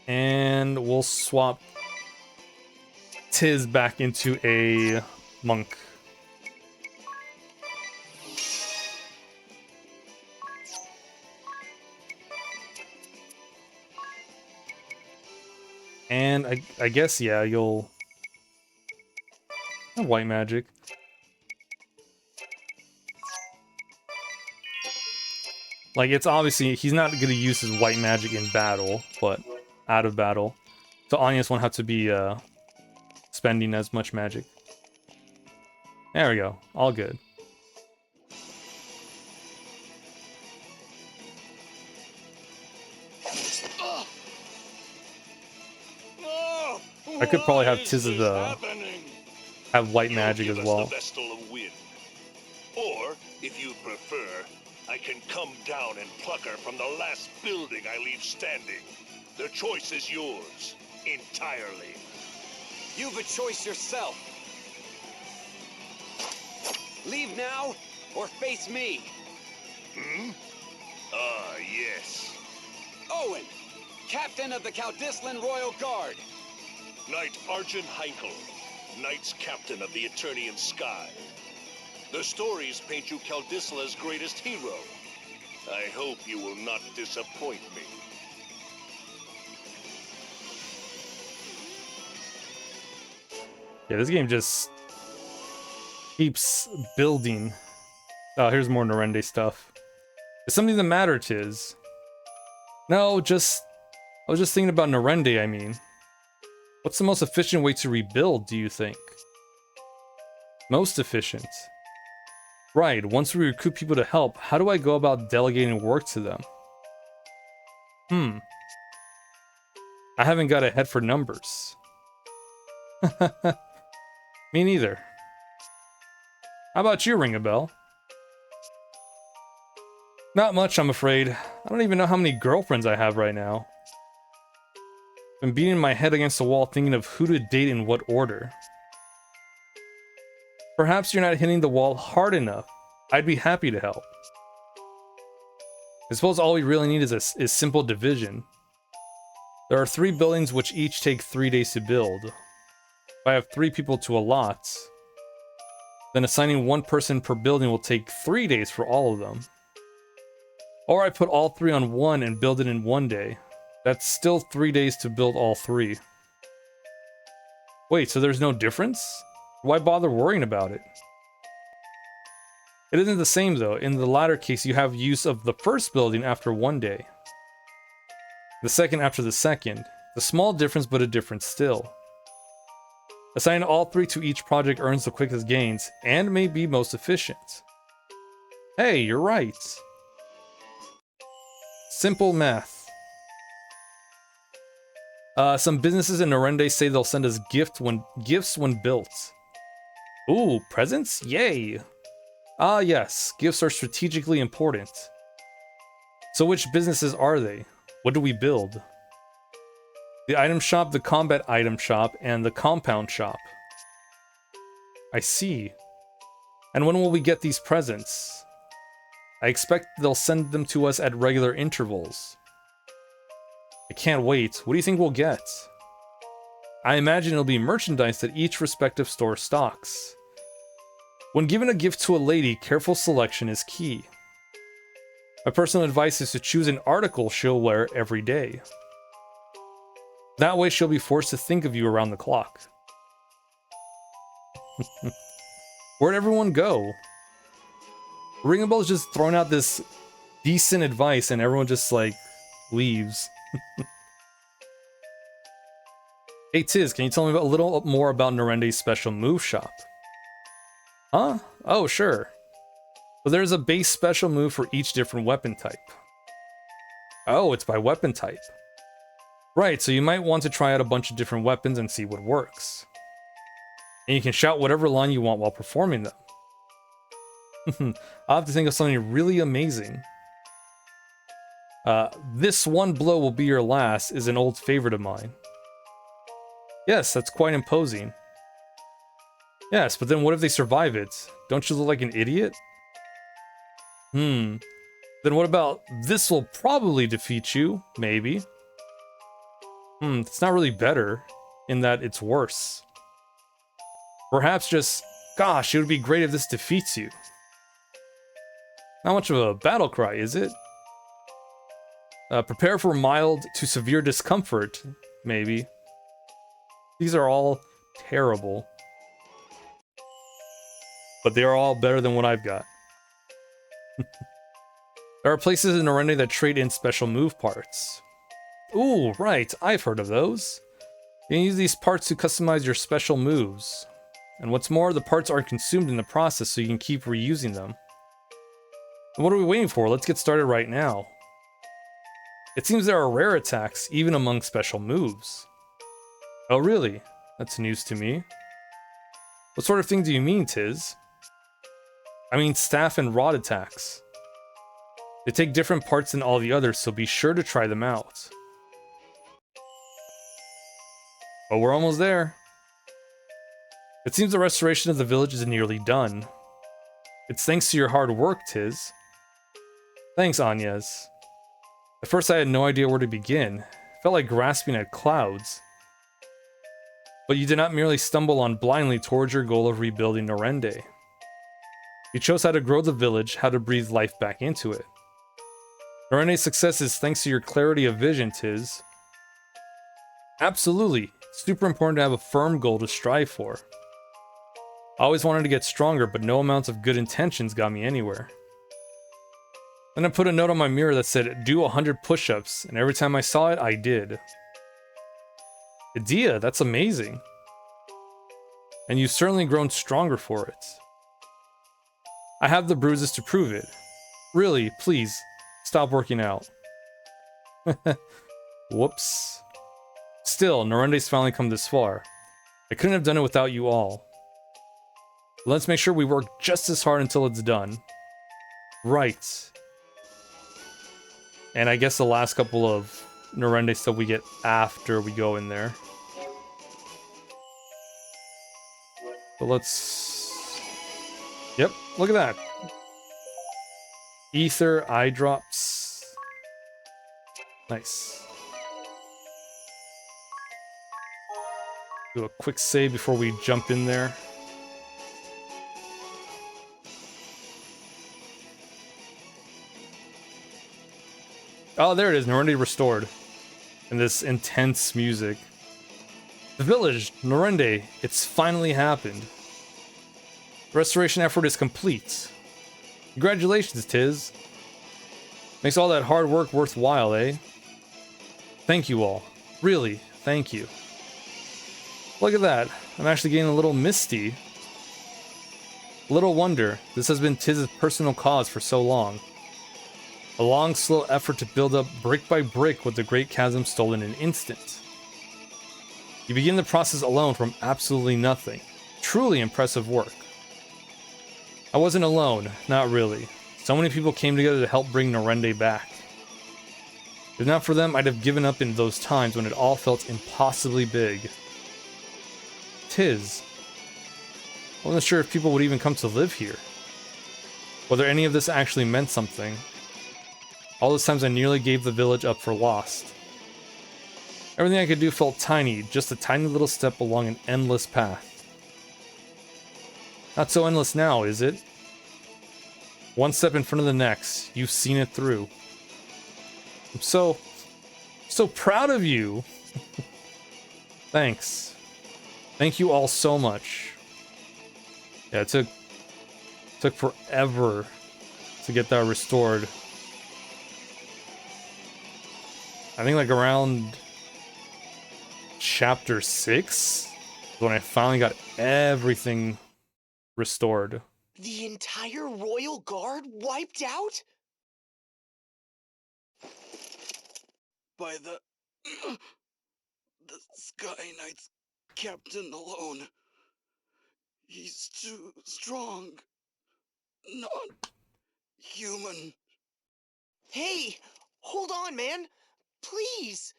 S1: And we'll swap Tiz back into a monk. And I guess, yeah, you'll have white magic. Like, it's obviously, he's not going to use his white magic in battle, but out of battle. So Agnes won't have to be spending as much magic. There we go. All good. I could probably have Tiz have white magic as well.
S11: Or, if you prefer, I can come down and pluck her from the last building I leave standing. The choice is yours, entirely.
S2: You've a choice yourself. Leave now, or face me.
S11: Ah, yes.
S2: Owen, Captain of the Caldislan Royal Guard.
S11: Knight Arjun Heinkel, Knights Captain of the Eternian Sky. The stories paint you Caldisla's greatest hero. I hope you will not disappoint me.
S1: Yeah, this game just keeps building. Oh, here's more Narende stuff. Is something the matter, Tiz? No, I was just thinking about Narende, I mean. What's the most efficient way to rebuild, do you think? Most efficient. Right, once we recruit people to help, how do I go about delegating work to them? I haven't got a head for numbers. Me neither. How about you, ring a bell? Not much, I'm afraid. I don't even know how many girlfriends I have right now. I'm beating my head against the wall thinking of who to date in what order. Perhaps you're not hitting the wall hard enough. I'd be happy to help. I suppose all we really need is simple division. There are 3 buildings which each take 3 days to build. If I have 3 people to allot, then assigning 1 person per building will take 3 days for all of them. Or I put all 3 on 1 and build it in 1 day. That's still 3 days to build all 3. Wait, so there's no difference? Why bother worrying about it? It isn't the same though. In the latter case, you have use of the first building after 1 day. The second after the second. The small difference, but a difference still. Assigning all 3 to each project earns the quickest gains, and may be most efficient. Hey, you're right. Simple math. Some businesses in Norende say they'll send us gifts when built. Ooh, presents? Yay! Ah yes, gifts are strategically important. So which businesses are they? What do we build? The item shop, the combat item shop, and the compound shop. I see. And when will we get these presents? I expect they'll send them to us at regular intervals. I can't wait. What do you think we'll get? I imagine it'll be merchandise that each respective store stocks. When giving a gift to a lady, careful selection is key. My personal advice is to choose an article she'll wear every day. That way she'll be forced to think of you around the clock. Where'd everyone go? Ringable is just throwing out this decent advice and everyone just like leaves. Hey Tiz, can you tell me a little more about Norende's special move shop? Huh? Oh, sure. So there's a base special move for each different weapon type. Oh, it's by weapon type. Right, so you might want to try out a bunch of different weapons and see what works. And you can shout whatever line you want while performing them. I'll have to think of something really amazing. This one blow will be your last is an old favorite of mine. Yes, that's quite imposing. Yes, but then what if they survive it? Don't you look like an idiot? Then what about this will probably defeat you? Maybe. It's not really better, in that it's worse. Perhaps just, gosh, it would be great if this defeats you. Not much of a battle cry, is it? Prepare for mild to severe discomfort, maybe. These are all terrible. But they are all better than what I've got. There are places in Norende that trade in special move parts. Ooh, right, I've heard of those. You can use these parts to customize your special moves. And what's more, the parts aren't consumed in the process, so you can keep reusing them. And what are we waiting for? Let's get started right now. It seems there are rare attacks, even among special moves. Oh really? That's news to me. What sort of thing do you mean, Tiz? I mean staff and rod attacks. They take different parts than all the others, so be sure to try them out. But we're almost there. It seems the restoration of the village is nearly done. It's thanks to your hard work, Tiz. Thanks, Agnes. At first I had no idea where to begin. It felt like grasping at clouds. But you did not merely stumble on blindly towards your goal of rebuilding Norende. You chose how to grow the village, how to breathe life back into it. Norende's success is thanks to your clarity of vision, Tiz. Absolutely. It's super important to have a firm goal to strive for. I always wanted to get stronger, but no amounts of good intentions got me anywhere. Then I put a note on my mirror that said, do 100 push-ups, and every time I saw it, I did. Idea, that's amazing. And you've certainly grown stronger for it. I have the bruises to prove it. Really, please, stop working out. Whoops. Still, Norende's finally come this far. I couldn't have done it without you all. Let's make sure we work just as hard until it's done. Right. And I guess the last couple of Norende stuff we get after we go in there. So let's... Yep, look at that. Ether, eye drops. Nice. Do a quick save before we jump in there. Oh, there it is, Norende restored. And this intense music. The village, Norende, it's finally happened. The restoration effort is complete. Congratulations, Tiz. Makes all that hard work worthwhile, eh? Thank you all. Really, thank you. Look at that. I'm actually getting a little misty. Little wonder, this has been Tiz's personal cause for so long. A long, slow effort to build up brick by brick what the Great Chasm stole in an instant. You begin the process alone from absolutely nothing. Truly impressive work. I wasn't alone, not really. So many people came together to help bring Norende back. If not for them, I'd have given up in those times when it all felt impossibly big. Tiz. I wasn't sure if people would even come to live here. Whether any of this actually meant something. All those times I nearly gave the village up for lost. Everything I could do felt tiny, just a tiny little step along an endless path. Not so endless now, is it? One step in front of the next, you've seen it through. I'm so proud of you. Thanks. Thank you all so much. Yeah, it took forever to get that restored. I think like around chapter 6 is when I finally got everything restored.
S3: The entire royal guard wiped out?
S12: By the Sky Knight's captain alone. He's too strong. Not human.
S3: Hey, hold on, man. Please.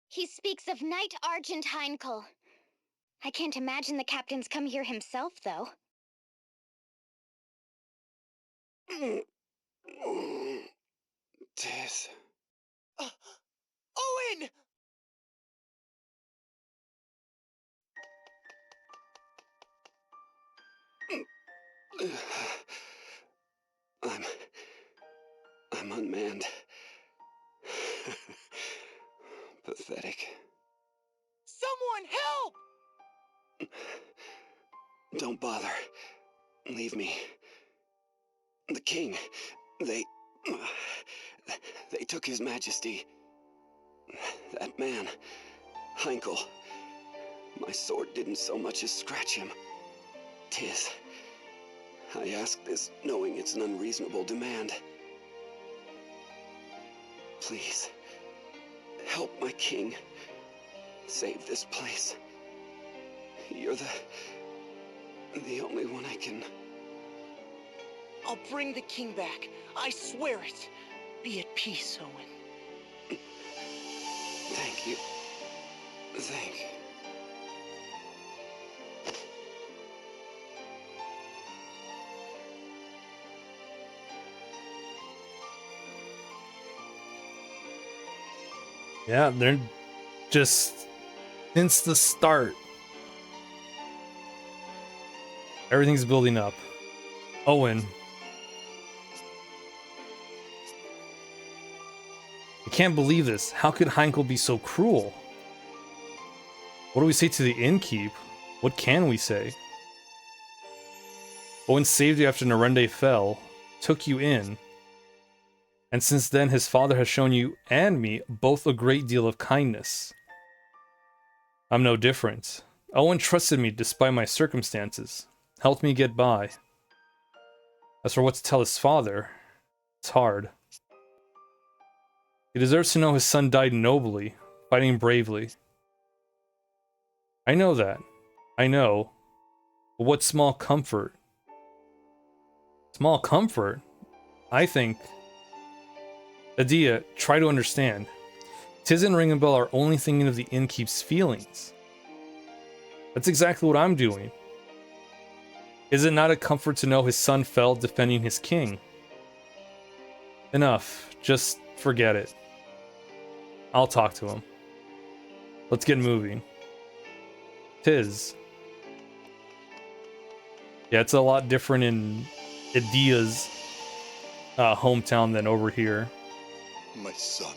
S7: He speaks of Knight Argent Heinkel. I can't imagine the captain's come here himself, though.
S2: Tiz.
S3: Owen!
S2: I'm unmanned. Pathetic.
S3: Someone help!
S2: Don't bother. Leave me. The king, they took his majesty. That man, Heinkel. My sword didn't so much as scratch him. Tiz, I ask this knowing it's an unreasonable demand. Please, help my king. Save this place. You're the only one I can...
S3: I'll bring the king back. I swear it. Be at peace, Owen.
S2: Thank you. Thank you.
S1: Yeah, they're just... Since the start, everything's building up. Owen. I can't believe this. How could Heinkel be so cruel? What do we say to the innkeep? What can we say? Owen saved you after Norende fell, took you in. And since then, his father has shown you and me both a great deal of kindness. I'm no different. Owen trusted me despite my circumstances, helped me get by. As for what to tell his father, it's hard. He deserves to know his son died nobly, fighting bravely. I know that. I know. But what small comfort? Small comfort? I think... Adia, try to understand. Tiz and Ringabel are only thinking of the innkeep's feelings. That's exactly what I'm doing. Is it not a comfort to know his son fell defending his king? Enough. Just forget it. I'll talk to him. Let's get moving. Tiz. Yeah, it's a lot different in Adia's hometown than over here.
S9: My son.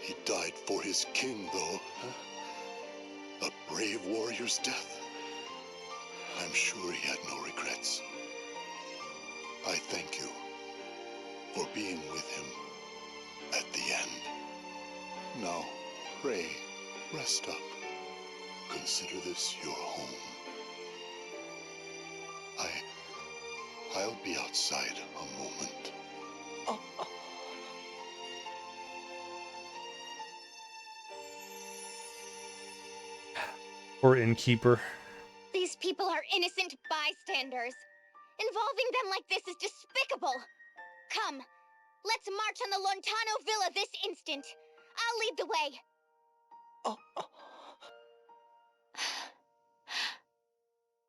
S9: He died for his king, though. Huh? A brave warrior's death. I'm sure he had no regrets. I thank you for being with him at the end. Now, pray, rest up. Consider this your home. I'll be outside a moment.
S1: Poor innkeeper.
S7: These people are innocent bystanders. Involving them like this is despicable. Come, let's march on the Lontano Villa this instant. I'll lead the way.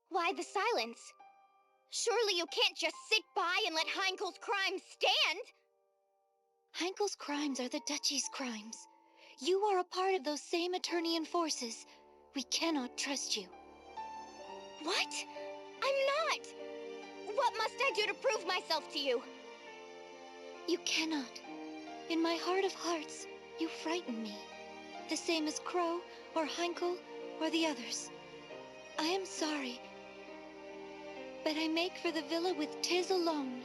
S7: Why the silence? Surely you can't just sit by and let Heinkel's crimes stand?
S5: Heinkel's crimes are the Duchy's crimes. You are a part of those same Eternian forces. We cannot trust you.
S7: What? I'm not! What must I do to prove myself to you?
S5: You cannot. In my heart of hearts, you frighten me. The same as Crow, or Heinkel, or the others. I am sorry, but I make for the villa with Tiz alone.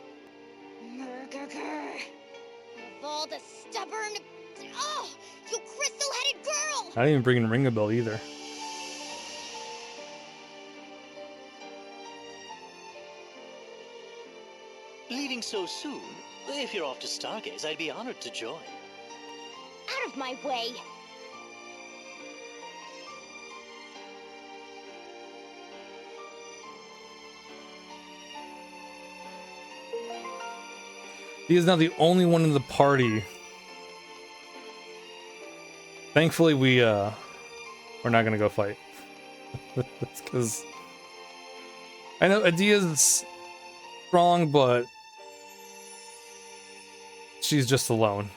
S7: Of all the stubborn... Oh! You crystal-headed girl!
S1: I didn't even bring in Ringabel either.
S10: Leaving so soon? If you're off to Stargaze, I'd be honored to join.
S7: Out of my way!
S1: He is now the only one in the party. Thankfully, we're not gonna go fight. That's because I know Adia's strong, but she's just alone.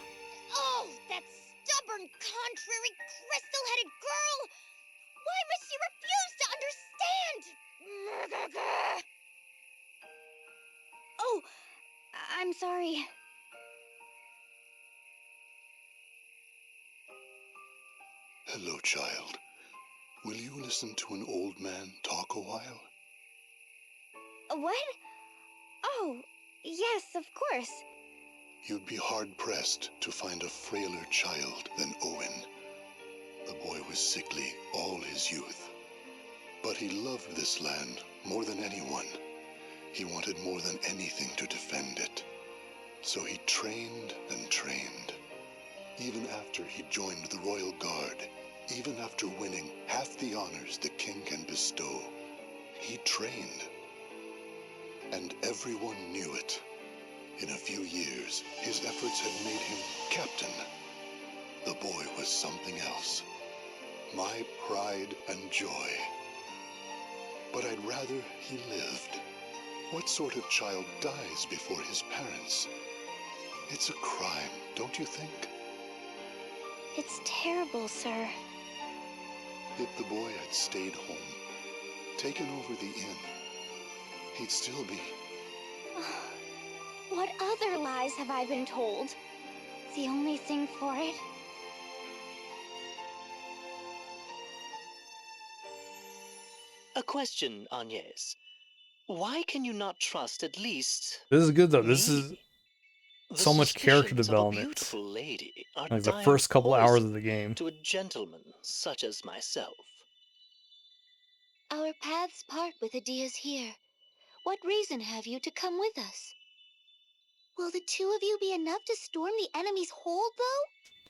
S7: Oh, that stubborn, contrary, crystal-headed girl! Why must she refuse to understand? Oh, I'm sorry.
S9: Hello, child. Will you listen to an old man talk a while?
S7: What? Oh, yes, of course.
S9: You'd be hard-pressed to find a frailer child than Owen. The boy was sickly all his youth. But he loved this land more than anyone. He wanted more than anything to defend it. So he trained and trained. Even after he joined the Royal Guard, even after winning half the honors the king can bestow, he trained. And everyone knew it. In a few years, his efforts had made him captain. The boy was something else. My pride and joy. But I'd rather he lived. What sort of child dies before his parents? It's a crime, don't you think?
S7: It's terrible, sir.
S9: If the boy had stayed home, taken over the inn, he'd still be...
S7: What other lies have I been told? The only thing for it?
S10: A question, Agnes. Why can you not trust at least...
S1: This is good though.
S10: me?
S1: This is so much character
S10: suspicions of a
S1: development.
S10: beautiful lady are
S1: Like the
S10: dire
S1: first couple hours
S10: poison
S1: of the game.
S10: to a gentleman such as myself.
S5: Our paths part with Adia's here. What reason have you to come with us?
S7: Will the two of you be enough to storm the enemy's hold, though?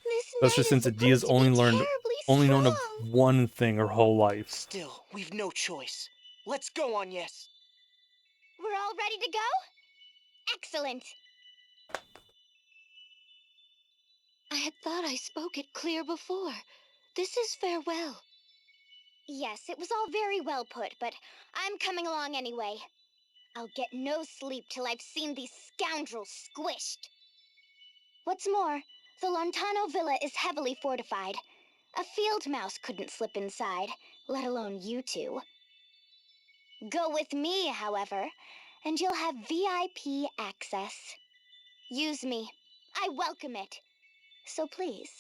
S7: This
S1: Especially
S7: knight
S1: since
S7: is
S1: Adia's
S7: supposed to be terribly
S1: only known of
S7: strong.
S1: one thing her whole life.
S3: Still, we've no choice. Let's go, Agnes.
S7: We're all ready to go? Excellent.
S5: I had thought I spoke it clear before. This is farewell.
S7: Yes, it was all very well put, but I'm coming along anyway. I'll get no sleep till I've seen these scoundrels squished. What's more, the Lontano Villa is heavily fortified. A field mouse couldn't slip inside, let alone you two. Go with me, however, and you'll have VIP access. Use me. I welcome it. So please.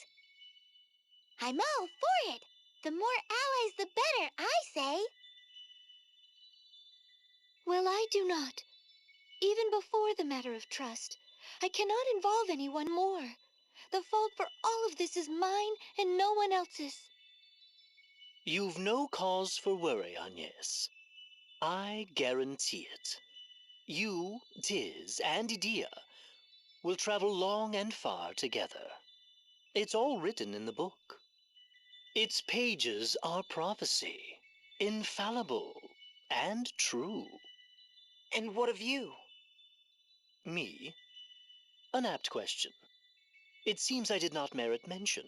S7: I'm all for it. The more allies, the better, I say.
S5: Well, I do not. Even before the matter of trust, I cannot involve anyone more. The fault for all of this is mine and no one else's.
S10: You've no cause for worry, Agnes. I guarantee it. You, Tiz, and Idia will travel long and far together. It's all written in the book. Its pages are prophecy, infallible and true.
S3: And what of you?
S10: Me? An apt question. It seems I did not merit mention.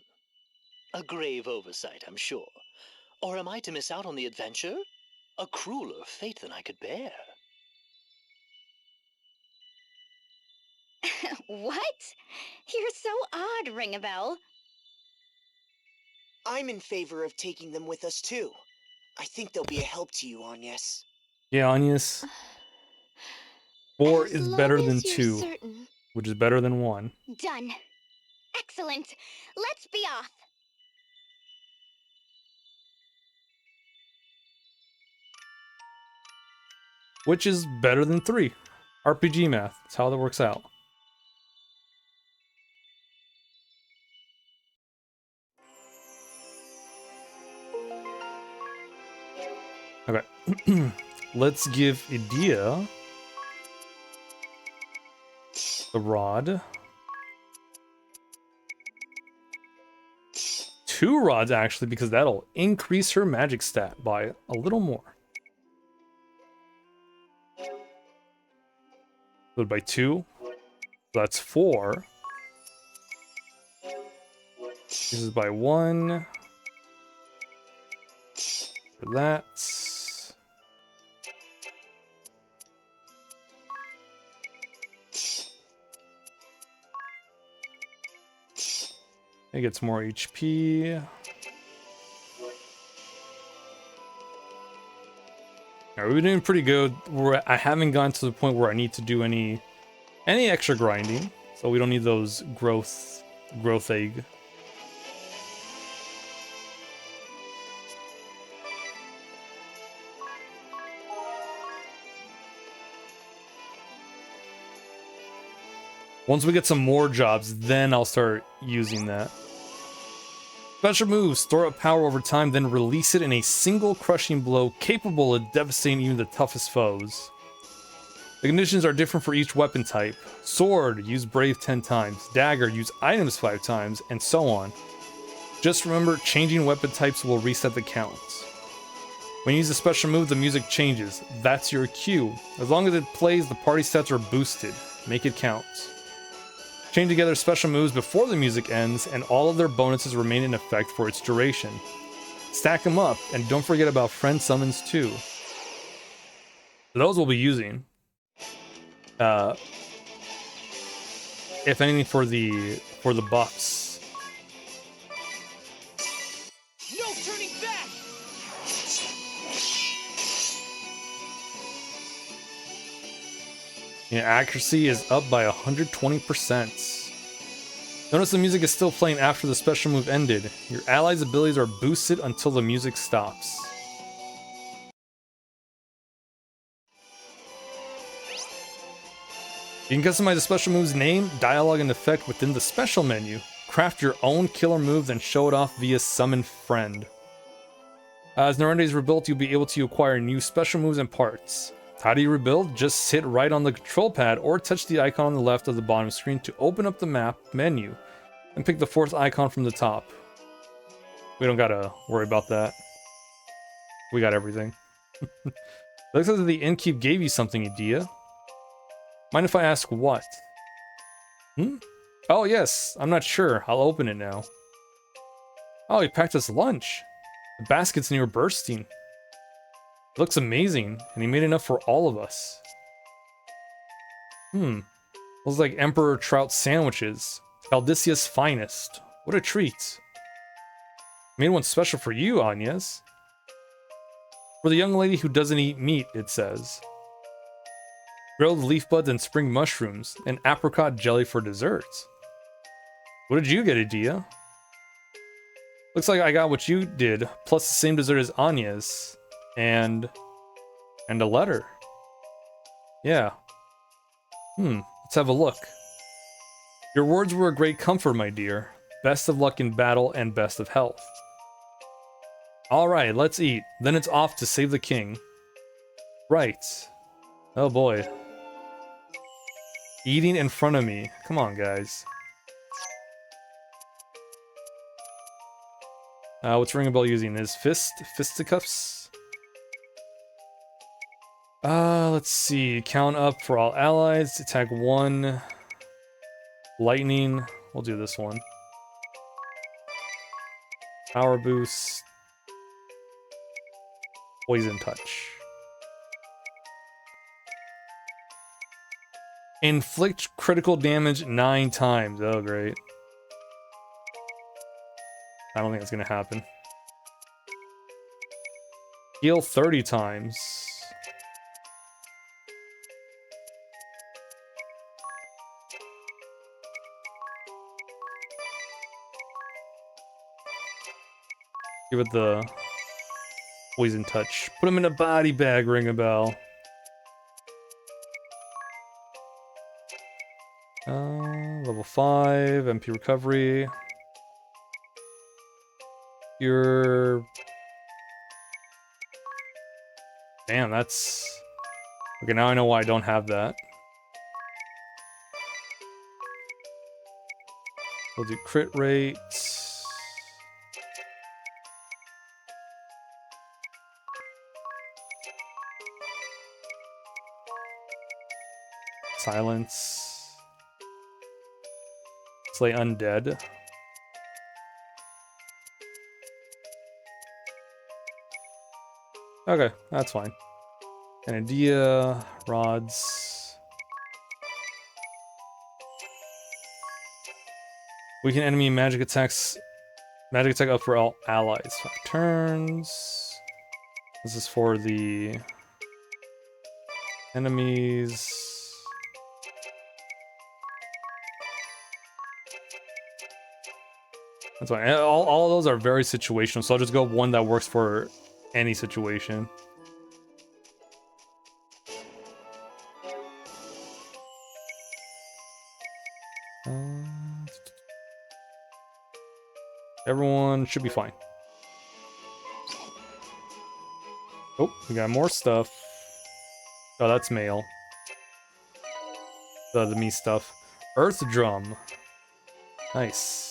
S10: A grave oversight, I'm sure. Or am I to miss out on the adventure? A crueler fate than I could bear.
S7: What? You're so odd, Ring-a-Bell.
S3: I'm in favor of taking them with us, too. I think they'll be a help to you, Agnes.
S1: Yeah, Agnes. 4
S5: As
S1: is
S5: long
S1: better
S5: as
S1: than
S5: you're
S1: 2,
S5: certain.
S1: which is better than 1.
S7: Done. Excellent. Let's be off.
S1: Which is better than 3. RPG math. That's how that works out. Okay. Let's give Idia the rod. 2 rods, actually, because that'll increase her magic stat by a little more. So by 2, that's 4. This is by 1. For that. It gets more HP. Alright, we're doing pretty good. I haven't gotten to the point where I need to do any extra grinding, so we don't need those growth egg. Once we get some more jobs, then I'll start using that. Special moves, store up power over time, then release it in a single crushing blow capable of devastating even the toughest foes. The conditions are different for each weapon type. Sword, use Brave 10 times. Dagger, use items 5 times, and so on. Just remember, changing weapon types will reset the counts. When you use a special move, the music changes. That's your cue. As long as it plays, the party stats are boosted. Make it count. Chain together special moves before the music ends, and all of their bonuses remain in effect for its duration. Stack them up, and don't forget about friend summons too. Those we'll be using. If anything, for the buffs.
S3: No turning back!
S1: Yeah, accuracy is up by 120%. Notice the music is still playing after the special move ended. Your allies' abilities are boosted until the music stops. You can customize the special move's name, dialogue, and effect within the special menu. Craft your own killer move, then show it off via Summon Friend. As Narende is rebuilt, you'll be able to acquire new special moves and parts. How do you rebuild? Just hit right on the control pad or touch the icon on the left of the bottom screen to open up the map menu and pick the fourth icon from the top. We don't gotta worry about that. We got everything. Looks like the innkeep gave you something, Edea. Mind if I ask what? Oh yes, I'm not sure. I'll open it now. Oh, he packed us lunch. The basket's near bursting. It looks amazing, and he made enough for all of us. Looks like Emperor Trout sandwiches. Caldicia's finest. What a treat. Made one special for you, Agnes. For the young lady who doesn't eat meat, it says. Grilled leaf buds and spring mushrooms, and apricot jelly for dessert. What did you get, Edea? Looks like I got what you did, plus the same dessert as Agnes, and a letter. Yeah. Let's have a look. Your words were a great comfort, my dear. Best of luck in battle and best of health. Alright, let's eat. Then it's off to save the king. Right. Oh boy. Eating in front of me. Come on, guys. What's Ring a Bell using? His fisticuffs? Let's see. Count up for all allies. Attack 1. Lightning. We'll do this one. Power boost. Poison touch. Inflict critical damage 9 times. Oh, great. I don't think that's gonna happen. Heal 30 times. Give it the poison touch. Put him in a body bag, Ring a Bell. Level 5, MP recovery. Your... Damn, that's... Okay, now I know why I don't have that. We'll do crit rate. Silence. Slay undead. Okay, that's fine. An Edea, rods. Weaken enemy magic attacks. Magic attack up for all allies. 5 turns. This is for the enemies. That's fine. All of those are very situational, so I'll just go one that works for any situation. Everyone should be fine. Oh, we got more stuff. Oh, that's mail. The me stuff. Earth drum. Nice.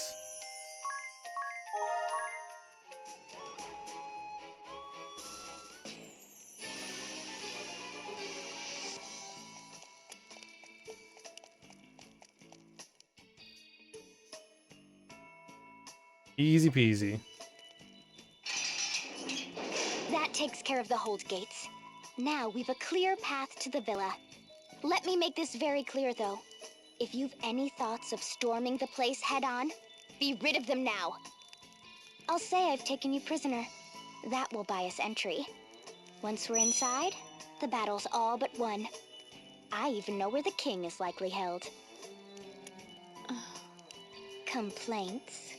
S1: Easy peasy.
S7: That takes care of the hold gates. Now we've a clear path to the villa. Let me make this very clear, though. If you've any thoughts of storming the place head-on, be rid of them now. I'll say I've taken you prisoner. That will buy us entry. Once we're inside, the battle's all but won. I even know where the king is likely held. Complaints?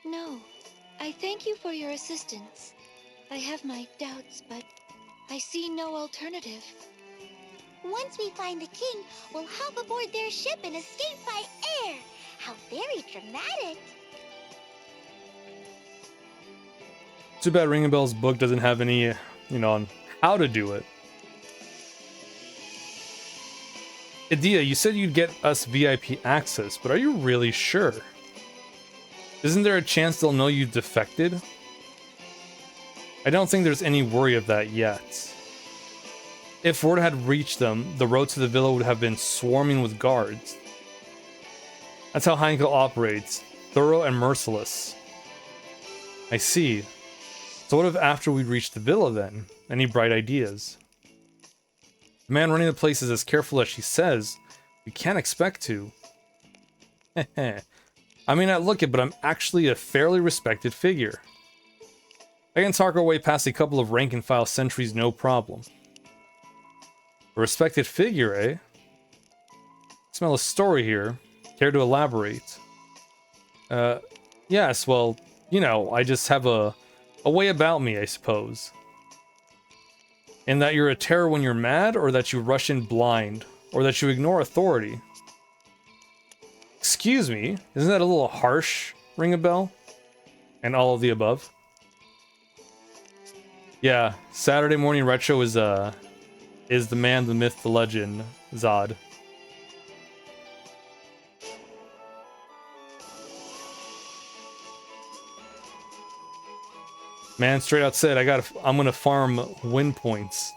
S5: No. I thank you for your assistance. I have my doubts, but I see no alternative.
S7: Once we find the king, we'll hop aboard their ship and escape by air. How very dramatic.
S1: Too bad Ring a Bell's book doesn't have any, on how to do it. Edea, you said you'd get us VIP access, but are you really sure? Isn't there a chance they'll know you defected? I don't think there's any worry of that yet. If word had reached them, the road to the villa would have been swarming with guards. That's how Heinkel operates, thorough and merciless. I see. So what if after we reach the villa then? Any bright ideas? The man running the place is as careful as she says. We can't expect to. I may not look it, but I'm actually a fairly respected figure. I can talk our way past a couple of rank-and-file sentries no problem. A respected figure, eh? Smell a story here. Care to elaborate? Yes, well, I just have a way about me, I suppose. In that you're a terror when you're mad, or that you rush in blind, or that you ignore authority. Excuse me, isn't that a little harsh, Ring a Bell? And all of the above? Yeah, Saturday Morning Retro is the man, the myth, the legend, Zod. Man straight out said, I'm gonna farm win points.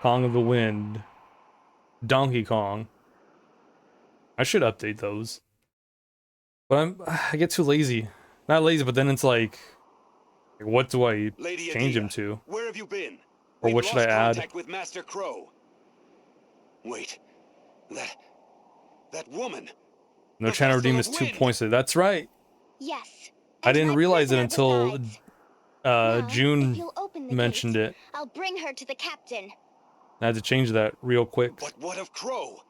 S1: Kong of the Wind. Donkey Kong. I should update those. But I get too lazy. Not lazy, but then it's like, what do I
S2: Lady
S1: change
S2: Edea,
S1: him to?
S2: Where have you been?
S1: Or what should I add?
S2: Contact with Master Crow. Wait. That woman.
S1: No trying to redeem is 2 points. That's right.
S7: Yes.
S1: I didn't
S7: my
S1: realize it
S7: prisoner
S1: until
S7: besides. Now, if
S1: June
S7: you'll open the
S1: mentioned
S7: gate,
S1: it.
S7: I'll bring her to the captain.
S1: I had to change that real quick.
S2: But what of Crow?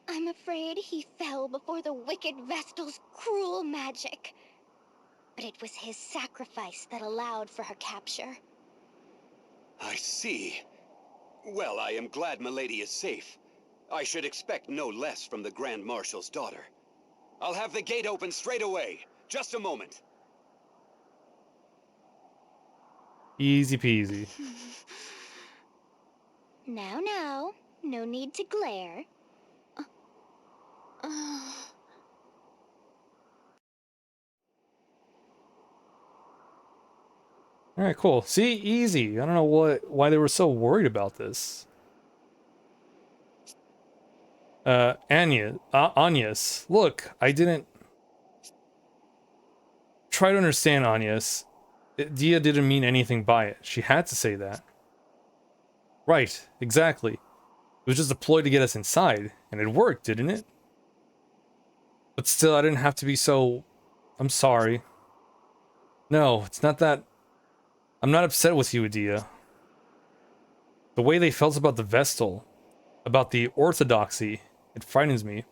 S7: I'm afraid he fell before the wicked Vestal's cruel magic. But it was his sacrifice that allowed for her capture.
S2: I see. Well, I am glad Milady is safe. I should expect no less from the Grand Marshal's daughter. I'll have the gate open straight away. Just a moment.
S1: Easy peasy.
S7: Now, no need to glare.
S1: Alright, cool. See, easy. I don't know why they were so worried about this. Agnes. Look, I didn't try to understand Agnes. Dia didn't mean anything by it. She had to say that. Right, exactly. It was just a ploy to get us inside, and it worked, didn't it? But still, I didn't have to be so... I'm sorry. No, it's not that... I'm not upset with you, Edea. The way they felt about the Vestal, about the Orthodoxy, it frightens me.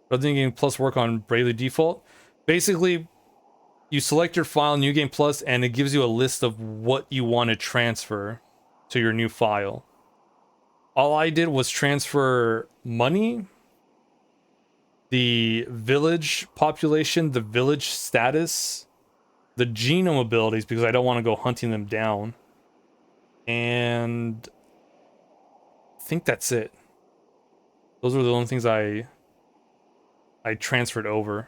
S1: Rather than getting plus work on Bravely Default, basically, you select your file, New Game Plus, and it gives you a list of what you want to transfer to your new file. All I did was transfer money, the village population, the village status, the genome abilities, because I don't want to go hunting them down. And I think that's it. Those were the only things I transferred over.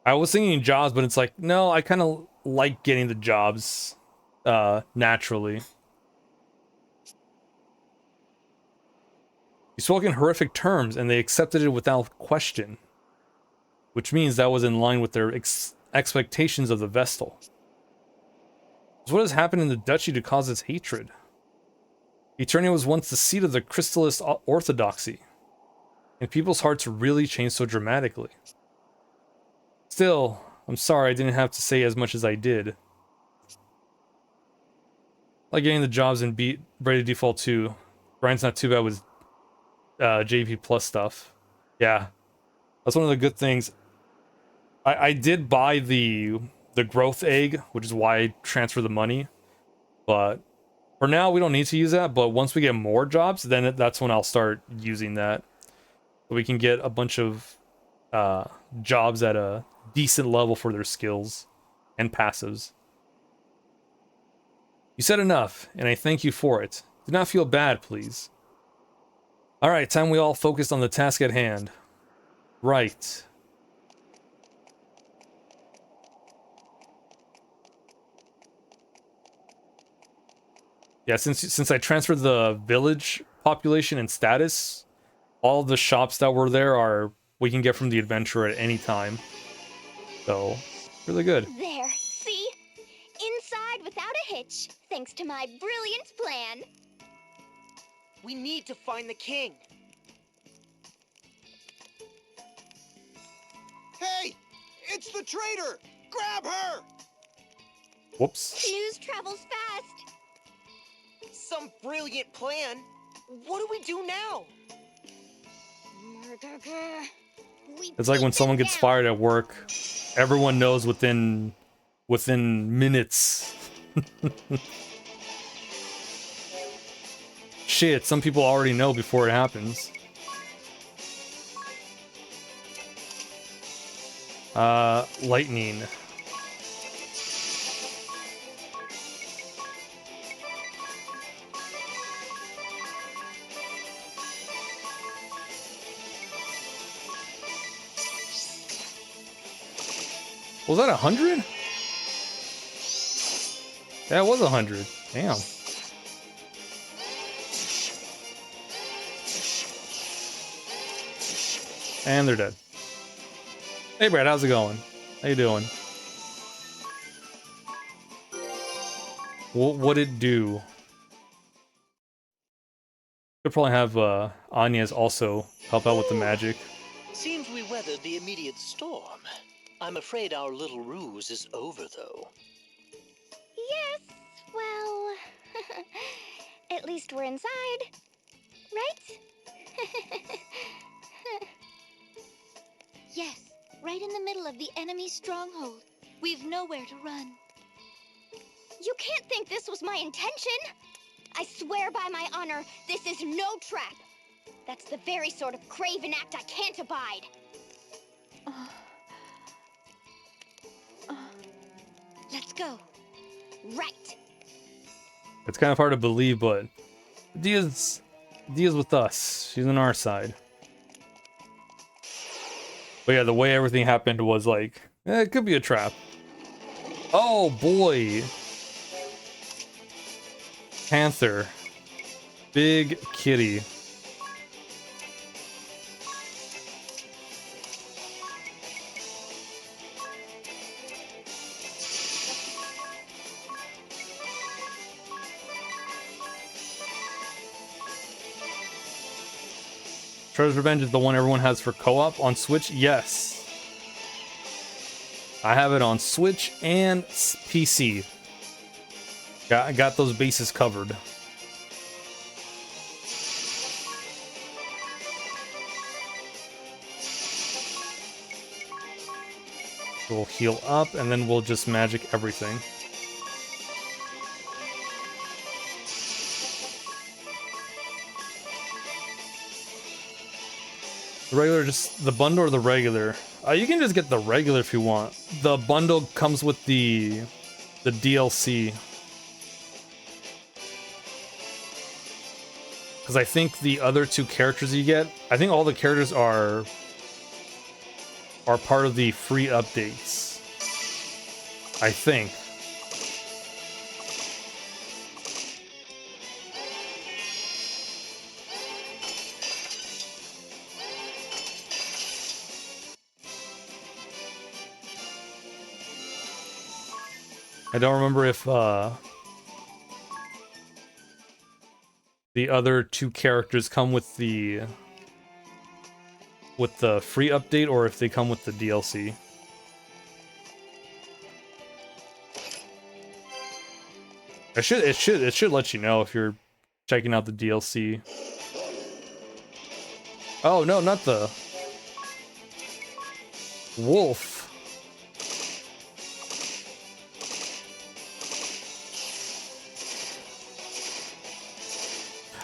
S1: I was thinking jobs, but it's like, no, I kind of like getting the jobs naturally. You spoke in horrific terms, and they accepted it without question. Which means that was in line with their expectations of the Vestal. So what has happened in the duchy to cause this hatred? Eternia was once the seat of the Crystalist Orthodoxy, and people's hearts really changed so dramatically. Still, I'm sorry I didn't have to say as much as I did. Like getting the jobs in Bravely Default 2. Brian's not too bad with JP Plus stuff. Yeah, that's one of the good things. I did buy the growth egg, which is why I transfer the money. But for now, we don't need to use that. But once we get more jobs, then that's when I'll start using that. So we can get a bunch of jobs at a decent level for their skills and passives. You said enough, and I thank you for it. Do not feel bad, please. Alright, time we all focused on the task at hand. Right. Yeah, since I transferred the village population and status, all the shops that were there we can get from the adventurer at any time. So, really good.
S7: There, see? Inside without a hitch, thanks to my brilliant plan.
S3: We need to find the king.
S8: Hey! It's the traitor! Grab her!
S1: Whoops.
S7: News travels fast.
S3: Some brilliant plan. What do we do now?
S1: It's like when someone gets fired at work, everyone knows within minutes. Shit, some people already know before it happens. Lightning. Was that 100? That was 100. Damn. And they're dead. Hey Brad, how's it going? How you doing? What'd it do? Could probably have Anya's also help out with the magic.
S10: Seems we weathered the immediate storm. I'm afraid our little ruse is over, though.
S7: Yes, well, at least we're inside, right?
S5: Yes, right in the middle of the enemy stronghold. We've nowhere to run.
S7: You can't think this was my intention. I swear by my honor, this is no trap. That's the very sort of craven act I can't abide.
S5: Let's go.
S7: Right.
S1: It's kind of hard to believe, but Dia's with us. She's on our side. But yeah, the way everything happened was like, it could be a trap. Oh boy. Panther. Big kitty. Shredder's Revenge is the one everyone has for co-op on Switch? Yes. I have it on Switch and PC. I got those bases covered. We'll heal up and then we'll just magic everything. The regular, just the bundle or the regular? You can just get the regular if you want. The bundle comes with the DLC. Because I think the other two characters you get, I think all the characters are part of the free updates. I think. I don't remember if the other two characters come with the free update or if they come with the DLC. It should let you know if you're checking out the DLC. Oh no, not the wolf.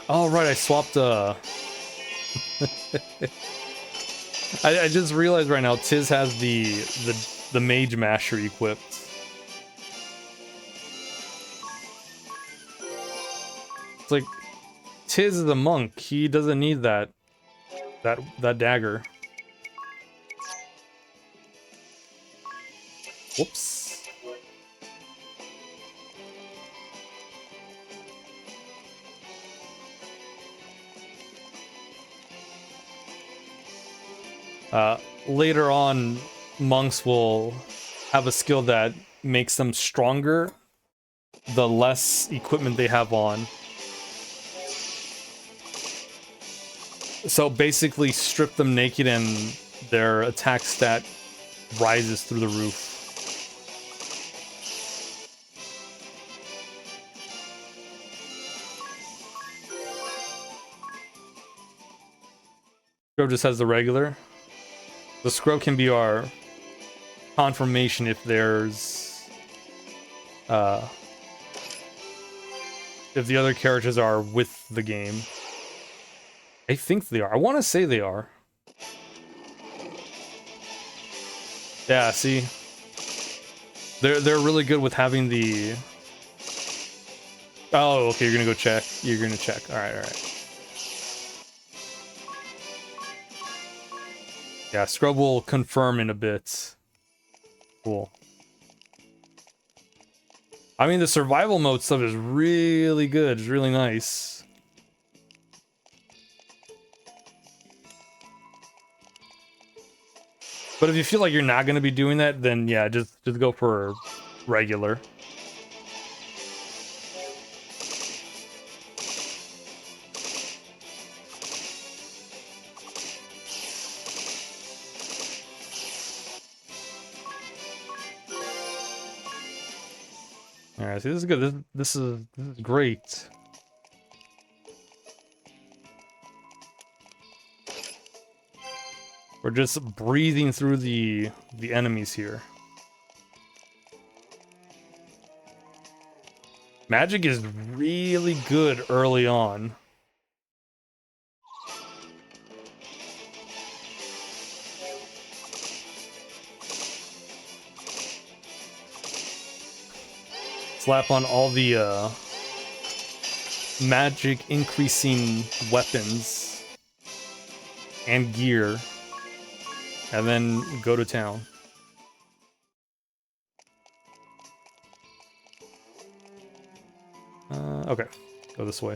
S1: Oh right, I swapped I just realized right now Tiz has the mage masher equipped. It's like Tiz is a monk. He doesn't need that dagger. Whoops. Later on, monks will have a skill that makes them stronger the less equipment they have on. So basically strip them naked and their attack stat rises through the roof. Scrub just has the regular. The scrub can be our confirmation if there's if the other characters are with the game. I think they are. I want to say they are. Yeah, see? They're really good with having the... Oh, okay, you're gonna go check. You're gonna check. Alright. Yeah, Scrub will confirm in a bit. Cool. I mean, the survival mode stuff is really good. It's really nice. But if you feel like you're not going to be doing that, then yeah, just go for regular. Alright, see, this is good. This is great. We're just breathing through the enemies here. Magic is really good early on. Slap on all the magic increasing weapons and gear, and then go to town. Okay, go this way.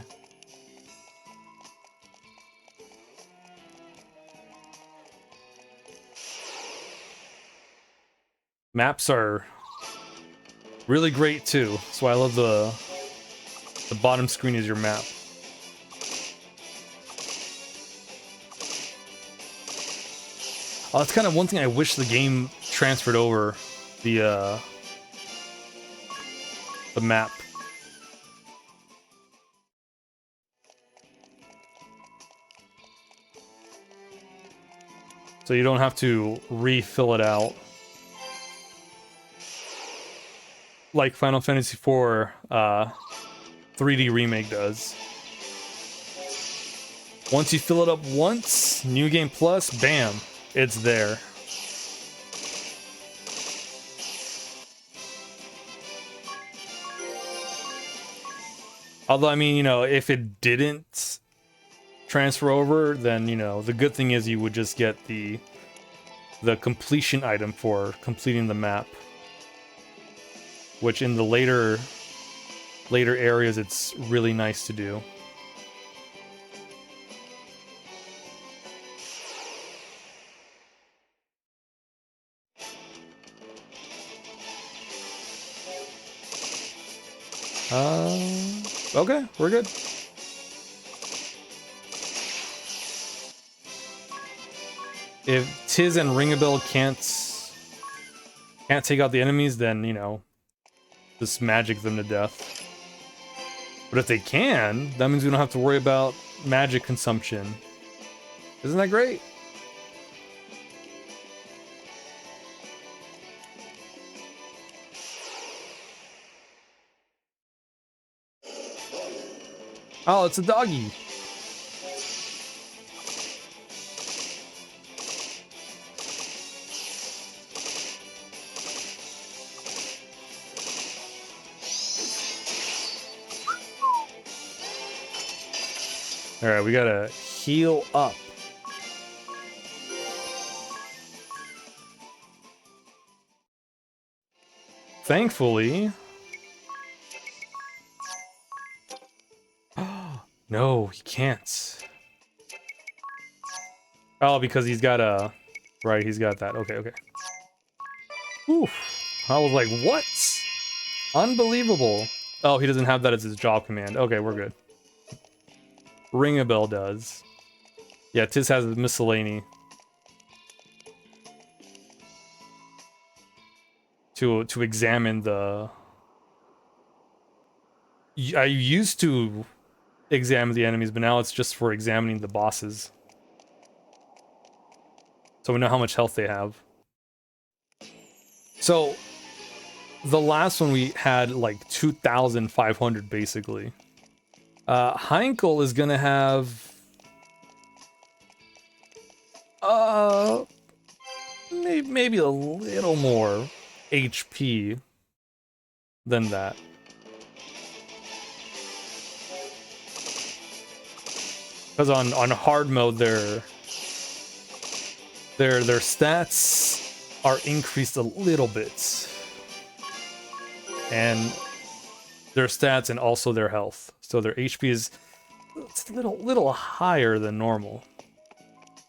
S1: Maps are really great too. That's why I love the bottom screen is your map. Oh, that's kind of one thing I wish the game transferred over, the map. So you don't have to refill it out. Like Final Fantasy IV 3D Remake does. Once you fill it up once, New Game Plus, bam, it's there. Although, I mean, you know, if it didn't transfer over, then, you know, the good thing is you would just get the completion item for completing the map. Which in the later areas, it's really nice to do. Okay, we're good. If Tiz and Ringabel can't take out the enemies, then, you know, just magic them to death. But if they can, that means we don't have to worry about magic consumption. Isn't that great? Oh, it's a doggy. All right, we gotta heal up. Thankfully. No, he can't. Oh, because he's got a... Right, he's got that. Okay, okay. Oof. I was like, what? Unbelievable. Oh, he doesn't have that as his job command. Okay, we're good. Ring a bell does. Yeah, Tiz has miscellany. To examine the... I used to examine the enemies, but now it's just for examining the bosses. So we know how much health they have. So, the last one we had like 2,500 basically. Heinkel is gonna have... maybe a little more HP than that. Because on hard mode, their stats are increased a little bit, and their stats and also their health. So their HP is it's a little higher than normal.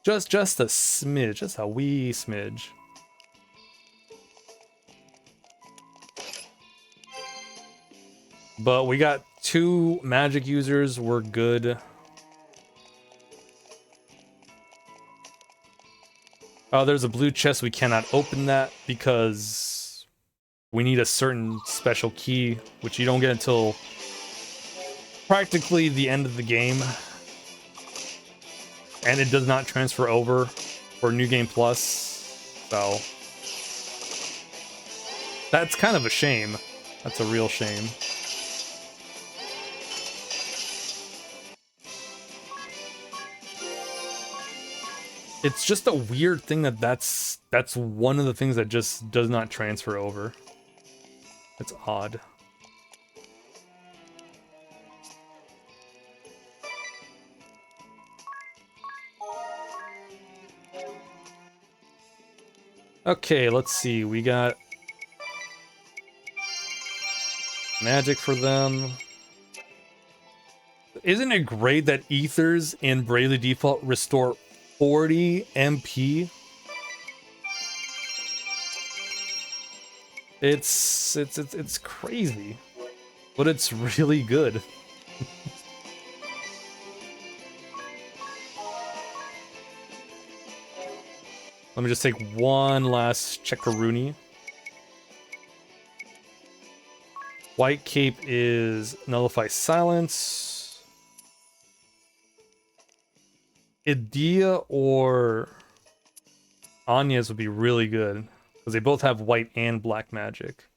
S1: Just a smidge, just a wee smidge. But we got 2 magic users. We're good. Oh, there's a blue chest. We cannot open that because we need a certain special key, which you don't get until practically the end of the game. And it does not transfer over for New Game Plus. So that's kind of a shame. That's a real shame. It's just a weird thing that's one of the things that just does not transfer over. It's odd. Okay, let's see. We got magic for them. Isn't it great that ethers in Bravely Default restore 40 MP? It's crazy, but it's really good. Let me just take one last Checkaroonie. White Cape is Nullify Silence. Idea or Anya's would be really good, because they both have white and black magic.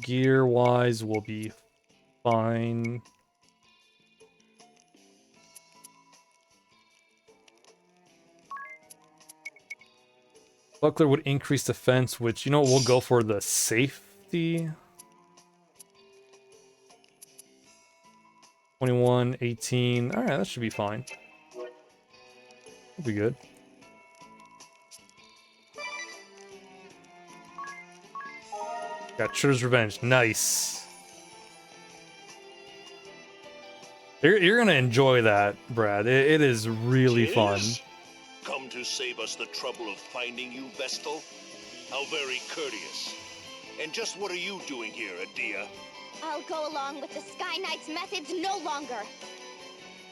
S1: Gear-wise will be fine. Buckler would increase defense, which, you know, we'll go for the safety. 21, 18. All right, that should be fine. That'll be good. Got Shredder's Revenge. Nice. You're gonna enjoy that, Brad. It is really fun.
S11: Come to save us the trouble of finding you, Vestal? How very courteous. And just what are you doing here, Adia?
S7: I'll go along with the Sky Knight's methods no longer.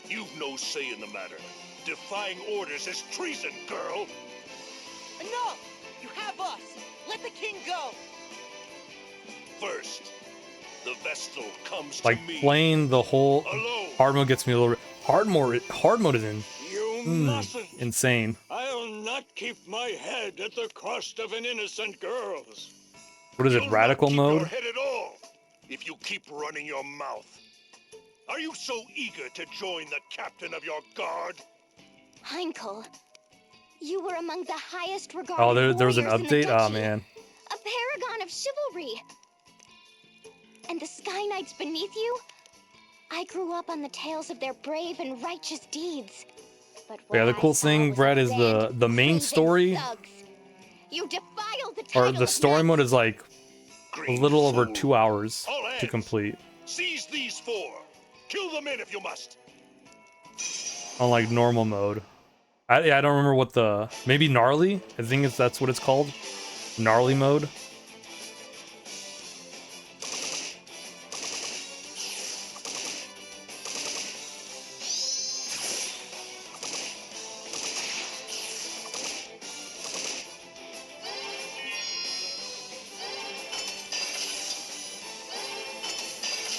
S11: You've no say in the matter. Defying orders is treason, girl!
S3: Enough! You have us! Let the king go!
S11: first. The Vestal comes
S1: Like,
S11: to me.
S1: playing the whole
S11: Alone.
S1: hard mode gets me a little bit... Hard mode is
S4: You mustn't.
S1: insane.
S4: I'll not keep my head at the cost of an innocent girl's.
S1: What is it,
S11: You'll
S1: radical
S11: not keep your
S1: mode?
S11: head at all if you keep running your mouth. Are you so eager to join the captain of your guard?
S7: Heinkel, you were among the highest regarded
S1: Oh, there was an
S7: warriors in the
S1: update? Oh,
S7: duchy.
S1: man.
S7: A paragon of chivalry. And the Sky Knights beneath you? I grew up on the tales of their brave and righteous deeds. But
S1: Yeah, the
S7: what I
S1: cool
S7: saw
S1: thing,
S7: was
S1: Brad,
S7: a
S1: is
S7: band of
S1: the main
S7: craven
S1: story,
S7: thugs. You defiled the
S1: or
S7: title
S1: the
S7: of
S1: story mode is like a
S11: Green
S1: little over
S11: fool.
S1: 2 hours
S11: All
S1: to
S11: hands.
S1: complete.
S11: Seize these 4. Kill the men if you must.
S1: On like normal mode. I don't remember what the... Maybe gnarly? I think that's what it's called. Gnarly mode.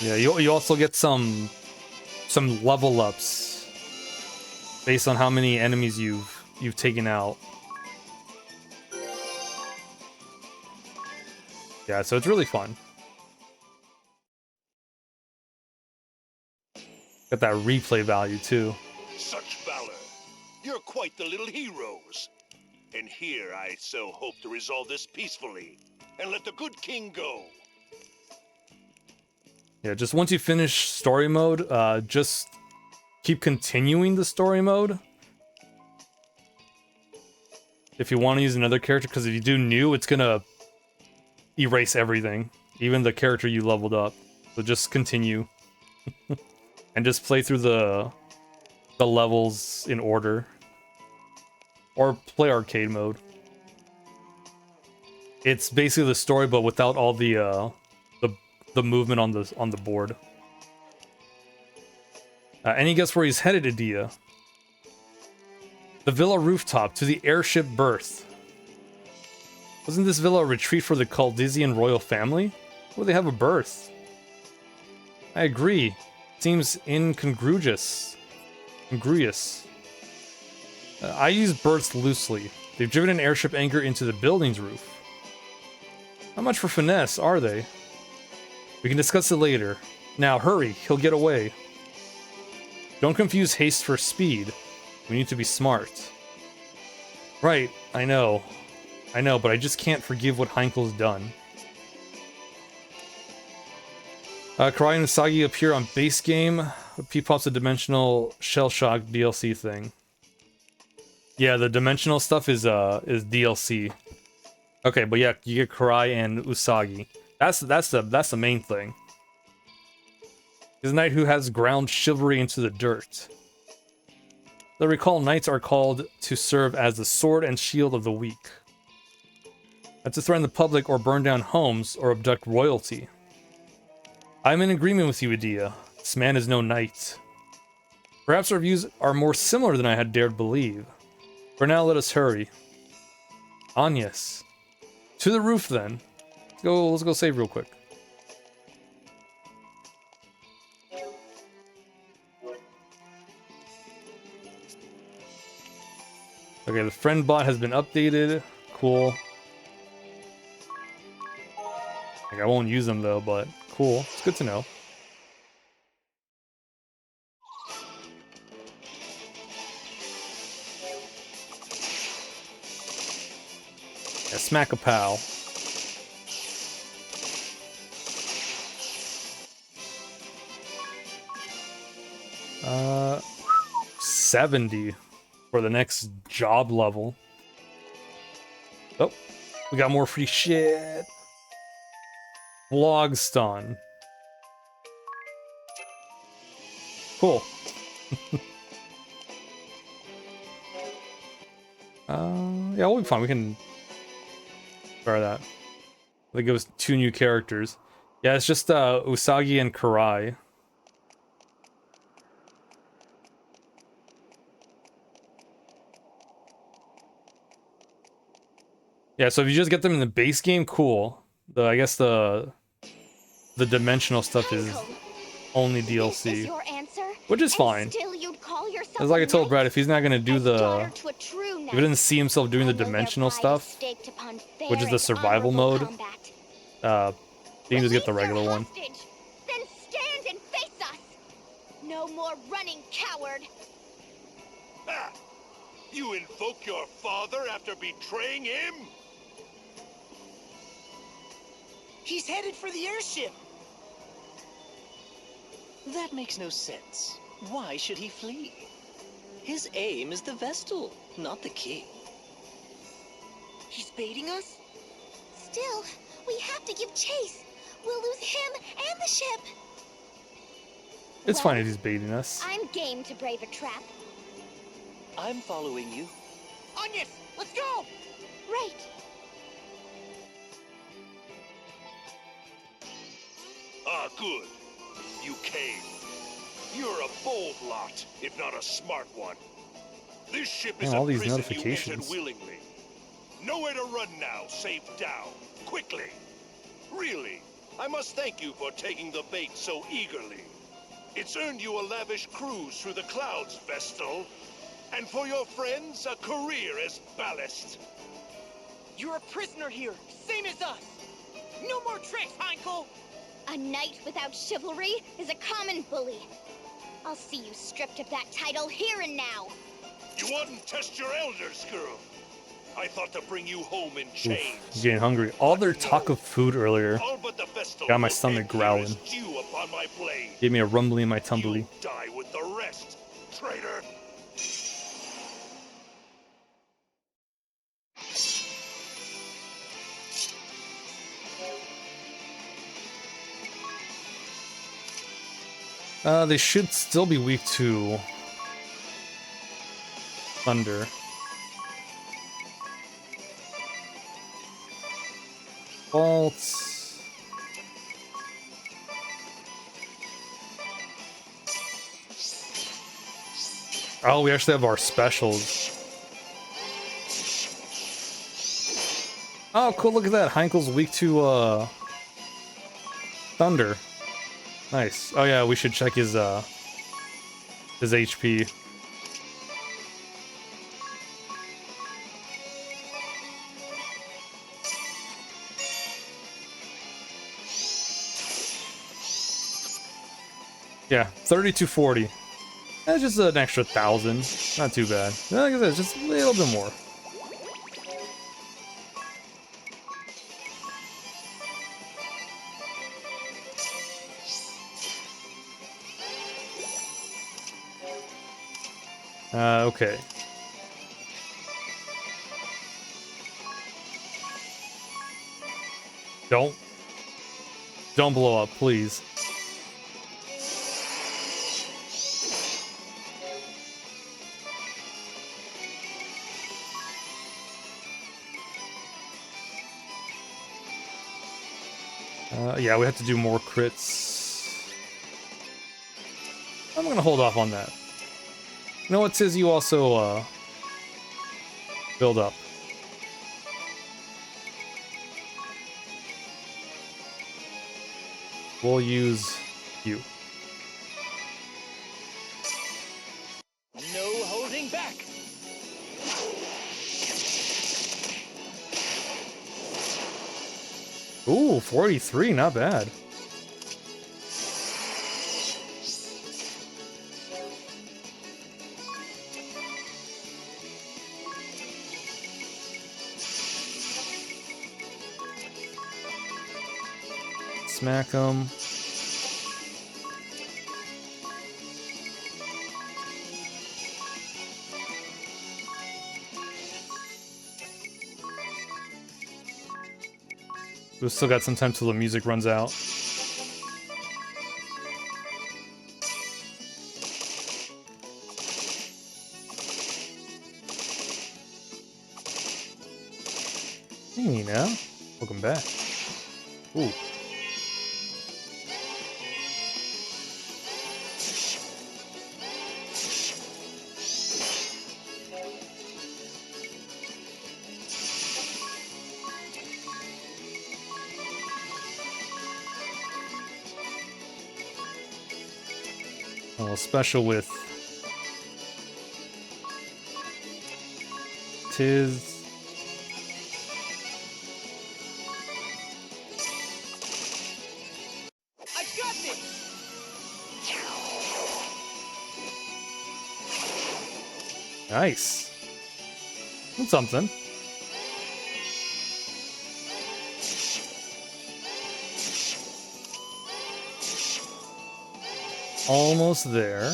S1: Yeah, you also get some level ups based on how many enemies you've taken out. Yeah, so it's really fun. Got that replay value too.
S11: Such valor. You're quite the little heroes. And here I so hope to resolve this peacefully and let the good king go.
S1: Yeah, just once you finish story mode, just keep continuing the story mode. If you want to use another character, because if you do new, it's gonna erase everything, even the character you leveled up. So just continue. And just play through the levels in order. Or play arcade mode. It's basically the story, but without all the movement on the board. Any guess where he's headed, Adia? The villa rooftop to the airship berth. Wasn't this villa a retreat for the Caldizian royal family? Where they have a berth? I agree. Seems incongruous. I use berths loosely. They've driven an airship anchor into the building's roof. How much for finesse are they? We can discuss it later. Now, hurry, he'll get away. Don't confuse haste for speed. We need to be smart. Right, I know, but I just can't forgive what Heinkel's done. Karai and Usagi appear on base game. P-Pop's a dimensional shell shock DLC thing. Yeah, the dimensional stuff is DLC. Okay, but yeah, you get Karai and Usagi. That's the main thing. He's a knight who has ground chivalry into the dirt. The recall knights are called to serve as the sword and shield of the weak. Not to threaten the public or burn down homes or abduct royalty. I'm in agreement with you, Adia. This man is no knight. Perhaps our views are more similar than I had dared believe. For now, let us hurry. Agnes. To the roof, then. Let's go save real quick. Okay, the friend bot has been updated. Cool. Like, I won't use them though, but cool. It's good to know. Yeah, smack a pal. Uh, 70 for the next job level. Oh, we got more free shit. Vlogstun. Cool. Yeah, we'll be fine. We can try that. I think it was 2 new characters. Yeah, it's just Usagi and Karai. Yeah, so if you just get them in the base game, cool. I guess the the dimensional stuff is only
S7: This is
S1: DLC,
S7: your answer?
S1: which is
S7: And
S1: fine.
S7: still you'd call yourself
S1: It's like
S7: a
S1: I told
S7: knight?
S1: Brad, if he's not gonna do
S7: As
S1: the,
S7: daughter to a true
S1: if
S7: knight,
S1: he doesn't see himself doing
S7: I
S1: the
S7: know their
S1: dimensional
S7: pride is
S1: stuff,
S7: staked upon
S1: which is
S7: fair
S1: the
S7: and
S1: survival
S7: honorable
S1: mode,
S7: combat.
S1: he can just get the
S7: Release your
S1: regular one.
S7: hostage, then stand and face us. No more running, coward.
S11: Ah! You invoke your father after betraying him?
S3: He's headed for the airship.
S10: That makes no sense. Why should he flee? His aim is the Vestal, not the king.
S3: He's baiting us?
S7: Still, we have to give chase. We'll lose him and the ship.
S1: It's fine if he's baiting us.
S7: I'm game to brave a trap.
S10: I'm following you.
S3: Onions, let's go!
S7: Right.
S11: Ah, good. You came. You're a bold lot, if not a smart one. This ship is
S1: Man, all
S11: a
S1: these
S11: prison you
S1: notifications.
S11: entered willingly. Nowhere to run now, safe down. Quickly. Really, I must thank you for taking the bait so eagerly. It's earned you a lavish cruise through the clouds, Vestal. And for your friends, a career as ballast.
S3: You're a prisoner here, same as us. No more tricks, Heinkel!
S7: A knight without chivalry is a common bully. I'll see you stripped of that title here and now.
S11: You wouldn't test your elders, girl. I thought to bring you home in
S1: Oof,
S11: chains.
S1: I'm getting hungry. All their talk of food earlier
S11: All but the Vestal
S1: got my
S11: will
S1: stomach
S11: end here
S1: growling.
S11: as dew upon my blade.
S1: Gave me a rumbly in my tumbly.
S11: Die with the rest, traitor.
S1: They should still be weak to thunder. Bolts. Oh, we actually have our specials. Oh, cool, look at that. Heinkel's weak to, thunder. Nice. Oh yeah, we should check his HP. Yeah, 3240. That's just an extra 1,000. Not too bad. Like I said, just a little bit more. Okay. Don't blow up, please. Yeah, we have to do more crits. I'm gonna hold off on that. You know what, Tiz? You also, build up. We'll use you.
S3: No holding back!
S1: Ooh, 43, not bad. Smack him. We've still got some time till the music runs out. Hey, Nina. Welcome back. Ooh. A little special with Tiz.
S3: I got this!
S1: Nice. That's something. Almost there.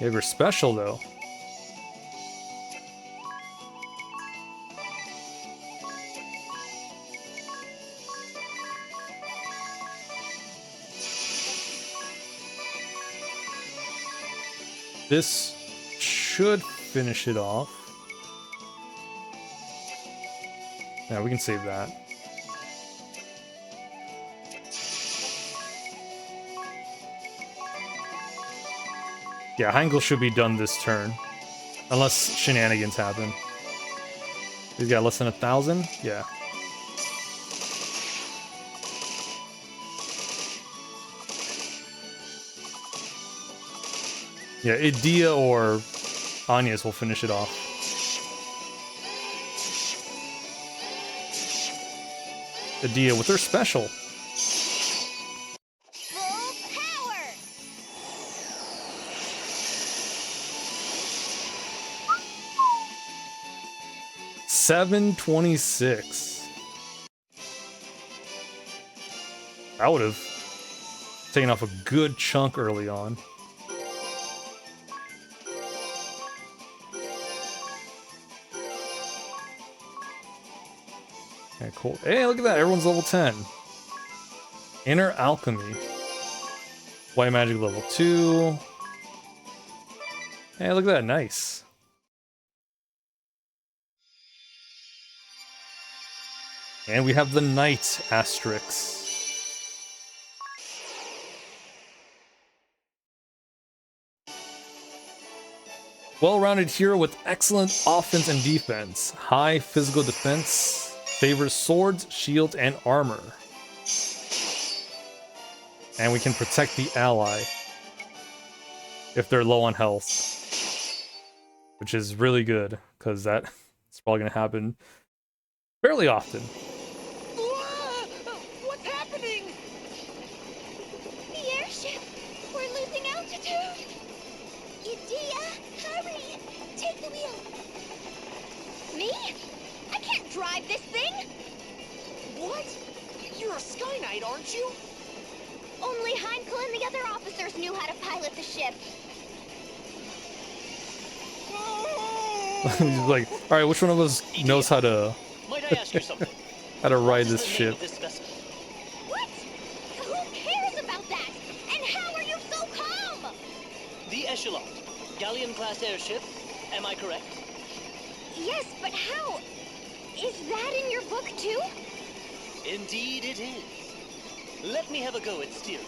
S1: They were special though. This should finish it off. Yeah, we can save that. Yeah, Heinkel should be done this turn. Unless shenanigans happen. He's got less than 1,000? Yeah. Yeah, Idia or Agnes will finish it off. Idia with her special.
S7: Full power!
S1: 726. I would have taken off a good chunk early on. Okay, cool. Hey, look at that. Everyone's level 10. Inner Alchemy. White Magic level 2. Hey, look at that. Nice. And we have the Knight Asterix. Well-rounded hero with excellent offense and defense. High physical defense. Favors swords, shield, and armor. And we can protect the ally if they're low on health. Which is really good, because that's probably going to happen fairly often.
S3: What's happening?
S7: The airship! We're losing altitude! Idia, hurry! Take the wheel! Me? I can't drive this thing!
S3: What? You're a Sky Knight, aren't you?
S7: Only Heinkel and the other officers knew how to pilot the ship.
S1: He's like, alright, which one of us knows how to
S10: Might I ask you something?
S1: how to ride
S10: What is
S1: this
S10: the name
S1: ship?
S10: of this vessel?
S7: What? Who cares about that? And how are you so calm?
S10: The Echelon, galleon-class airship. Am I correct?
S7: Yes, but how? Is that in your book too?
S10: Indeed it is. Let me have a go at steering.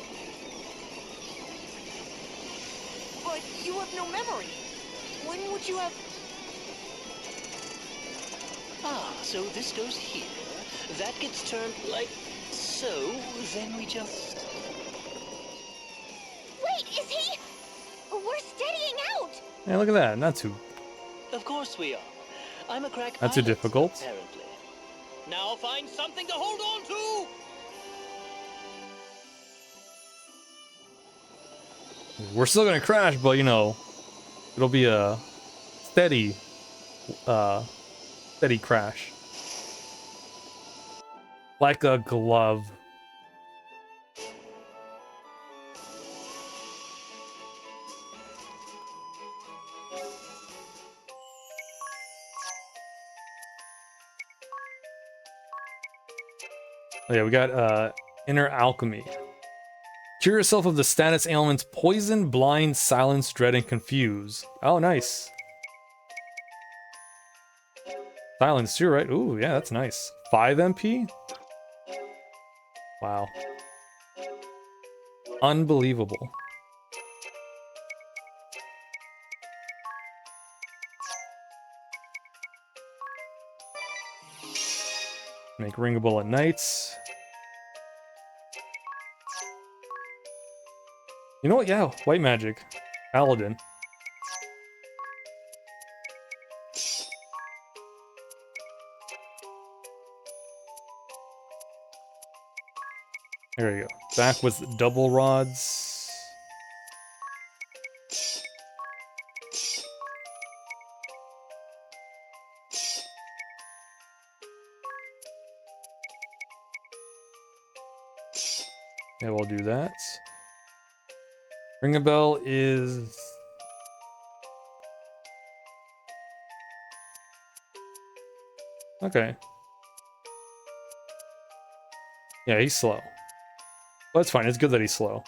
S3: But you have no memory. When would you have...
S10: Ah, so this goes here. That gets turned like so. Then we just...
S7: Wait, is he? We're steadying out!
S1: Yeah, look at that. Not too.
S10: Of course we are. I'm a crack
S1: Not too
S10: pilot,
S1: difficult.
S10: apparently. Now find something to hold on to!
S1: We're still gonna crash, but you know, it'll be a steady crash. Like a glove. Oh yeah, we got Inner Alchemy. Cure yourself of the status ailments Poison, Blind, Silence, Dread, and Confuse. Oh, nice. Silence, you're right. Ooh, yeah, that's nice. 5 MP? Wow. Unbelievable. Make Ring of Bullet Knights. You know what? Yeah, white magic. Paladin. There you go. Back with double rods. Yeah, we'll do that. Ring a bell is... Okay. Yeah, he's slow. Well, that's fine. It's good that he's slow.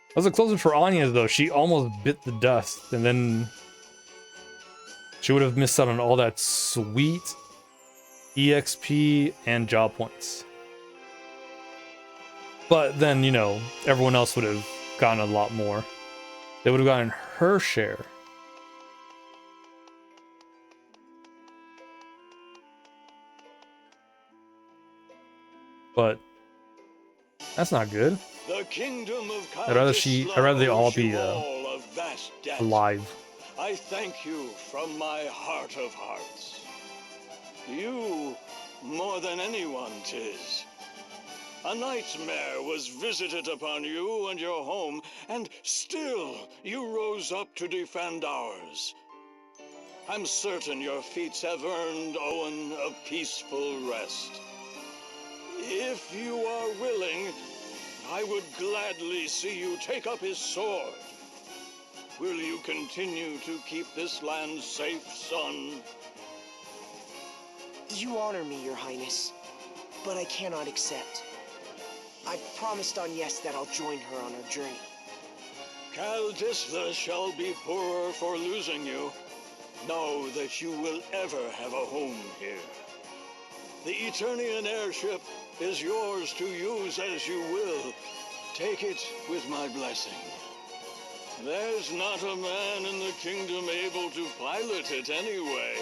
S1: That was a close one for Anya, though. She almost bit the dust, and then she would have missed out on all that sweet EXP and job points. But then, you know, everyone else would have gotten a lot more. They would have gotten her share. But that's not good.
S4: The kingdom of
S1: I'd rather they all be alive.
S4: I thank you from my heart of hearts. You, more than anyone, 'tis. A nightmare was visited upon you and your home, and still you rose up to defend ours. I'm certain your feats have earned Owen a peaceful rest. If you are willing, I would gladly see you take up his sword. Will you continue to keep this land safe, son?
S3: You honor me, Your Highness, but I cannot accept. I promised Agnes that I'll join her on her journey.
S4: Cal Disla shall be poorer for losing you. Know that you will ever have a home here. The Eternian airship is yours to use as you will. Take it with my blessing. There's not a man in the kingdom able to pilot it anyway.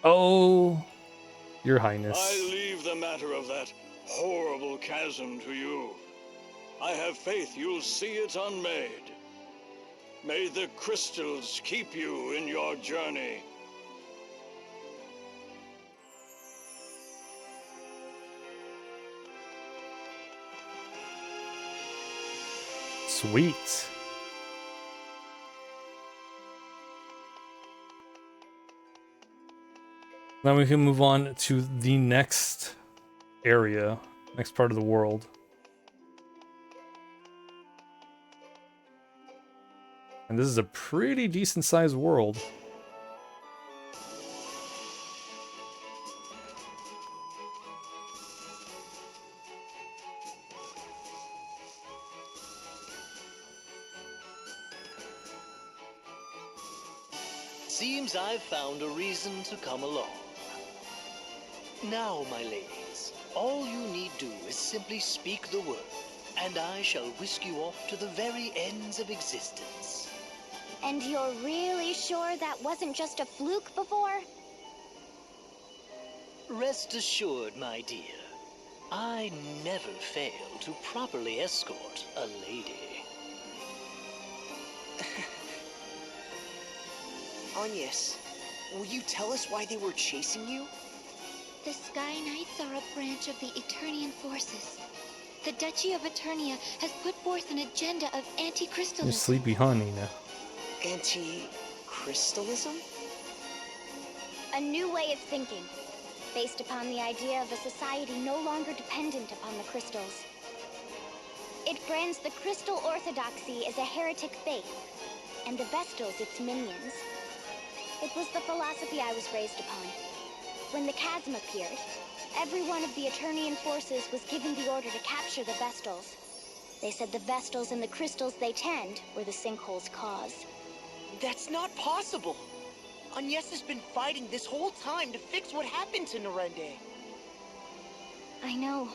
S1: Oh, Your Highness.
S4: I leave the matter of that horrible chasm to you. I have faith you'll see it unmade. May the crystals keep you in your journey.
S1: Sweet. Now we can move on to the next area, next part of the world. And this is a pretty decent sized world.
S10: Seems I've found a reason to come along. Now, my ladies, all you need do is simply speak the word, and I shall whisk you off to the very ends of existence.
S7: And you're really sure that wasn't just a fluke before?
S10: Rest assured, my dear, I never fail to properly escort a lady.
S3: Agnes, will you tell us why they were chasing you?
S5: The Sky Knights are a branch of the Eternian forces. The Duchy of Eternia has put forth an agenda of
S1: You're
S5: anti-crystalism.
S1: sleepy, huh, Nina?
S3: Anti-crystalism?
S7: A new way of thinking, based upon the idea of a society no longer dependent upon the crystals. It brands the crystal orthodoxy as a heretic faith, and the Vestals its minions. It was the philosophy I was raised upon. When the chasm appeared, every one of the Eternian forces was given the order to capture the Vestals. They said the Vestals and the crystals they tend were the sinkhole's cause.
S3: That's not possible! Agnes has been fighting this whole time to fix what happened to Norende.
S7: I know.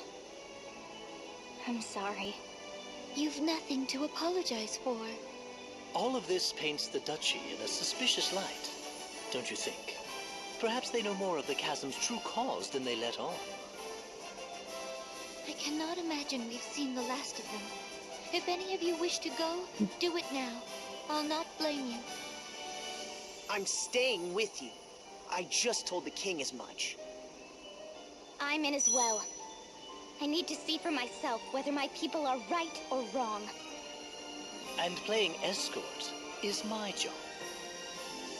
S7: I'm sorry.
S5: You've nothing to apologize for.
S10: All of this paints the Duchy in a suspicious light, don't you think? Perhaps they know more of the chasm's true cause than they let on.
S5: I cannot imagine we've seen the last of them. If any of you wish to go, do it now. I'll not blame you.
S3: I'm staying with you. I just told the king as much.
S7: I'm in as well. I need to see for myself whether my people are right or wrong.
S10: And playing escort is my job.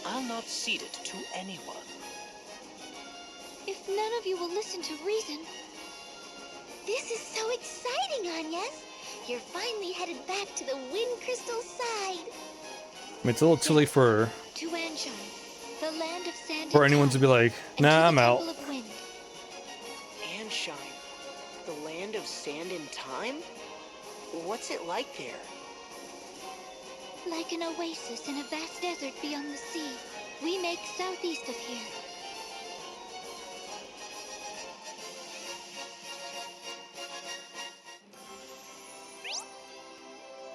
S10: I'll not cede it to anyone.
S5: If none of you will listen to reason...
S7: This is so exciting, Agnes. You're finally headed back to the Wind Crystal side.
S1: I mean, it's a little too late for
S5: To Anshine, the land of sand
S1: for
S5: and
S1: anyone
S5: time,
S1: to be like,
S5: and
S1: nah,
S5: to
S1: I'm
S5: the
S1: out.
S5: Temple of Wind.
S3: Anshine, the land of sand and time? What's it like there?
S5: Like an oasis in a vast desert beyond the sea. We make southeast of here.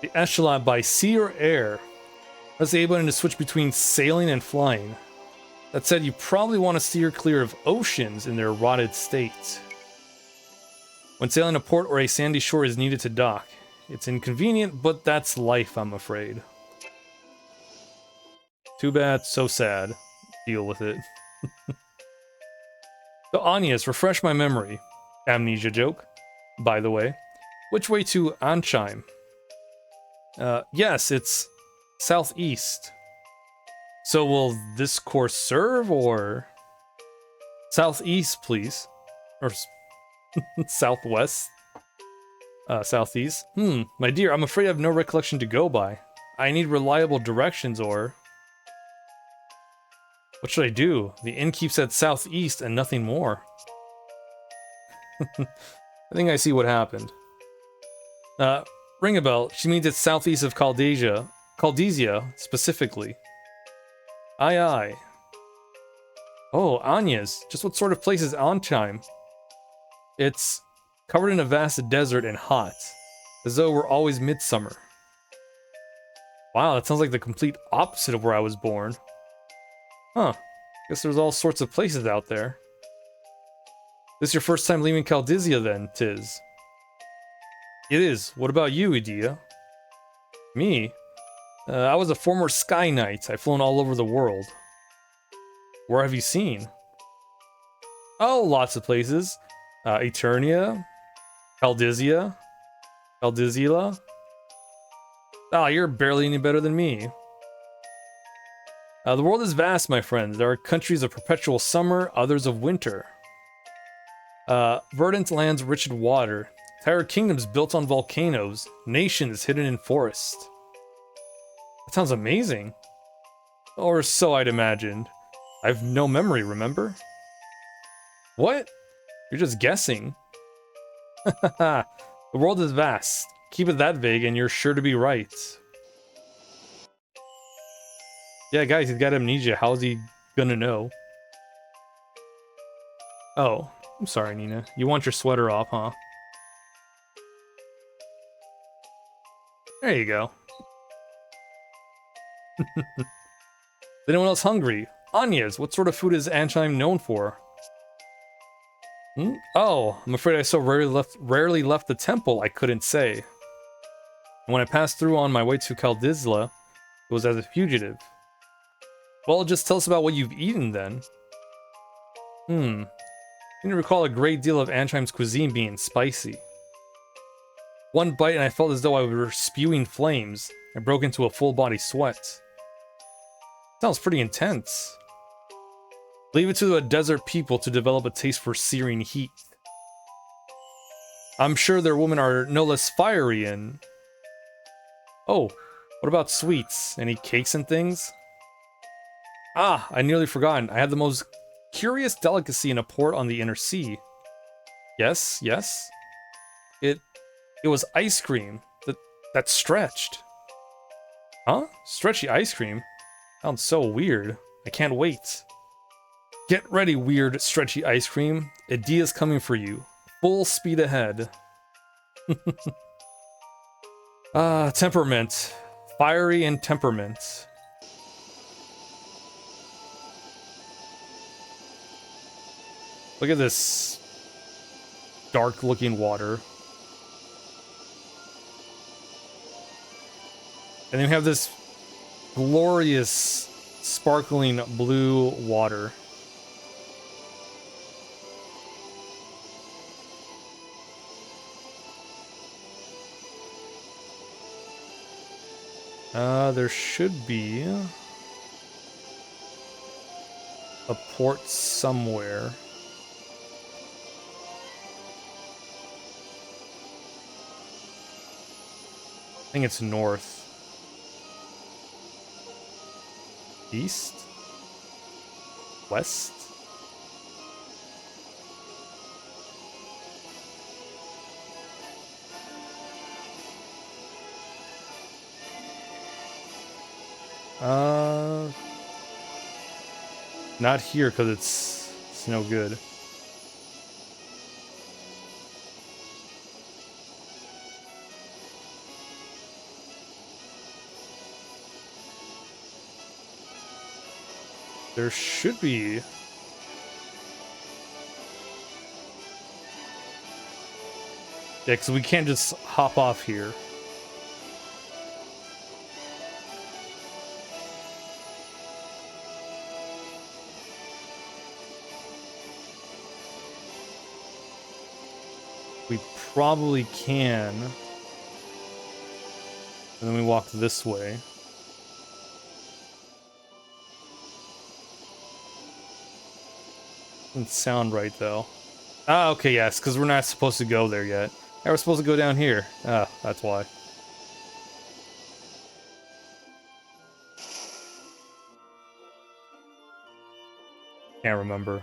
S1: The echelon by sea or air. Let's able to switch between sailing and flying. That said, you probably want to steer clear of oceans in their rotted state. When sailing a port or a sandy shore is needed to dock. It's inconvenient, but that's life, I'm afraid. Too bad, so sad. Deal with it. So Agnes, refresh my memory. Amnesia joke, by the way. Which way to Anshine? Yes, it's southeast. So will this course serve, or southeast, please, or southwest, southeast? My dear, I'm afraid I have no recollection to go by. I need reliable directions, or what should I do? The inn keeps at southeast and nothing more. I think I see what happened. Ring a bell. She means it's southeast of Caldesia specifically. Aye, aye. Oh, Agnes. Just what sort of place is Anshine? It's covered in a vast desert and hot, as though we're always midsummer. Wow, that sounds like the complete opposite of where I was born. Huh. Guess there's all sorts of places out there. This your first time leaving Caldesia then, Tiz? It is. What about you, Edea? Me? I was a former Sky Knight. I've flown all over the world. Where have you seen? Oh, lots of places. Eternia, Caldesia, Caldizila. Ah, you're barely any better than me. The world is vast, my friends. There are countries of perpetual summer, others of winter. Verdant lands rich in water. Entire kingdoms built on volcanoes. Nations hidden in forests. That sounds amazing. Or so I'd imagined. I've no memory, remember? What? You're just guessing. The world is vast. Keep it that vague and you're sure to be right. Yeah, guys, he's got amnesia. How's he gonna know? Oh, I'm sorry, Nina. You want your sweater off, huh? There you go. Is anyone else hungry? Agnes, what sort of food is Anshine known for? Oh, I'm afraid I so rarely left the temple, I couldn't say. And when I passed through on my way to Caldizla, it was as a fugitive. Well, just tell us about what you've eaten then. I can recall a great deal of Anshine's cuisine being spicy. One bite and I felt as though I were spewing flames. I broke into a full-body sweat. Sounds pretty intense. Leave it to the desert people to develop a taste for searing heat. I'm sure their women are no less fiery and... Oh, what about sweets? Any cakes and things? Ah, I nearly forgotten. I had the most curious delicacy in a port on the inner sea. Yes, yes. It was ice cream that stretched. Huh? Stretchy ice cream? Sounds so weird. I can't wait. Get ready, weird, stretchy ice cream. Edea's coming for you. Full speed ahead. Temperament. Fiery in temperament. Look at this dark looking water. And then we have this glorious sparkling blue water. There should be a port somewhere. I think it's north. East? West? Not here because it's no good. There should be. Yeah, because we can't just hop off here. We probably can. And then we walk this way. Doesn't sound right though. Ah, okay, yes, because we're not supposed to go there yet. Yeah, we're supposed to go down here. Ah, that's why. Can't remember.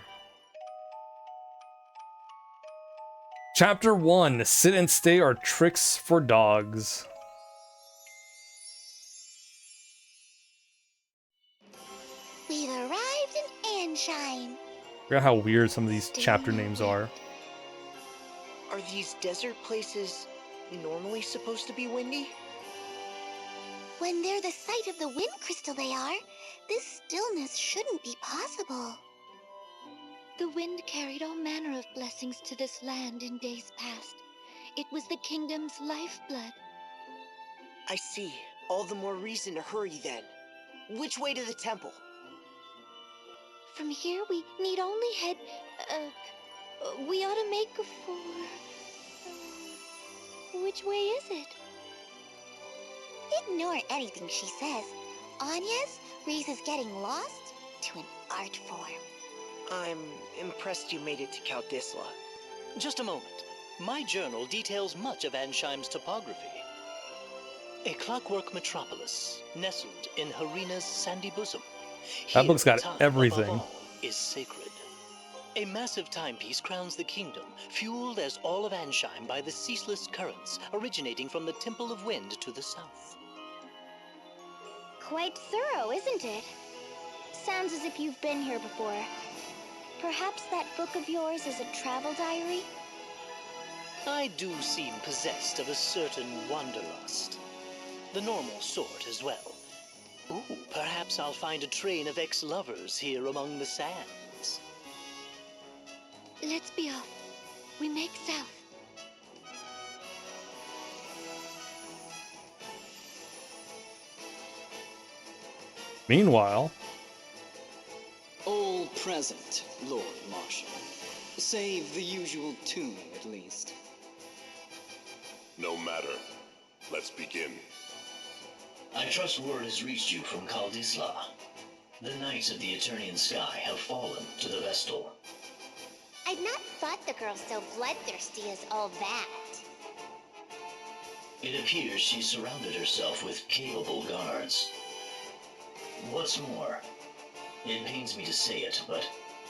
S1: Chapter 1, Sit and Stay are tricks for dogs.
S7: We've arrived in Ansheim.
S1: I forgot how weird some of these chapter names are.
S3: Are these desert places normally supposed to be windy?
S7: When they're the site of the wind crystal they are, this stillness shouldn't be possible.
S5: The wind carried all manner of blessings to this land in days past. It was the kingdom's lifeblood.
S3: I see. All the more reason to hurry then. Which way to the temple?
S5: From here, we need only head... we ought to make for... which way is it?
S7: Ignore anything she says. Anya's raises getting lost to an art form.
S3: I'm impressed you made it to Kaldisla.
S10: Just a moment. My journal details much of Ansheim's topography. A clockwork metropolis, nestled in Harina's sandy bosom.
S1: That book's got
S10: time,
S1: everything.
S10: above all, is sacred. A massive timepiece crowns the kingdom, fueled as all of Ansheim by the ceaseless currents originating from the Temple of Wind to the south.
S7: Quite thorough, isn't it? Sounds as if you've been here before. Perhaps that book of yours is a travel diary?
S10: I do seem possessed of a certain wanderlust. The normal sort as well. Ooh, perhaps I'll find a train of ex-lovers here among the sands.
S5: Let's be off. We make south.
S1: Meanwhile,
S13: All present, Lord Marshal. Save the usual tune, at least.
S11: No matter. Let's begin.
S14: I trust word has reached you from Kaldisla. The Knights of the Eternian Sky have fallen to the Vestal.
S7: I'd not thought the girl so bloodthirsty as all that.
S14: It appears she surrounded herself with capable guards. What's more, it pains me to say it, but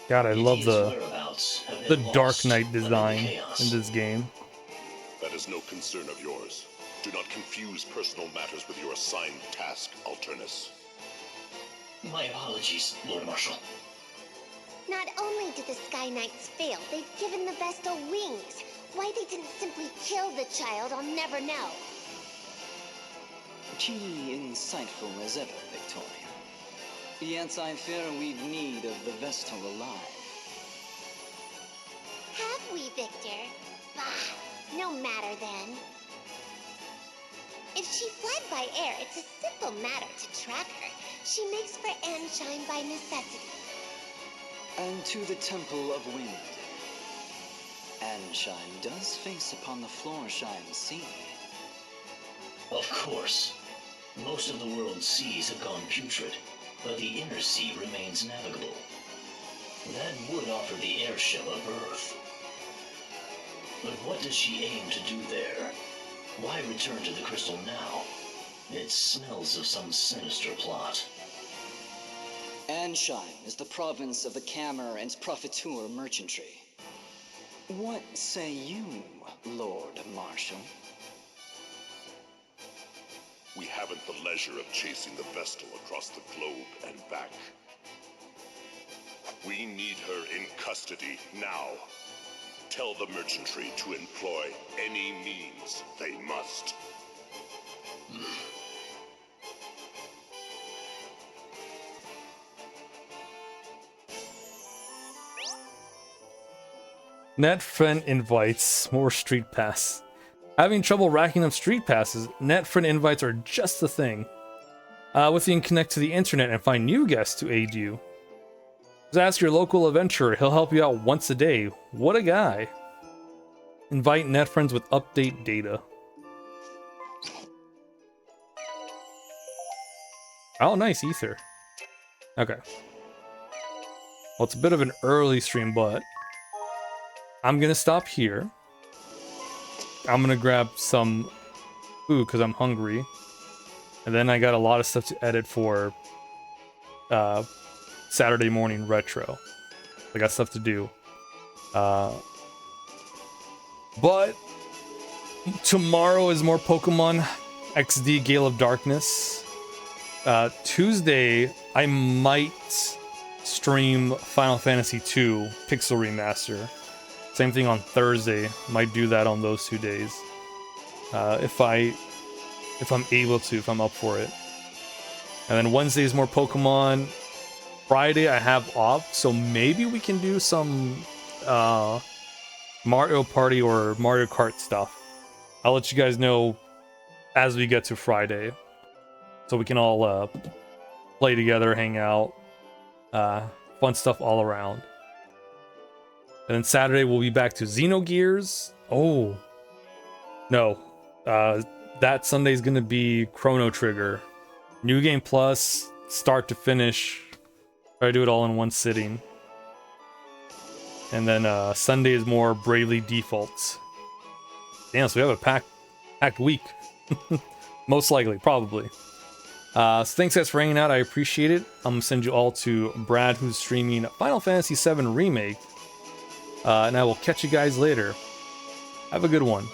S1: God, I love
S14: Idia's whereabouts have
S1: the
S14: been
S1: Dark
S14: lost
S1: Knight
S14: amid the
S1: design
S14: chaos.
S1: in this game.
S11: That is no concern of yours. Do not confuse personal matters with your assigned task, Alternus.
S14: My apologies, Lord Marshal.
S7: Not only did the Sky Knights fail, they've given the Vestal wings. Why they didn't simply kill the child, I'll never know.
S13: Key insightful as ever, Victoria. Yet I fear we've need of the Vestal alive.
S7: Have we, Victor? Bah, no matter then. If she fled by air, it's a simple matter to track her. She makes for Anshine by necessity.
S13: And to the Temple of Wind. Anshine does face upon the Florsheim Sea.
S14: Of course. Most of the world's seas have gone putrid, but the inner sea remains navigable. That would offer the airship a berth. But what does she aim to do there? Why return to the crystal now? It smells of some sinister plot.
S13: Anshine is the province of the Camer and Profiteur merchantry. What say you, Lord Marshal?
S11: We haven't the leisure of chasing the Vestal across the globe and back. We need her in custody now. Tell the merchantry to employ any means they must.
S1: Netfriend invites more street pass. Having trouble racking up street passes, Netfriend invites are just the thing. With you can connect to the internet and find new guests to aid you. Just ask your local adventurer, he'll help you out once a day. What a guy. Invite Netfriends with update data. Oh, nice, Ether. Okay. Well, it's a bit of an early stream, but I'm gonna stop here. I'm gonna grab some food because I'm hungry. And then I got a lot of stuff to edit for Saturday morning retro. I got stuff to do. But tomorrow is more Pokemon XD Gale of Darkness. Tuesday, I might stream Final Fantasy II Pixel Remaster. Same thing on Thursday. Might do that on those 2 days. If I'm able to, if I'm up for it. And then Wednesday is more Pokemon. Friday I have off, so maybe we can do some Mario Party or Mario Kart stuff. I'll let you guys know as we get to Friday, so we can all play together, hang out, fun stuff all around. And then Saturday we'll be back to Xenogears. Oh no, that Sunday's gonna be Chrono Trigger, New Game Plus, start to finish. Try to do it all in one sitting. And then Sunday is more Bravely Default. Damn, so we have a packed week. Most likely, probably. So thanks guys for hanging out. I appreciate it. I'm gonna send you all to Brad, who's streaming Final Fantasy VII Remake. And I will catch you guys later. Have a good one.